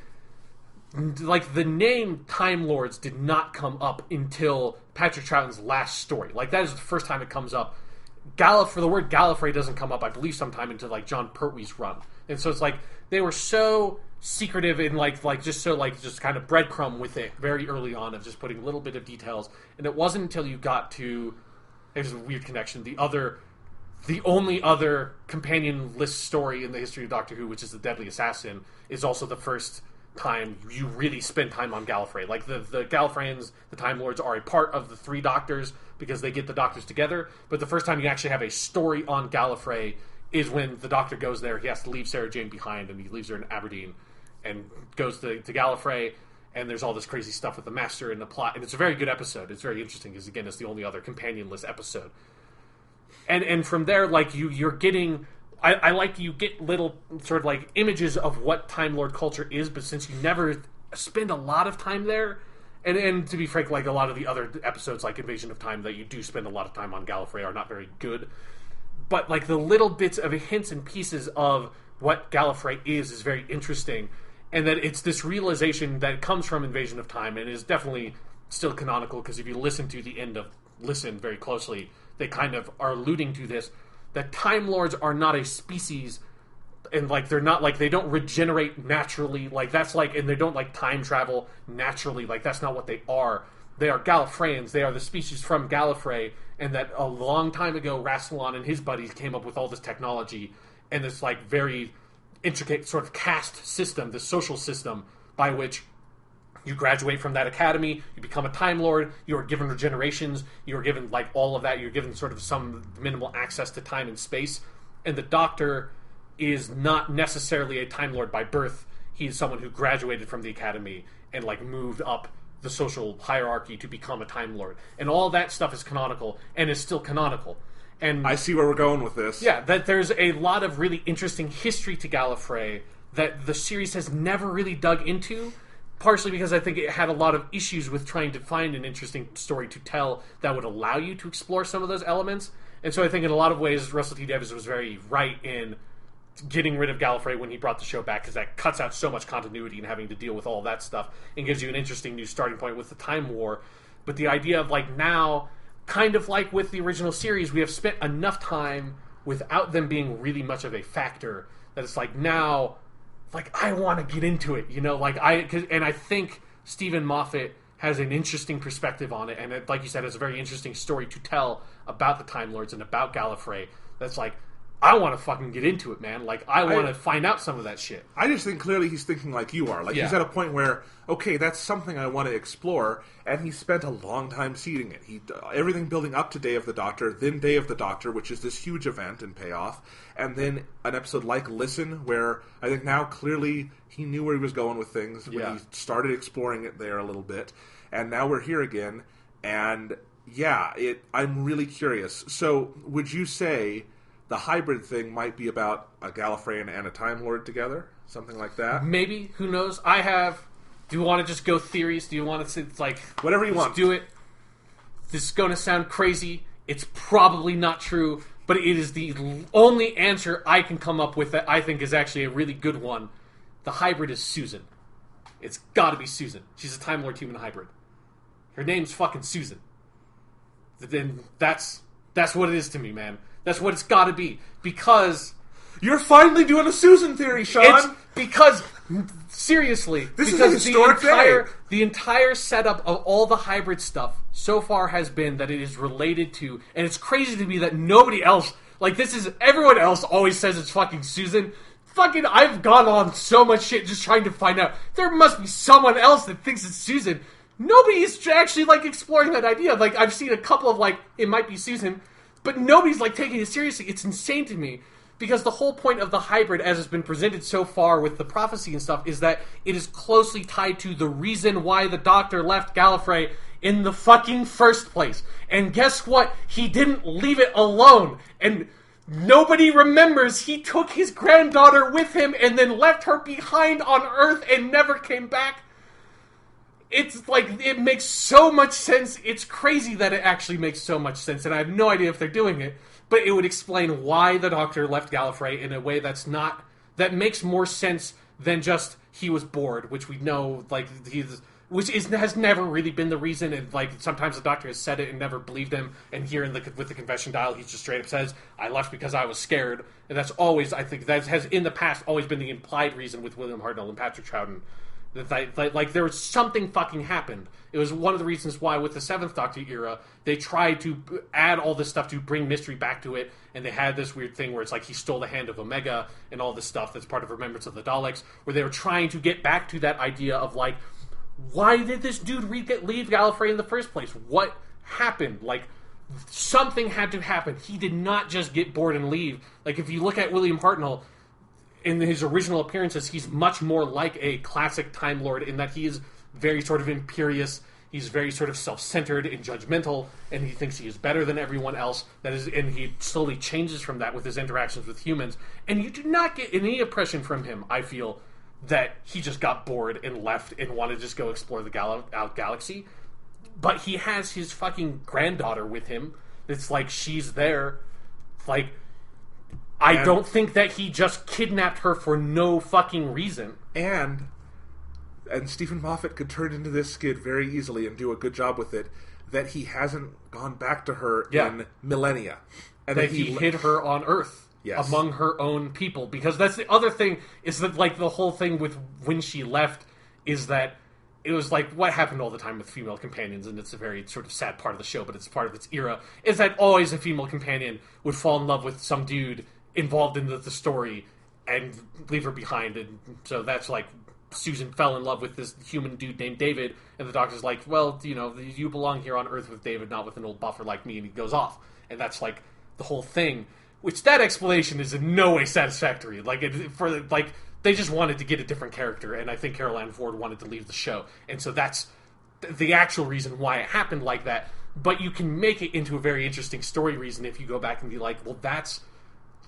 Like, the name Time Lords did not come up until Patrick Troughton's last story. Like, that is the first time it comes up. The word Gallifrey doesn't come up, I believe, sometime into, like, John Pertwee's run. And so it's like, they were so secretive and, just kind of breadcrumb with it very early on of just putting a little bit of details. And it wasn't until you got to... There's a weird connection. The only other companion-less story in the history of Doctor Who, which is The Deadly Assassin, is also the first time you really spend time on Gallifrey. Like, the Gallifreyans, the Time Lords, are a part of the three Doctors because they get the Doctors together, but the first time you actually have a story on Gallifrey is when the Doctor goes there. He has to leave Sarah Jane behind, and he leaves her in Aberdeen and goes to Gallifrey, and there's all this crazy stuff with the Master and the plot, and it's a very good episode. It's very interesting because, again, it's the only other companionless episode. And from there, like, you're getting... I like you get little sort of like images of what Time Lord culture is, but since you never spend a lot of time there, and to be frank, like a lot of the other episodes, like Invasion of Time, that you do spend a lot of time on Gallifrey are not very good. But like the little bits of hints and pieces of what Gallifrey is very interesting, and that it's this realization that comes from Invasion of Time and is definitely still canonical, because if you listen to the end of Listen very closely, they kind of are alluding to this. That Time Lords are not a species, and like they're not like they don't regenerate naturally. Like that's like, and they don't like time travel naturally. Like that's not what they are. They are Gallifreyans. They are the species from Gallifrey, and that a long time ago, Rassilon and his buddies came up with all this technology and this like very intricate sort of caste system, this social system by which you graduate from that academy, you become a Time Lord, you are given regenerations, you are given, like, all of that, you're given sort of some minimal access to time and space, and the Doctor is not necessarily a Time Lord by birth. He is someone who graduated from the academy and, like, moved up the social hierarchy to become a Time Lord. And all that stuff is canonical, and is still canonical. And I see where we're going with this. Yeah, that there's a lot of really interesting history to Gallifrey that the series has never really dug into, partially because I think it had a lot of issues with trying to find an interesting story to tell that would allow you to explore some of those elements. And so I think in a lot of ways, Russell T Davies was very right in getting rid of Gallifrey when he brought the show back, because that cuts out so much continuity and having to deal with all that stuff and gives you an interesting new starting point with the Time War. But the idea of, like, now, kind of like with the original series, we have spent enough time without them being really much of a factor that it's like now... Like, I want to get into it, you know? Like, I think Stephen Moffat has an interesting perspective on it, and it, like you said, has a very interesting story to tell about the Time Lords and about Gallifrey. That's like, I want to fucking get into it, man. Like, I want to find out some of that shit. I just think clearly he's thinking like you are. Like, he's at a point where, okay, that's something I want to explore, and he spent a long time seeding it. Everything building up to Day of the Doctor, then Day of the Doctor, which is this huge event and payoff, and then an episode like Listen, where I think now clearly he knew where he was going with things when he started exploring it there a little bit, and now we're here again, and I'm really curious. So, would you say the hybrid thing might be about a Gallifreyan and a Time Lord together? Something like that? Maybe. Who knows? Do you want to just go theories? Do you want to say, like... Whatever you want. Do it. This is going to sound crazy. It's probably not true, but it is the only answer I can come up with that I think is actually a really good one. The hybrid is Susan. It's got to be Susan. She's a Time Lord human hybrid. Her name's fucking Susan. Then that's what it is to me, man. That's what it's got to be. Because... You're finally doing a Susan theory, Sean! It's because... Seriously. This is a historic day. The entire setup of all the hybrid stuff so far has been that it is related to... And it's crazy to me that nobody else... Like, this is... Everyone else always says it's fucking Susan. Fucking... I've gone on so much shit just trying to find out. There must be someone else that thinks it's Susan. Nobody is actually, like, exploring that idea. Like, I've seen a couple of, like, it might be Susan... but nobody's like taking it seriously. It's insane to me. Because the whole point of the hybrid, as it's been presented so far with the prophecy and stuff, is that it is closely tied to the reason why the Doctor left Gallifrey in the fucking first place. And guess what? He didn't leave it alone. And nobody remembers he took his granddaughter with him and then left her behind on Earth and never came back. It's like, it makes so much sense. It's crazy that it actually makes so much sense, and I have no idea if they're doing it. But it would explain why the Doctor left Gallifrey in a way that makes more sense than just he was bored, which we know, like, has never really been the reason, and, like, sometimes the Doctor has said it and never believed him, and here with the confession dial, he just straight up says, I left because I was scared, and that's always, I think, that has, in the past, always been the implied reason with William Hartnell and Patrick Troughton. Like, there was something fucking happened. It was one of the reasons why, with the Seventh Doctor era, they tried to add all this stuff to bring mystery back to it, and they had this weird thing where it's like he stole the hand of Omega and all this stuff that's part of Remembrance of the Daleks, where they were trying to get back to that idea of, like, why did this dude leave Gallifrey in the first place? What happened? Like, something had to happen. He did not just get bored and leave. Like, if you look at William Hartnell, in his original appearances, he's much more like a classic Time Lord in that he is very sort of imperious, he's very sort of self-centered and judgmental, and he thinks he is better than everyone else. And he slowly changes from that with his interactions with humans. And you do not get any impression from him, I feel, that he just got bored and left and wanted to just go explore the galaxy. But he has his fucking granddaughter with him. It's like she's there. Like, I don't think that he just kidnapped her for no fucking reason. And Stephen Moffat could turn into this skid very easily and do a good job with it, that he hasn't gone back to her in millennia. And that he hid her on Earth. Yes. Among her own people. Because that's the other thing, is that, like, the whole thing with when she left is that it was like what happened all the time with female companions, and it's a very sort of sad part of the show, but it's part of its era, is that always a female companion would fall in love with some dude involved in the story and leave her behind. And so that's like Susan fell in love with this human dude named David, and the Doctor's like, well, you know, you belong here on Earth with David, not with an old buffer like me, and he goes off. And that's like the whole thing, which that explanation is in no way satisfactory. Like, they just wanted to get a different character, and I think Carol Ann Ford wanted to leave the show, and so that's the actual reason why it happened like that. But you can make it into a very interesting story reason if you go back and be like, well, that's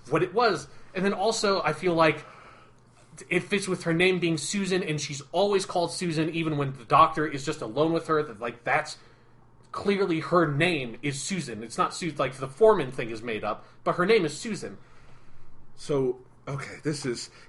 what it was. And then also, I feel like it fits with her name being Susan, and she's always called Susan, even when the Doctor is just alone with her. That, like, that's clearly her name is Susan. It's not Susan, like the Foreman thing is made up, but her name is Susan. So, okay,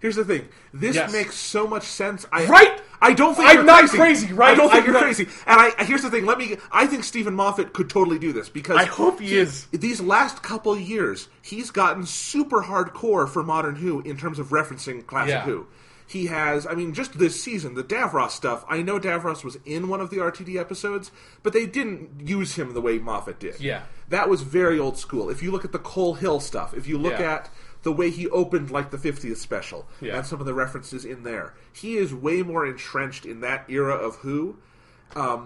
here's the thing. This makes so much sense. Right? I don't think I'm not crazy, right? I don't think you're crazy. And here's the thing. I think Stephen Moffat could totally do this, because I hope he is. These last couple of years, he's gotten super hardcore for Modern Who in terms of referencing classic Who. He has, I mean, just this season, the Davros stuff. I know Davros was in one of the RTD episodes, but they didn't use him the way Moffat did. Yeah. That was very old school. If you look at the Cole Hill stuff, if you look at the way he opened, like, the 50th special, and some of the references in there, he is way more entrenched in that era of Who. I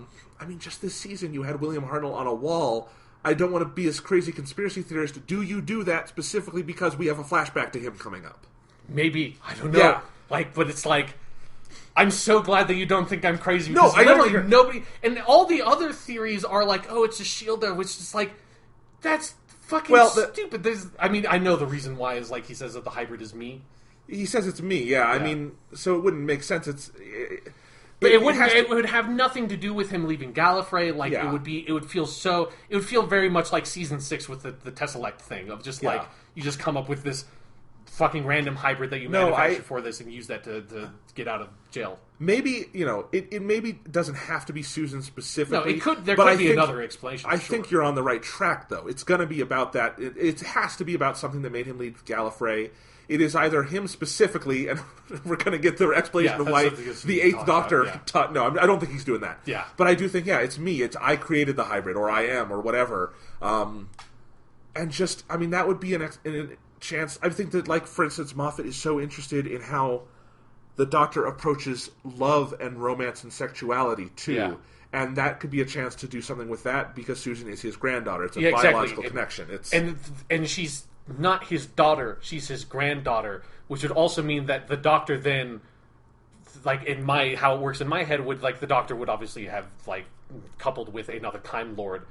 mean, just this season, you had William Hartnell on a wall. I don't want to be a crazy conspiracy theorist. Do you do that specifically because we have a flashback to him coming up? Maybe. I don't know. Yeah. Like, but it's like, I'm so glad that you don't think I'm crazy. No, I don't think nobody, and all the other theories are like, oh, it's a shield there, which is like, that's fucking stupid. I mean, I know the reason why is, like, he says that the hybrid is me. He says it's me, yeah. I mean, so it wouldn't make sense. But it would have nothing to do with him leaving Gallifrey. Like, it would feel very much like season 6 with the Tessellect thing of just like, you just come up with this fucking random hybrid that you manufactured for this and use that to get out of jail. Maybe, it maybe doesn't have to be Susan specifically. No, there could be another explanation. I think you're on the right track, though. It's going to be about that. It has to be about something that made him leave Gallifrey. It is either him specifically, and we're going to get the explanation of why the Eighth Doctor taught. No, I don't think he's doing that. Yeah. But I do think, it's me. It's I created the hybrid, or I am, or whatever. And just, I mean, that would be an chance. I think that, like, for instance, Moffat is so interested in how the Doctor approaches love and romance and sexuality too. Yeah. And that could be a chance to do something with that because Susan is his granddaughter. It's a exactly. biological connection. It's and she's not his daughter; she's his granddaughter, which would also mean that the Doctor then, like in my how it works in my head, would like the Doctor would obviously have like coupled with another Time Lord,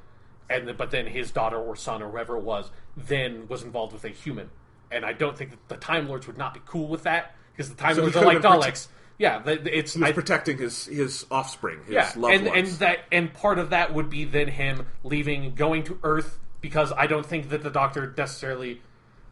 but then his daughter or son or whoever it was then was involved with a human, and I don't think that the Time Lords would not be cool with that because the Time Lords are like Daleks. Yeah, it's he was protecting his offspring, his loved ones. And part of that would be then him leaving, going to Earth, because I don't think that the Doctor necessarily,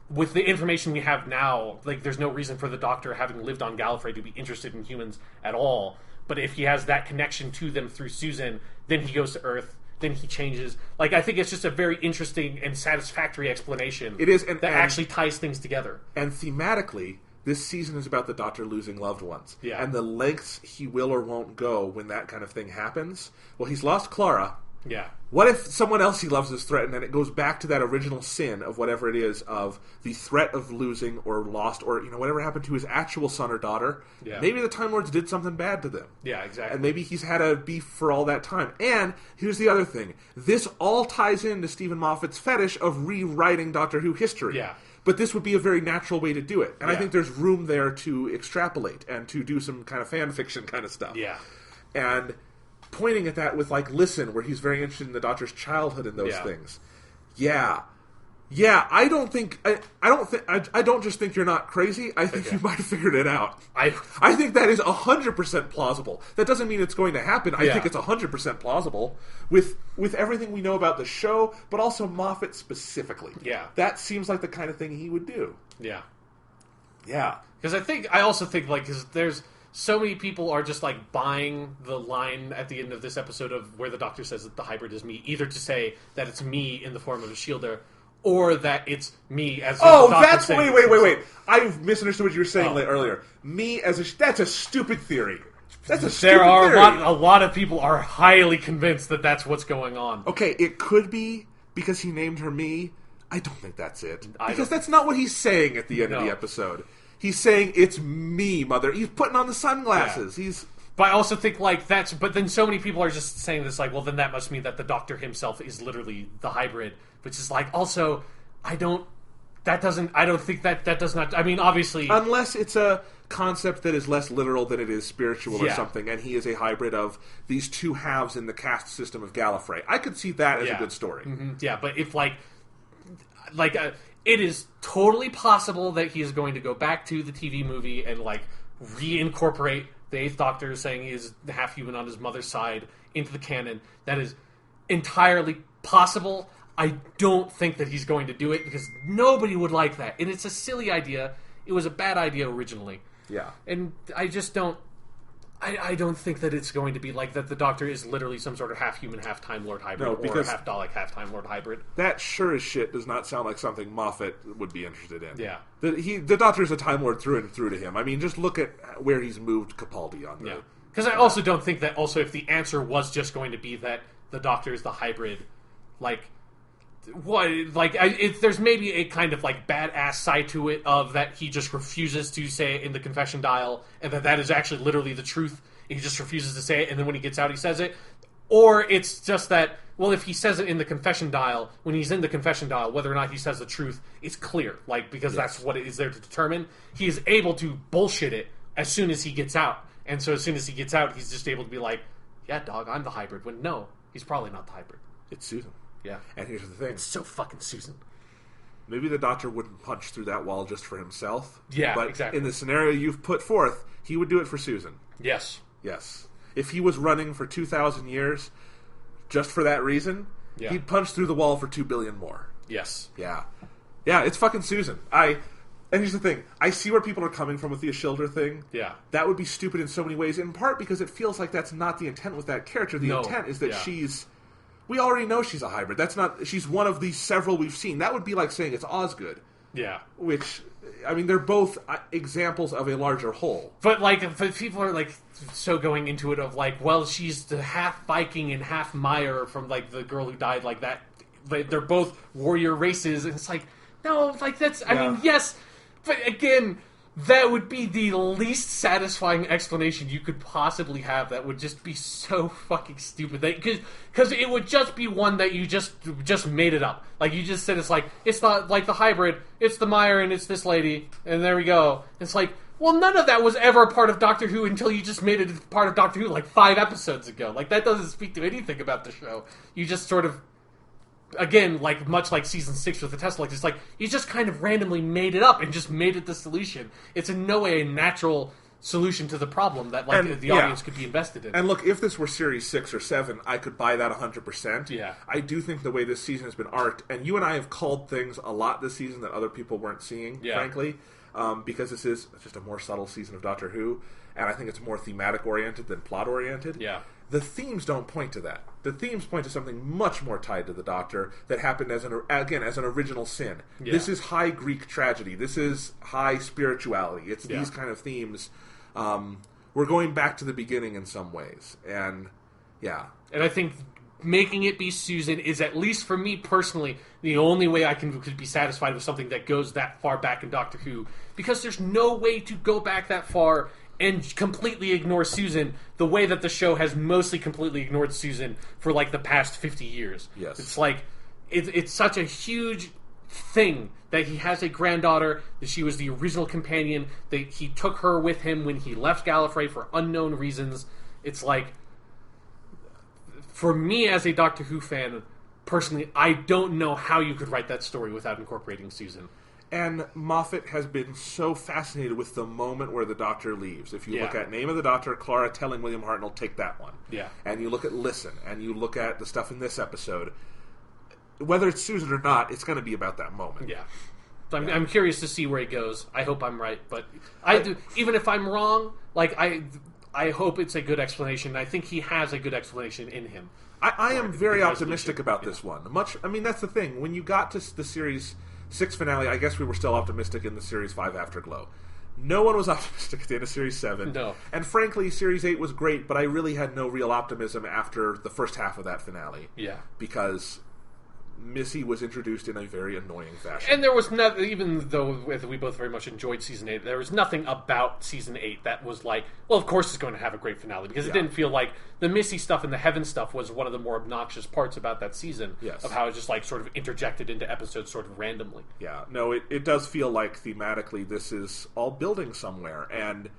with the information we have now, like there's no reason for the Doctor, having lived on Gallifrey, to be interested in humans at all. But if he has that connection to them through Susan, then he goes to Earth, then he changes. Like, I think it's just a very interesting and satisfactory explanation. It is, that actually ties things together. And thematically, this season is about the Doctor losing loved ones. Yeah. And the lengths he will or won't go when that kind of thing happens. Well, he's lost Clara. Yeah. What if someone else he loves is threatened, and it goes back to that original sin of whatever it is, of the threat of losing or lost, or whatever happened to his actual son or daughter. Yeah. Maybe the Time Lords did something bad to them. Yeah, exactly. And maybe he's had a beef for all that time. And here's the other thing. This all ties into Stephen Moffat's fetish of rewriting Doctor Who history. Yeah. But this would be a very natural way to do it. And I think there's room there to extrapolate and to do some kind of fan fiction kind of stuff. Yeah. And pointing at that with, like, Listen, where he's very interested in the Doctor's childhood and those things. Yeah. Yeah, I don't just think you're not crazy. I think you might have figured it out. I think that is 100% plausible. That doesn't mean it's going to happen. I think it's 100% plausible with everything we know about the show, but also Moffat specifically. Yeah. That seems like the kind of thing he would do. Yeah. Yeah. Because I also think, like, because there's so many people are just, like, buying the line at the end of this episode of where the Doctor says that the hybrid is me, either to say that it's me in the form of a shielder, or that it's me as that's wait. I misunderstood what you were saying earlier. Me as that's a stupid theory. That's a stupid theory. A lot of people are highly convinced that that's what's going on. Okay, it could be because he named her me. I don't think that's it. Because that's not what he's saying at the end of the episode. He's saying it's me, mother. He's putting on the sunglasses. Yeah. But I also think, like, but then so many people are just saying this, like, well, then that must mean that the Doctor himself is literally the hybrid, which is like, also, I don't think that does not, I mean, obviously. Unless it's a concept that is less literal than it is spiritual or something, and he is a hybrid of these two halves in the caste system of Gallifrey. I could see that as a good story. Mm-hmm. Yeah, but if, it is totally possible that he is going to go back to the TV movie and, like, reincorporate the Eighth Doctor saying he is half human on his mother's side into the canon. That is entirely possible. I don't think that he's going to do it because nobody would like that. And it's a silly idea. It was a bad idea originally. Yeah. And I just don't... I don't think that it's going to be like that the Doctor is literally some sort of half-human, half-Time Lord hybrid, or half-Dalek, half-Time Lord hybrid. That sure as shit does not sound like something Moffat would be interested in. Yeah. The Doctor is a Time Lord through and through to him. I mean, just look at where he's moved Capaldi on. Yeah. Because I also don't think that also if the answer was just going to be that the Doctor is the hybrid, there's maybe a kind of like badass side to it of that he just refuses to say it in the confession dial, and that is actually literally the truth. He just refuses to say it, and then when he gets out, he says it. Or it's just that, well, if he says it in the confession dial, when he's in the confession dial, whether or not he says the truth, it's clear, because that's what it is there to determine. He is able to bullshit it as soon as he gets out, and so as soon as he gets out, he's just able to be like, yeah, dog, I'm the hybrid. When no, he's probably not the hybrid. It's Susan. Yeah. And here's the thing. It's so fucking Susan. Maybe the Doctor wouldn't punch through that wall just for himself. Yeah, but exactly. In the scenario you've put forth, he would do it for Susan. Yes. Yes. If he was running for 2,000 years, just for that reason, he'd punch through the wall for 2 billion more. Yes. Yeah. Yeah, it's fucking Susan. And here's the thing. I see where people are coming from with the Ashildr thing. Yeah. That would be stupid in so many ways, in part because it feels like that's not the intent with that character. The intent is that she's... We already know she's a hybrid. That's not... She's one of the several we've seen. That would be like saying it's Osgood. Yeah. Which, I mean, they're both examples of a larger whole. But, people are, so going into it of, well, she's the half Viking and half Meyer from, the girl who died like that. They're both warrior races. And it's no, that's... I mean, yes... But, again... that would be the least satisfying explanation you could possibly have. That would just be so fucking stupid. Because it would just be one that you just made it up. Like, you just said, it's not like the hybrid, it's the Meyer and it's this lady, and there we go. It's like, well, none of that was ever a part of Doctor Who until you just made it a part of Doctor Who like 5 episodes ago. Like, that doesn't speak to anything about the show. You just sort of, again, like much like season 6 with the Tesla, it's like you just kind of randomly made it up and just made it the solution. It's in no way a natural solution to the problem that the audience could be invested in. And look, if this were series 6 or 7, I could buy that 100%. Yeah. I do think the way this season has been arced, and you and I have called things a lot this season that other people weren't seeing, frankly, because this is just a more subtle season of Doctor Who, and I think it's more thematic oriented than plot oriented. Yeah. The themes don't point to that. The themes point to something much more tied to the Doctor that happened as an original sin. Yeah. This is high Greek tragedy. This is high spirituality. It's these kind of themes. We're going back to the beginning in some ways, and and I think making it be Susan is, at least for me personally, the only way I could be satisfied with something that goes that far back in Doctor Who, because there's no way to go back that far and completely ignore Susan the way that the show has mostly completely ignored Susan for like the past 50 years. Yes. It's like, it's such a huge thing that he has a granddaughter, that she was the original companion, that he took her with him when he left Gallifrey for unknown reasons. It's like, for me as a Doctor Who fan, personally, I don't know how you could write that story without incorporating Susan. And Moffat has been so fascinated with the moment where the Doctor leaves. If you look at Name of the Doctor, Clara telling William Hartnell, take that one. Yeah. And you look at Listen, and you look at the stuff in this episode, whether it's Susan or not, it's going to be about that moment. Yeah. So I'm curious to see where it goes. I hope I'm right, but even if I'm wrong, like, I hope it's a good explanation. I think he has a good explanation in him. I am very optimistic about this one. That's the thing. When you got to the series 6 finale, I guess we were still optimistic in the series 5 Afterglow. No one was optimistic at the end of series 7. No. And frankly, series 8 was great, but I really had no real optimism after the first half of that finale. Yeah. Because Missy was introduced in a very annoying fashion. And there was nothing, even though we both very much enjoyed Season 8, there was nothing about Season 8 that was like, well, of course it's going to have a great finale, because it didn't feel like the Missy stuff and the Heaven stuff was one of the more obnoxious parts about that season, of how it just like sort of interjected into episodes sort of randomly. Yeah, no, it does feel like thematically this is all building somewhere, and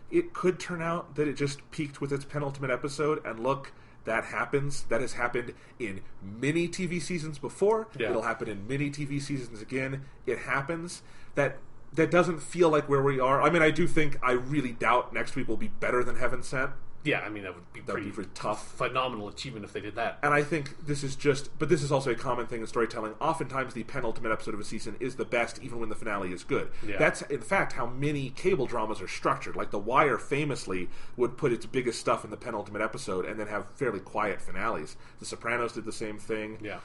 it could turn out that it just peaked with its penultimate episode, and look, that happens. That has happened in many TV seasons before. Yeah. It'll happen in many TV seasons again. It happens. That doesn't feel like where we are. I mean, I really doubt next week will be better than Heaven Sent. Yeah, I mean, that would be pretty tough. Phenomenal achievement if they did that. And I think this is but this is also a common thing in storytelling. Oftentimes the penultimate episode of a season is the best, even when the finale is good. Yeah. That's, in fact, how many cable dramas are structured. Like The Wire famously would put its biggest stuff in the penultimate episode and then have fairly quiet finales. The Sopranos did the same thing. Yeah.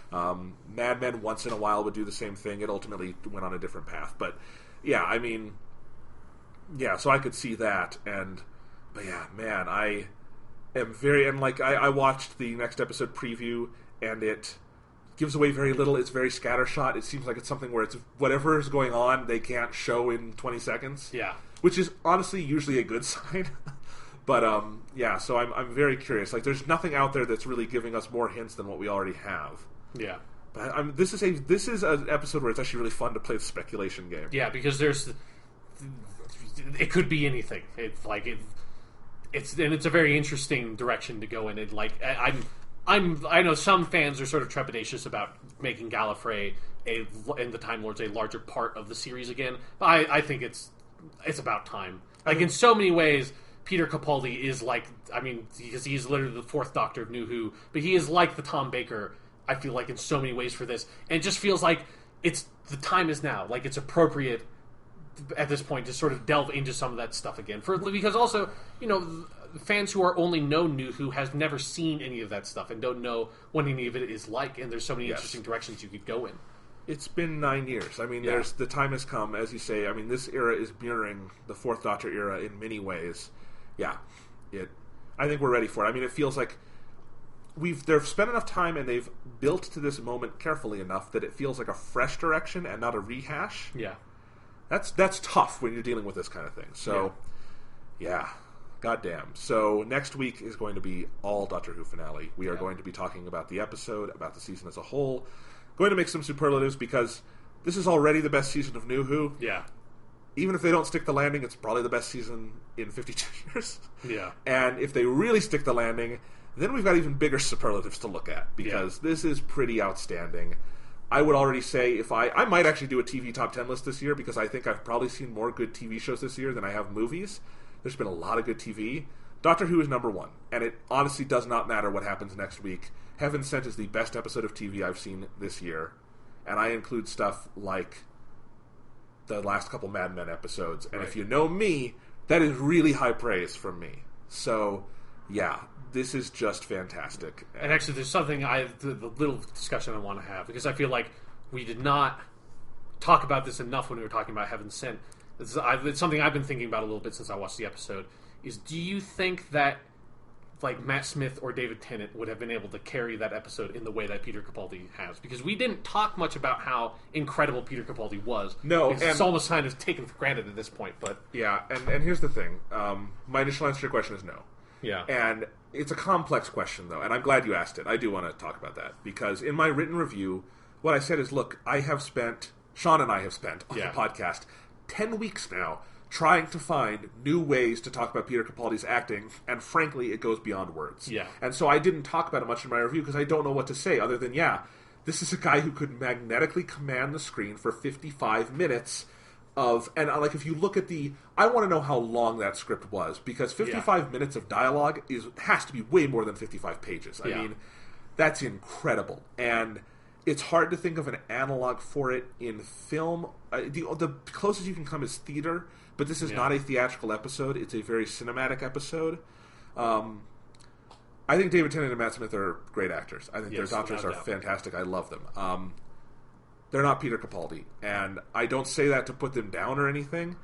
Mad Men once in a while would do the same thing. It ultimately went on a different path. But, yeah, I mean, yeah, so I could see that, but yeah, man, I am very... And, like, I watched the next episode preview, and it gives away very little. It's very scattershot. It seems like it's something where it's whatever is going on, they can't show in 20 seconds. Yeah. Which is, honestly, usually a good sign. But, yeah, so I'm very curious. Like, there's nothing out there that's really giving us more hints than what we already have. Yeah. But this is an episode where it's actually really fun to play the speculation game. Yeah, because it could be anything. It's like it's a very interesting direction to go in. And like I know some fans are sort of trepidatious about making Gallifrey and the Time Lords a larger part of the series again. But I think it's about time. Like in so many ways, Peter Capaldi is like, I mean, because he's literally the 4th Doctor of New Who, but he is like the Tom Baker, I feel like, in so many ways for this. And it just feels like the time is now. Like, it's appropriate at this point to sort of delve into some of that stuff again. Because also, you know, fans who are only know New Who has never seen any of that stuff and don't know what any of it is like, and there's so many interesting directions you could go in. It's been 9 years. I mean, the time has come, as you say. I mean, this era is mirroring the 4th Doctor era in many ways. Yeah. I think we're ready for it. I mean, it feels like they've spent enough time and they've built to this moment carefully enough that it feels like a fresh direction and not a rehash. Yeah. that's tough when you're dealing with this kind of thing. So, yeah. Goddamn. So next week is going to be all Doctor Who finale. We are going to be talking about the episode, about the season as a whole. Going to make some superlatives because this is already the best season of New Who. Yeah. Even if they don't stick the landing, it's probably the best season in 52 years. Yeah. And if they really stick the landing, then we've got even bigger superlatives to look at because this is pretty outstanding. I would already say I might actually do a TV top 10 list this year because I think I've probably seen more good TV shows this year than I have movies. There's been a lot of good TV. Doctor Who is number one, and it honestly does not matter what happens next week. Heaven Sent is the best episode of TV I've seen this year, and I include stuff like the last couple Mad Men episodes, and if you know me, that is really high praise from me. So, yeah, this is just fantastic. And actually, there's something the little discussion I want to have, because I feel like we did not talk about this enough when we were talking about Heaven Sent. It's something I've been thinking about a little bit since I watched the episode. Is do you think that like Matt Smith or David Tennant would have been able to carry that episode in the way that Peter Capaldi has? Because we didn't talk much about how incredible Peter Capaldi was. No, it's almost kind of taken for granted at this point. But yeah, and here's the thing. My initial answer to your question is no. Yeah, and it's a complex question though, and I'm glad you asked it. I do want to talk about that because in my written review, what I said is, look, Sean and I have spent on the podcast 10 weeks now trying to find new ways to talk about Peter Capaldi's acting, and frankly, it goes beyond words. Yeah. And so I didn't talk about it much in my review because I don't know what to say other than, this is a guy who could magnetically command the screen for 55 minutes and like if you look at I want to know how long that script was because 55 minutes of dialogue has to be way more than 55 pages. I mean, that's incredible. And it's hard to think of an analog for it in film. The closest you can come is theater, but this is not a theatrical episode. It's a very cinematic episode. I think David Tennant and Matt Smith are great actors. I think their doctors are fantastic. I love them. They're not Peter Capaldi, and I don't say that to put them down or anything.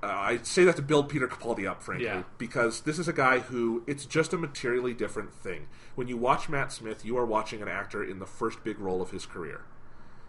I say that to build Peter Capaldi up, frankly, because this is a guy who, it's just a materially different thing. When you watch Matt Smith, you are watching an actor in the first big role of his career.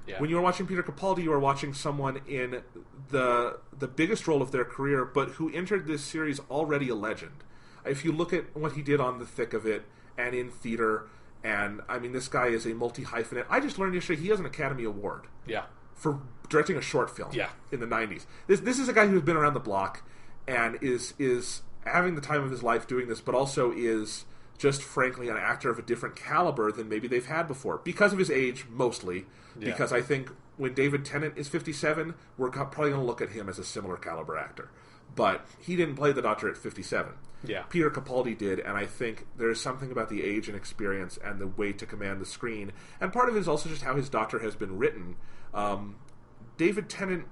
Yeah. When you are watching Peter Capaldi, you are watching someone in the biggest role of their career, but who entered this series already a legend. If you look at what he did on The Thick of It and in theater, and, I mean, this guy is a multi-hyphenate. I just learned yesterday he has an Academy Award. Yeah. For directing a short film in the 90s. This is a guy who's been around the block and is having the time of his life doing this, but also is just, frankly, an actor of a different caliber than maybe they've had before. Because of his age, mostly. Yeah. Because I think when David Tennant is 57, we're probably going to look at him as a similar caliber actor. But he didn't play the Doctor at 57. Yeah. Peter Capaldi did, and I think there's something about the age and experience and the way to command the screen. And part of it is also just how his Doctor has been written. David Tennant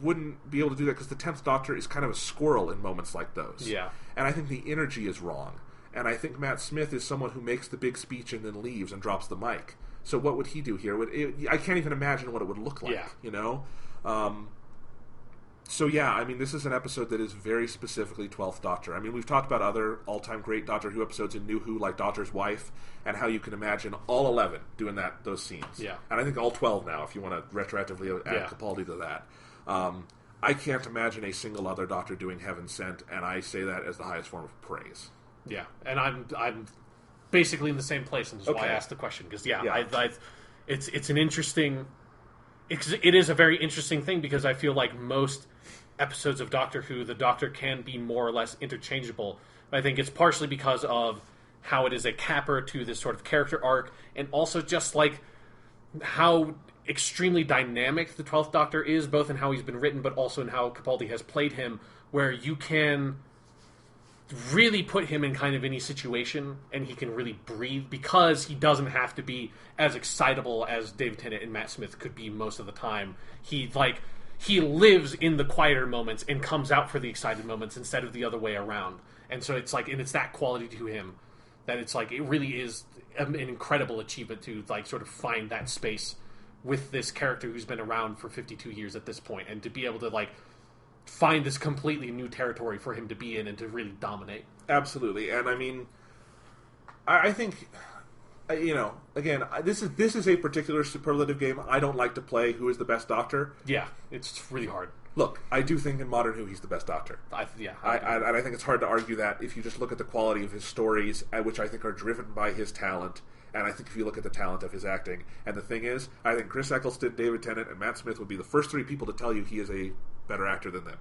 wouldn't be able to do that because the 10th Doctor is kind of a squirrel in moments like those. Yeah. And I think the energy is wrong. And I think Matt Smith is someone who makes the big speech and then leaves and drops the mic. So what would he do here? I can't even imagine what it would look like, you know? So yeah, I mean, this is an episode that is very specifically 12th Doctor. I mean, we've talked about other all-time great Doctor Who episodes in New Who, like Doctor's Wife, and how you can imagine all 11 doing those scenes. Yeah. And I think all 12 now, if you want to retroactively add Capaldi to that. I can't imagine a single other Doctor doing Heaven Sent, and I say that as the highest form of praise. Yeah, and I'm basically in the same place, and that's why I asked the question, because it's an interesting... It is a very interesting thing, because I feel like most episodes of Doctor Who, the Doctor can be more or less interchangeable. I think it's partially because of how it is a capper to this sort of character arc, and also just like how extremely dynamic the 12th Doctor is, both in how he's been written, but also in how Capaldi has played him, where you can really put him in kind of any situation and he can really breathe, because he doesn't have to be as excitable as David Tennant and Matt Smith could be most of the time. He lives in the quieter moments and comes out for the excited moments instead of the other way around. And so it's like, and it's that quality to him that it's like, it really is an incredible achievement to like sort of find that space with this character who's been around for 52 years at this point, and to be able to like find this completely new territory for him to be in and to really dominate. Absolutely. And I mean, I think, you know, again, this is a particular superlative game I don't like to play. Who is the best Doctor? Yeah, it's really hard. Look, I do think in Modern Who he's the best Doctor. I think it's hard to argue that if you just look at the quality of his stories, which I think are driven by his talent, and I think if you look at the talent of his acting, and the thing is, I think Chris Eccleston, David Tennant, and Matt Smith would be the first three people to tell you he is a better actor than them.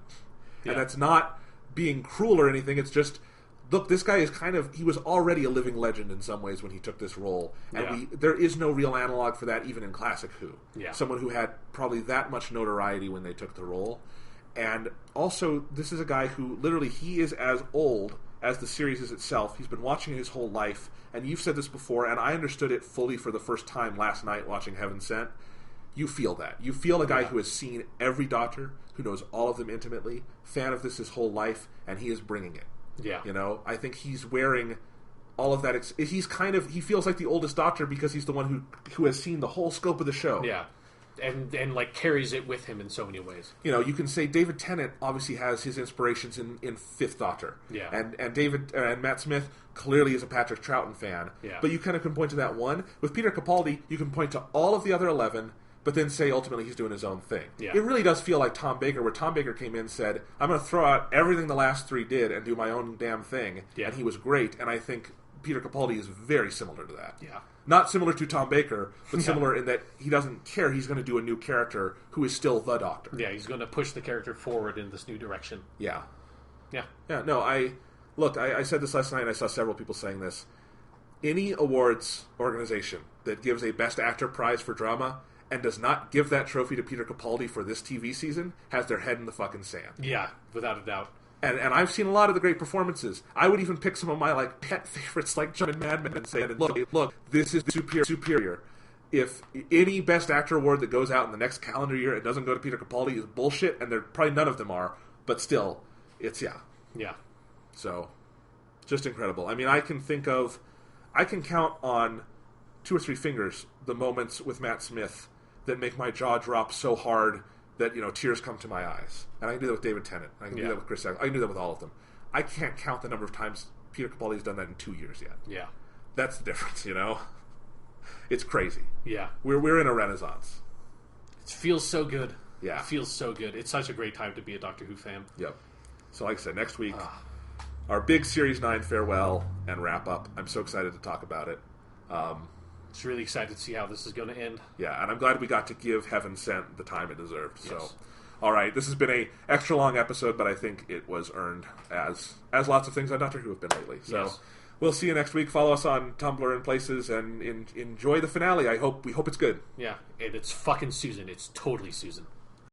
Yeah. And that's not being cruel or anything, it's just, look, this guy is he was already a living legend in some ways when he took this role. And there is no real analog for that even in classic Who. Yeah. Someone who had probably that much notoriety when they took the role. And also, this is a guy who, literally, he is as old as the series is itself. He's been watching it his whole life. And you've said this before, and I understood it fully for the first time last night watching Heaven Sent. You feel that. You feel a guy who has seen every Doctor, who knows all of them intimately, fan of this his whole life, and he is bringing it. Yeah. You know, I think he's wearing all of that. He feels like the oldest Doctor because he's the one who has seen the whole scope of the show. Yeah. And like carries it with him in so many ways. You know, you can say David Tennant obviously has his inspirations in Fifth Doctor. Yeah. And Matt Smith clearly is a Patrick Troughton fan. Yeah. But you kind of can point to that one. With Peter Capaldi, you can point to all of the other 11, but then say ultimately he's doing his own thing. Yeah. It really does feel like Tom Baker, where Tom Baker came in and said, I'm going to throw out everything the last three did and do my own damn thing. Yeah. And he was great. And I think Peter Capaldi is very similar to that. Yeah. Not similar to Tom Baker, but similar in that he doesn't care. He's going to do a new character who is still the Doctor. Yeah, he's going to push the character forward in this new direction. Yeah. Yeah. Yeah, no, I said this last night, and I saw several people saying this. Any awards organization that gives a Best Actor prize for drama and does not give that trophy to Peter Capaldi for this TV season has their head in the fucking sand. Yeah, without a doubt. And I've seen a lot of the great performances. I would even pick some of my pet favorites like John and Mad Men and say, look, this is superior. If any Best Actor award that goes out in the next calendar year and doesn't go to Peter Capaldi is bullshit, and there probably none of them are, but still, it's Yeah. So, just incredible. I mean, I can count on 2 or 3 fingers the moments with Matt Smith that make my jaw drop so hard that, tears come to my eyes. And I can do that with David Tennant. I can do that with Chris Evans. I can do that with all of them. I can't count the number of times Peter Capaldi's done that in 2 years yet. Yeah. That's the difference, It's crazy. Yeah. We're in a renaissance. It feels so good. Yeah. It feels so good. It's such a great time to be a Doctor Who fan. Yep. So like I said, next week, our big Series 9 farewell and wrap-up. I'm so excited to talk about it. Just really excited to see how this is going to end. Yeah, and I'm glad we got to give Heaven Sent the time it deserved. Yes. So, all right, this has been a extra long episode, but I think it was earned as lots of things on Doctor Who have been lately. So, we'll see you next week. Follow us on Tumblr and places, and enjoy the finale. We hope it's good. Yeah, and it's fucking Susan. It's totally Susan.